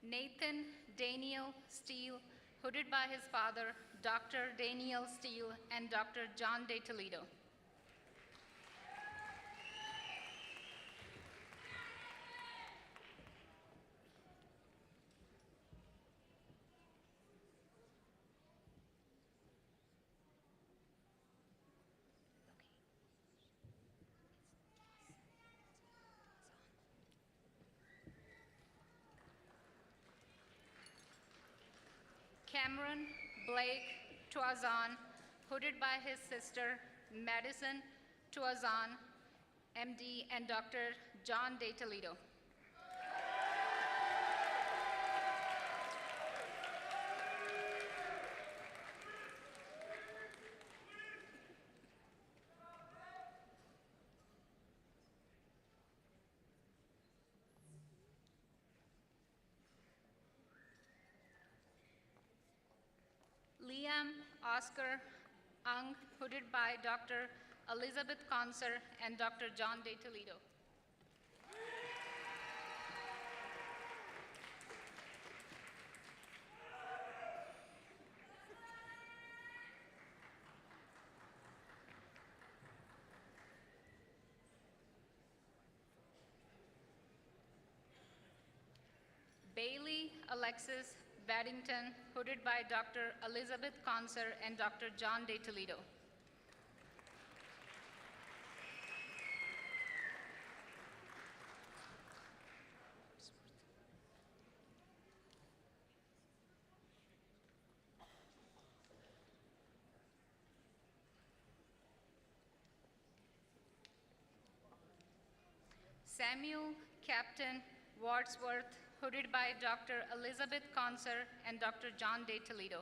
Nathan Daniel Steele, hooded by his father, Dr. Danielle Steele, and Dr. John Deledo. Cameron Blake Tuazan, hooded by his sister Madison Tuazan, MD, and Dr. John Deledo. Liam Oscar Ung, hooded by Dr. Elizabeth Conser and Dr. John Deledo. Bailey Alexis Baddington, hooded by Dr. Elizabeth Conser and Dr. John Deledo. Samuel Captain Wadsworth, hooded by Dr. Elizabeth Conser and Dr. John Deledo.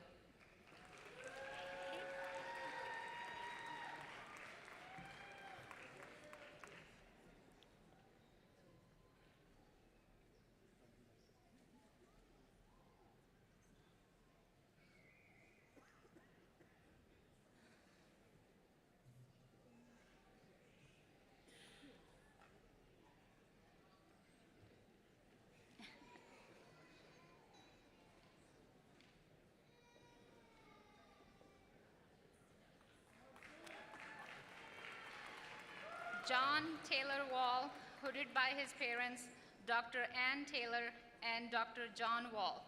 John Taylor Wall, hooded by his parents, Dr. Ann Taylor and Dr. John Wall.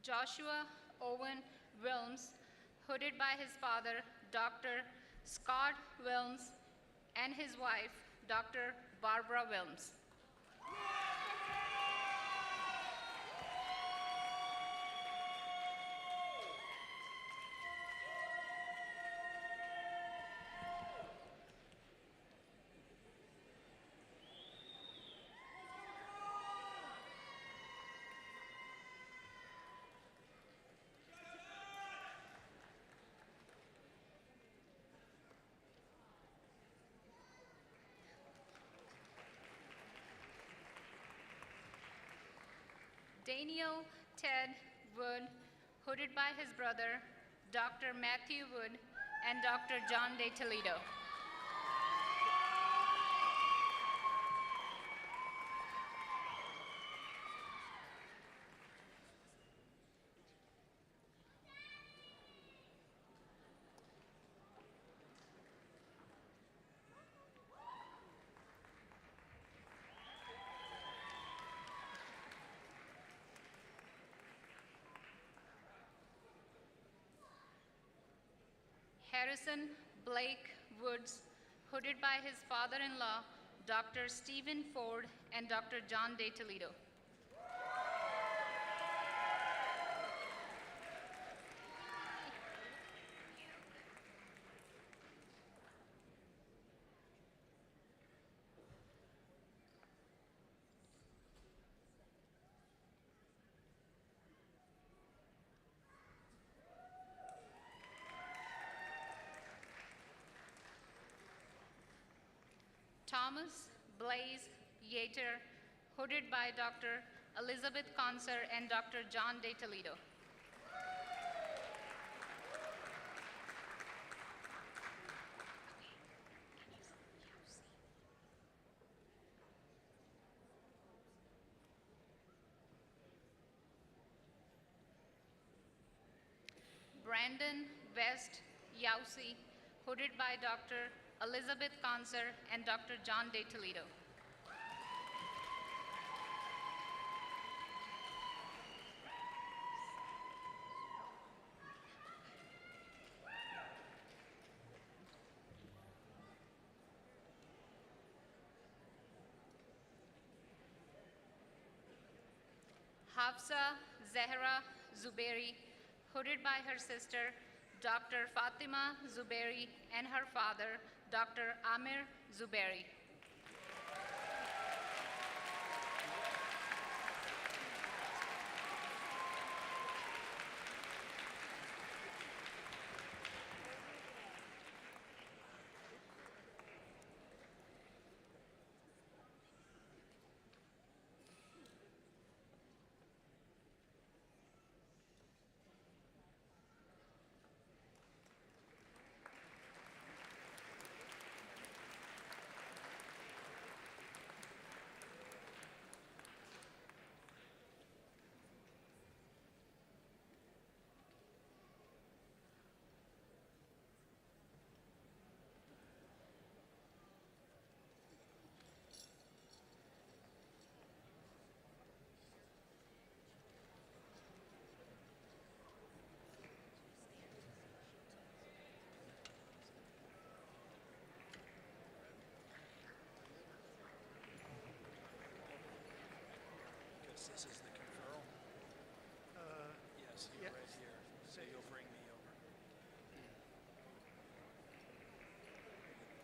Joshua Owen Wilms, hooded by his father, Dr. Scott Wilms, and his wife, Dr. Barbara Wilms. Daniel Ted Wood, hooded by his brother, Dr. Matthew Wood, and Dr. John Deledo. Harrison Blake Woods, hooded by his father-in-law, Dr. Stephen Ford, and Dr. John Deledo. Thomas Blaze Yater, hooded by Dr. Elizabeth Conser and Dr. John Deledo. Brandon West Yausi, hooded by Dr. Elizabeth Conser and Dr. John Deledo. Hafsa Zahra Zubairi, hooded by her sister, Dr. Fatima Zubairi, and her father, Dr. Amir Zubairi. This is the conferral? Yes, you're right here. So you'll bring me over.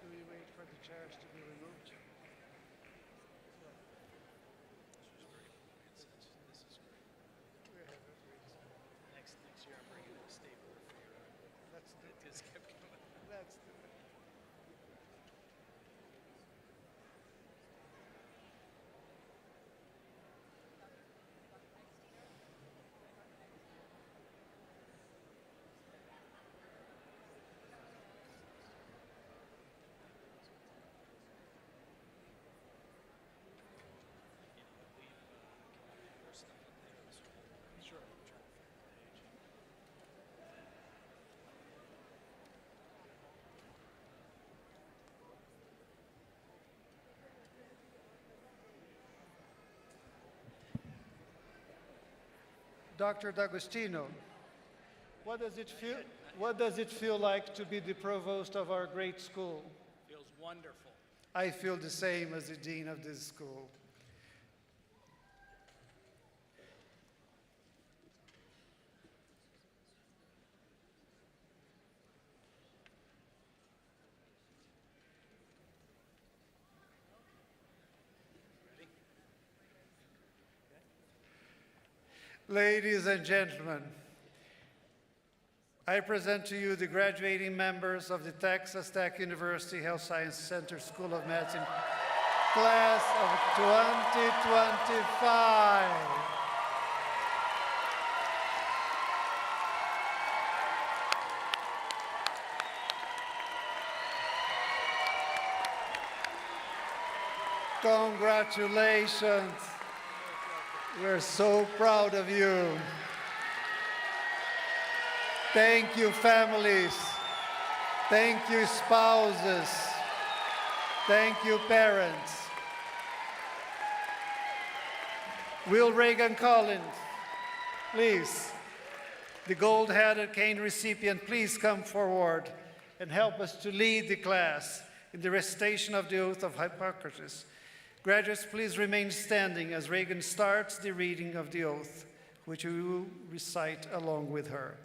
Do we wait for the chairs to be removed? This is great. Next year I'm bringing in a stapler for your Let's do it just kept coming. Let's do it. Sure. Dr. D'Agostino, what does it feel like to be the provost of our great school? Feels wonderful. I feel the same as the dean of this school. Ladies and gentlemen, I present to you the graduating members of the Texas Tech University Health Science Center School of Medicine, class of 2025. Congratulations. We're so proud of you. Thank you, families. Thank you, spouses. Thank you, parents. Will Reagan Collins, please. The gold-headed cane recipient, please come forward and help us to lead the class in the recitation of the oath of Hippocratic. Graduates, please remain standing as Reagan starts the reading of the oath, which we will recite along with her.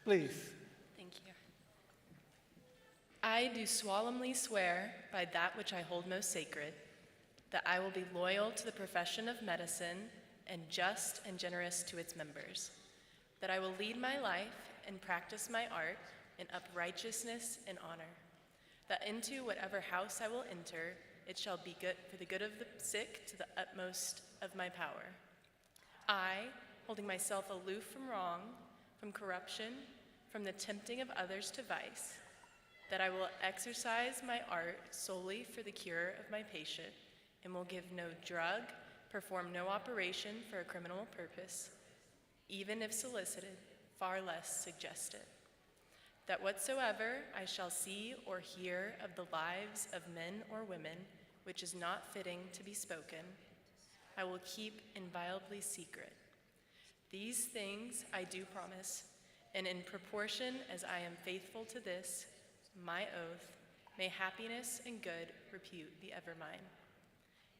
Please. Thank you. I do solemnly swear by that which I hold most sacred, that I will be loyal to the profession of medicine and just and generous to its members, that I will lead my life and practice my art in uprightness and honor, that into whatever house I will enter, it shall be good for the good of the sick to the utmost of my power. I, holding myself aloof from wrong, from corruption, from the tempting of others to vice, that I will exercise my art solely for the cure of my patient, and will give no drug, perform no operation for a criminal purpose, even if solicited, far less suggested. That whatsoever I shall see or hear of the lives of men or women, which is not fitting to be spoken, I will keep inviolably secret. These things I do promise, and in proportion as I am faithful to this, my oath, may happiness and good repute be ever mine,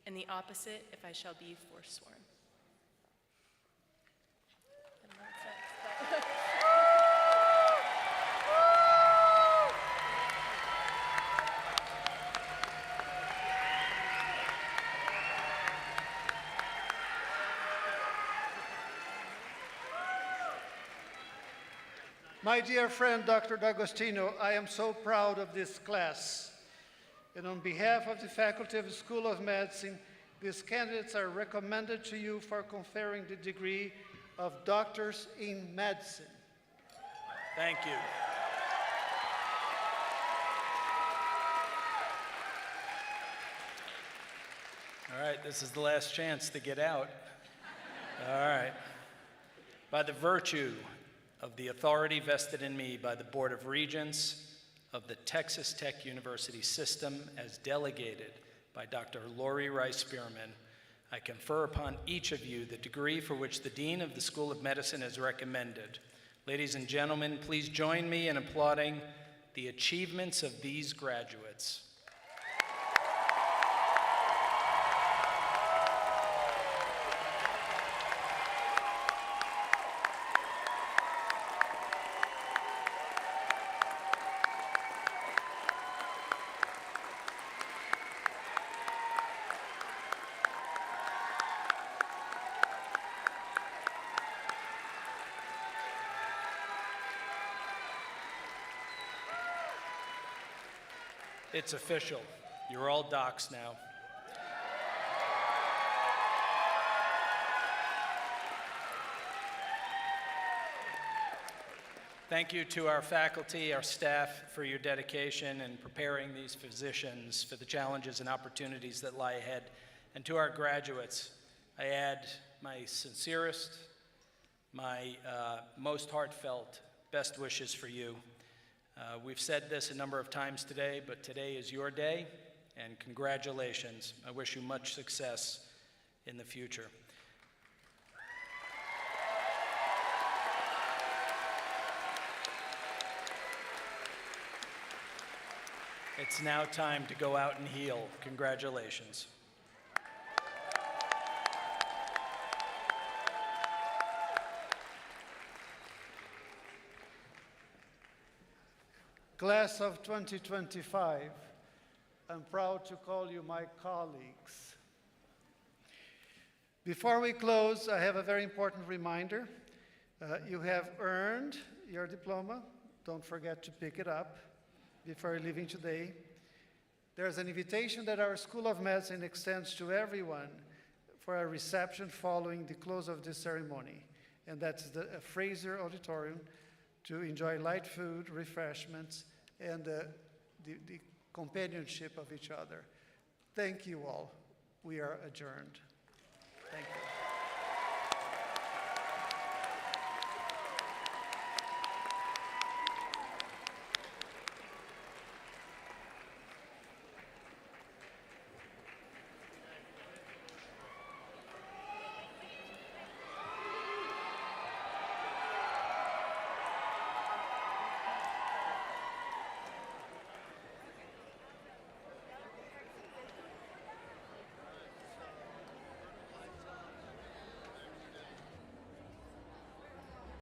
and the opposite if I shall be forsworn. And that's it. My dear friend, Dr. D'Agostino, I am so proud of this class. And on behalf of the faculty of the School of Medicine, these candidates are recommended to you for conferring the degree of Doctors in Medicine. Thank you. All right, this is the last chance to get out. All right. By the virtue of the authority vested in me by the Board of Regents of the Texas Tech University System as delegated by Dr. Lori Rice Spearman, I confer upon each of you the degree for which the Dean of the School of Medicine has recommended. Ladies and gentlemen, please join me in applauding the achievements of these graduates. It's official. You're all docs now. Thank you to our faculty, our staff for your dedication in preparing these physicians for the challenges and opportunities that lie ahead. And to our graduates, I add my sincerest, my most heartfelt best wishes for you. We've said this a number of times today, but today is your day, and congratulations. I wish you much success in the future. It's now time to go out and heal. Congratulations. Class of 2025, I'm proud to call you my colleagues. Before we close, I have a very important reminder. You have earned your diploma. Don't forget to pick it up before leaving today. There's an invitation that our School of Medicine extends to everyone for a reception following the close of this ceremony, and that's the Fraser Auditorium, to enjoy light food, refreshments, and the companionship of each other. Thank you all. We are adjourned. Thank you.